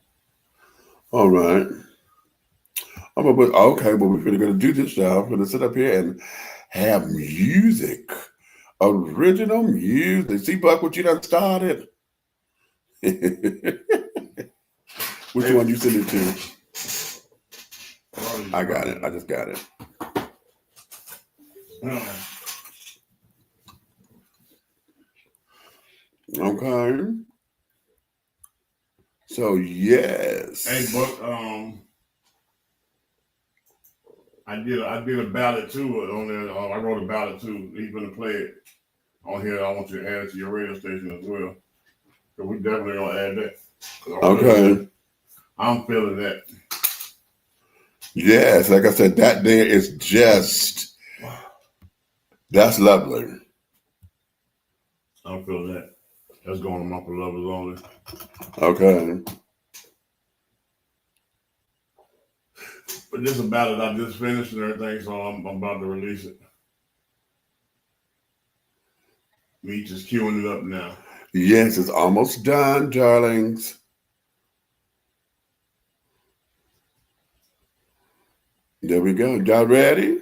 All right. Well, we're gonna do this now. I'm gonna sit up here and have music. Original music. See, Buck, what you done started? Which one you send it to? I got it. I just got it. Okay. So yes. Hey, Buck. I did a ballad too on there. I wrote a ballad too. He's gonna play it on here. I want you to add it to your radio station as well. So we definitely gonna add that. Okay. I'm feeling that. Yes, like I said, that there is just, that's lovely. I'm feeling that. That's going on for lovers only. Okay. But this is a ballad I just finished and everything, so I'm about to release it. Me just queuing it up now. Yes, it's almost done, darlings. There we go. Y'all ready?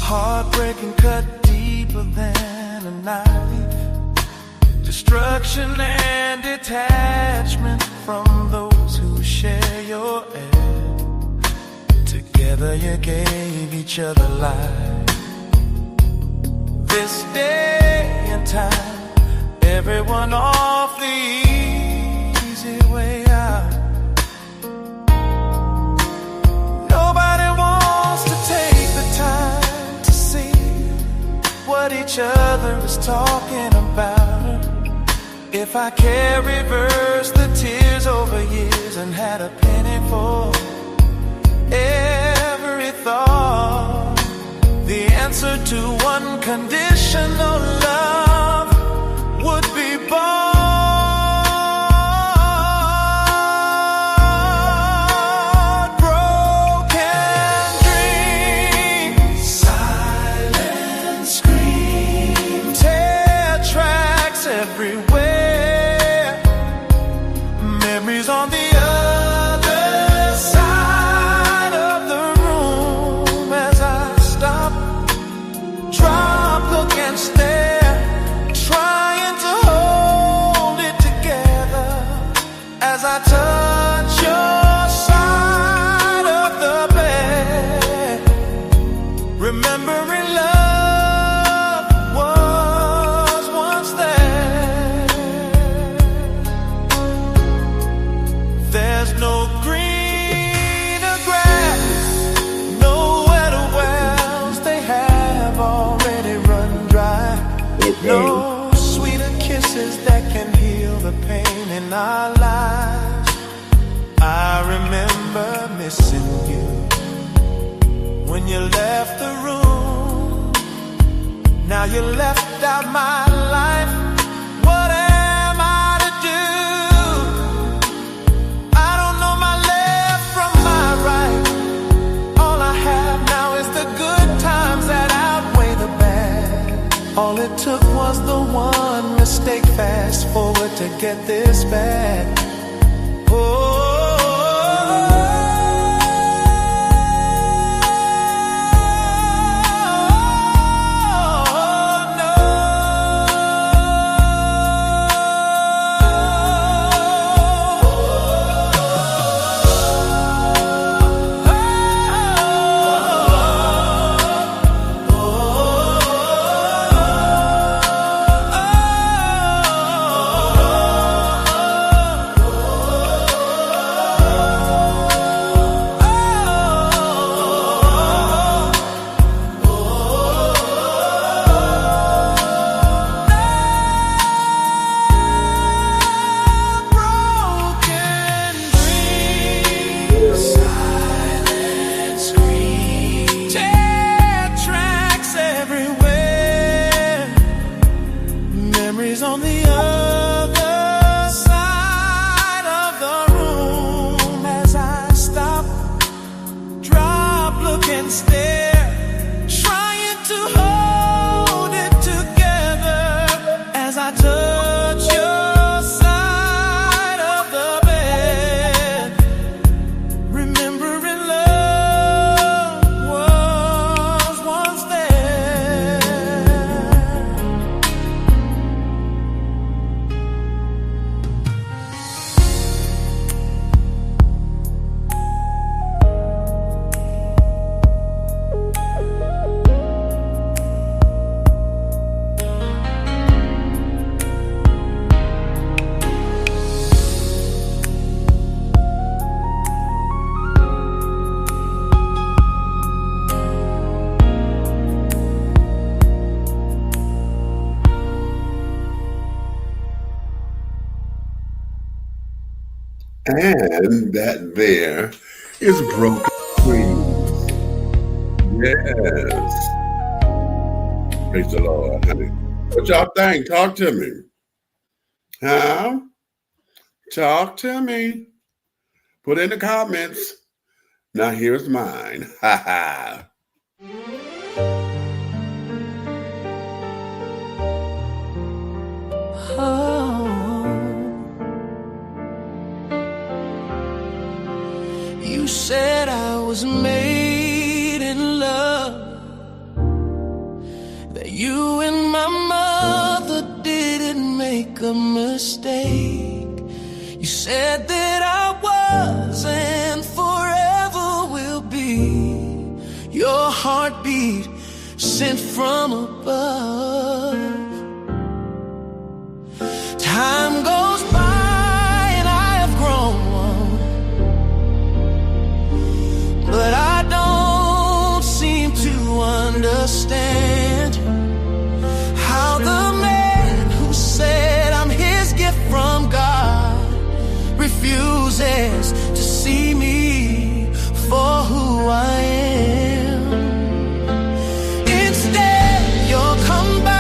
Heartbreaking cut deeper than a knife. Destruction and detachment from those who share your air. Together you gave each other life. This day and time, everyone off the easy way out. Nobody wants to take the time to see what each other is talking about. If I can reverse the tears over years and had a penny for every thought, the answer to unconditional love would be born. Broken dreams, silent screams, tear tracks everywhere. Memories on the other side of the room as I stop, drop, look and stare. places that can heal the pain in our lives. I remember missing you when you left the room. Now you left out my life. What am I to do? I don't know my left from my right. All I have now is the good times that outweigh the bad. All it took was the one mistake. Fast forward to get this back. Oh. And that there is Broken Wings. Yes. Praise the Lord, honey. What y'all think? Talk to me. Huh? Talk to me. Put in the comments. Now here's mine. Ha ha. You said I was made in love, that you and my mother didn't make a mistake. You said that I was and forever will be your heartbeat sent from above. Time goes by and I have grown, but I don't seem to understand how the man who said I'm his gift from God refuses to see me for who I am. Instead, you'll come back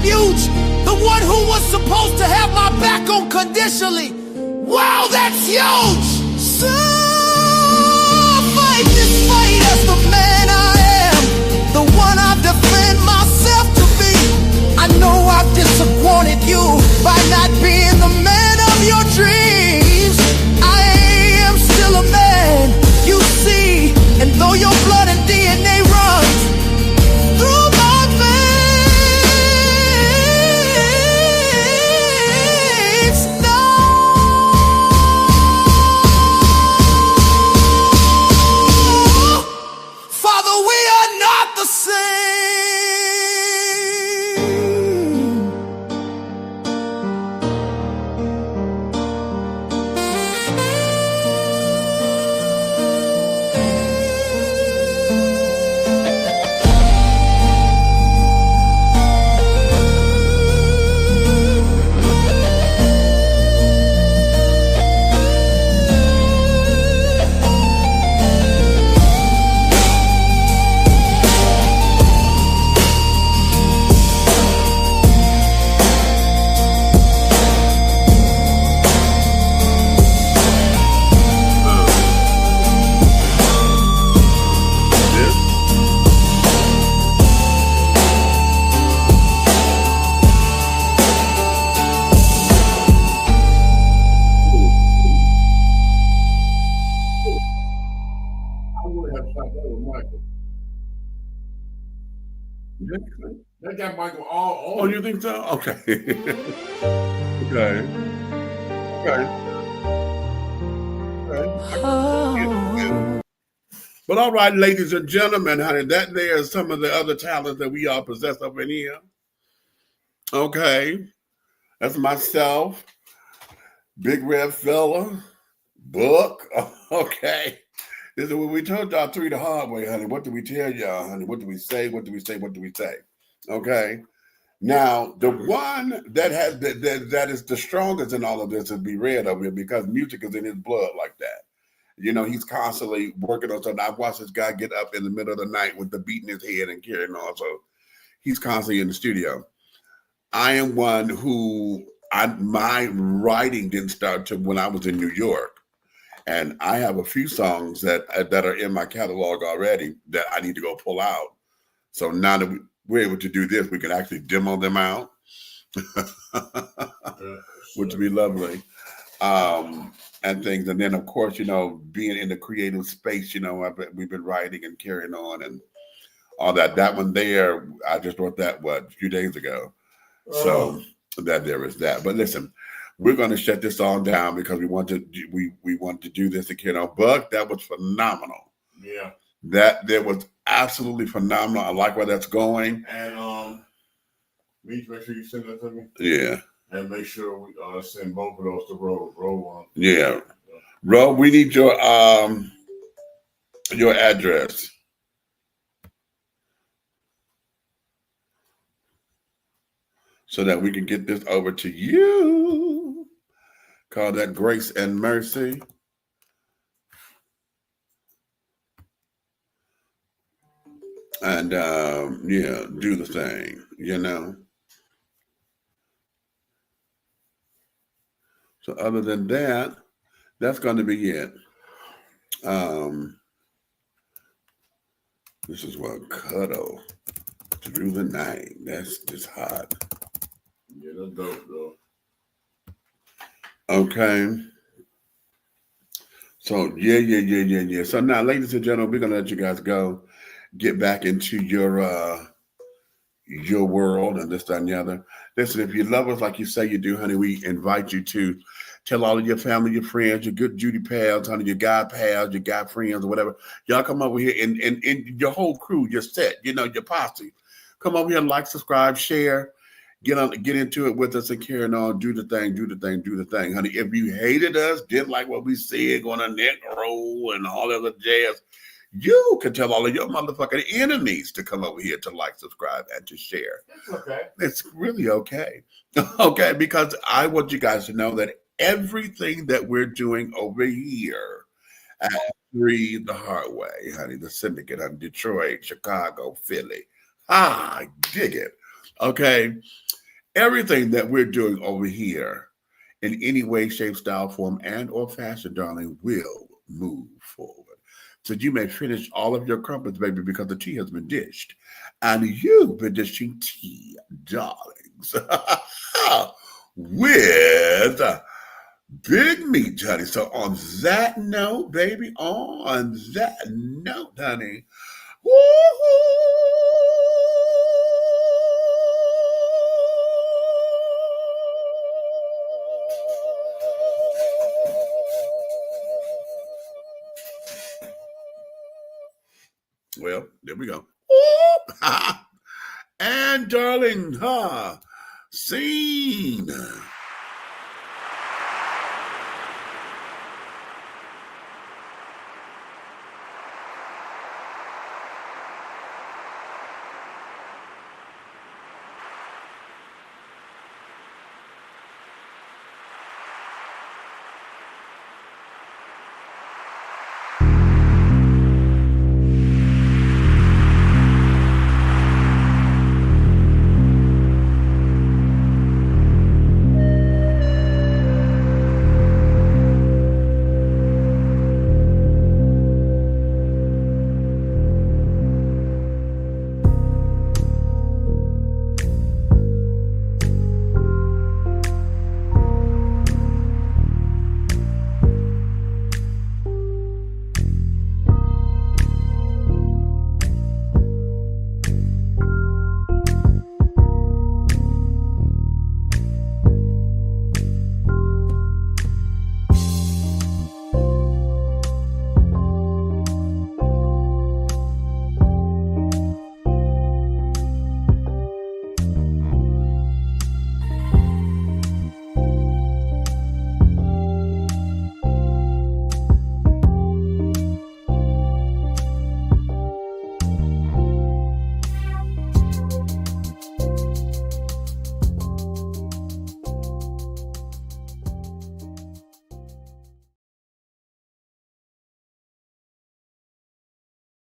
refuge, the one who was supposed to have my back unconditionally. Wow, that's huge! So fight this fight as the man I am, the one I defend myself to be. I know I've disappointed you by not being the man of your dreams. I am still a man, you see, and though your blood and DNA runs through my veins, no. Father, we are not the same. That got Michael all Oh, on. you think so? Okay. Okay. Okay. But all right, ladies and gentlemen, honey, that there is some of the other talents that we all possess up in here. Okay. That's myself, Big Red Fella, Book. Okay. This is what we told y'all three the hard way, honey. What do we tell y'all, honey? What do we say? What do we say? What do we say? Okay. Now, the one that has that is the strongest in all of this is Be Red over here because music is in his blood like that. You know, he's constantly working on something. I've watched this guy get up in the middle of the night with the beat in his head and carrying on. So he's constantly in the studio. I am one who my writing didn't start till when I was in New York. And I have a few songs that are in my catalog already that I need to go pull out. So now that we're able to do this, we can actually demo them out, which would be lovely. And things. And then, of course, you know, being in the creative space, you know, we've been writing and carrying on and all that. That one there, I just wrote that, a few days ago. So that there is that. But listen, we're going to shut this all down because we want to do this again. You know, Buck, that was phenomenal. Yeah. That was absolutely phenomenal. I like where that's going. And make sure you send that to me. Yeah. And make sure we send both of those to Roll. Yeah. Ro, we need your address. So that we can get this over to you. Call that Grace and Mercy. And yeah, do the thing, you know. So other than that, that's going to be it. This is what Cuddle Through the Night. That's just hot. Yeah, that's dope, though. Okay. So yeah. So now, ladies and gentlemen, we're gonna let you guys go, get back into your world and this, that, and the other. Listen, if you love us like you say you do, honey, we invite you to tell all of your family, your friends, your good Judy pals, honey, your guy pals, your guy friends, or whatever. Y'all come over here and your whole crew, your set, you know, your posse. Come over here and like, subscribe, share, get into it with us and carrying on, do the thing, honey. If you hated us, didn't like what we said, going on neck roll and all that other jazz, you can tell all of your motherfucking enemies to come over here to like, subscribe, and to share. It's okay. It's really okay. Okay, because I want you guys to know that everything that we're doing over here at Three the Hard Way, honey, the Syndicate, honey, Detroit, Chicago, Philly. I dig it. Okay. Everything that we're doing over here in any way, shape, style, form, and or fashion, darling, will move forward. So you may finish all of your crumpets, baby, because the tea has been dished. And you've been dishing tea, darlings, with big meat, honey. So on that note, baby, on that note, honey, well, there we go. And darling, scene.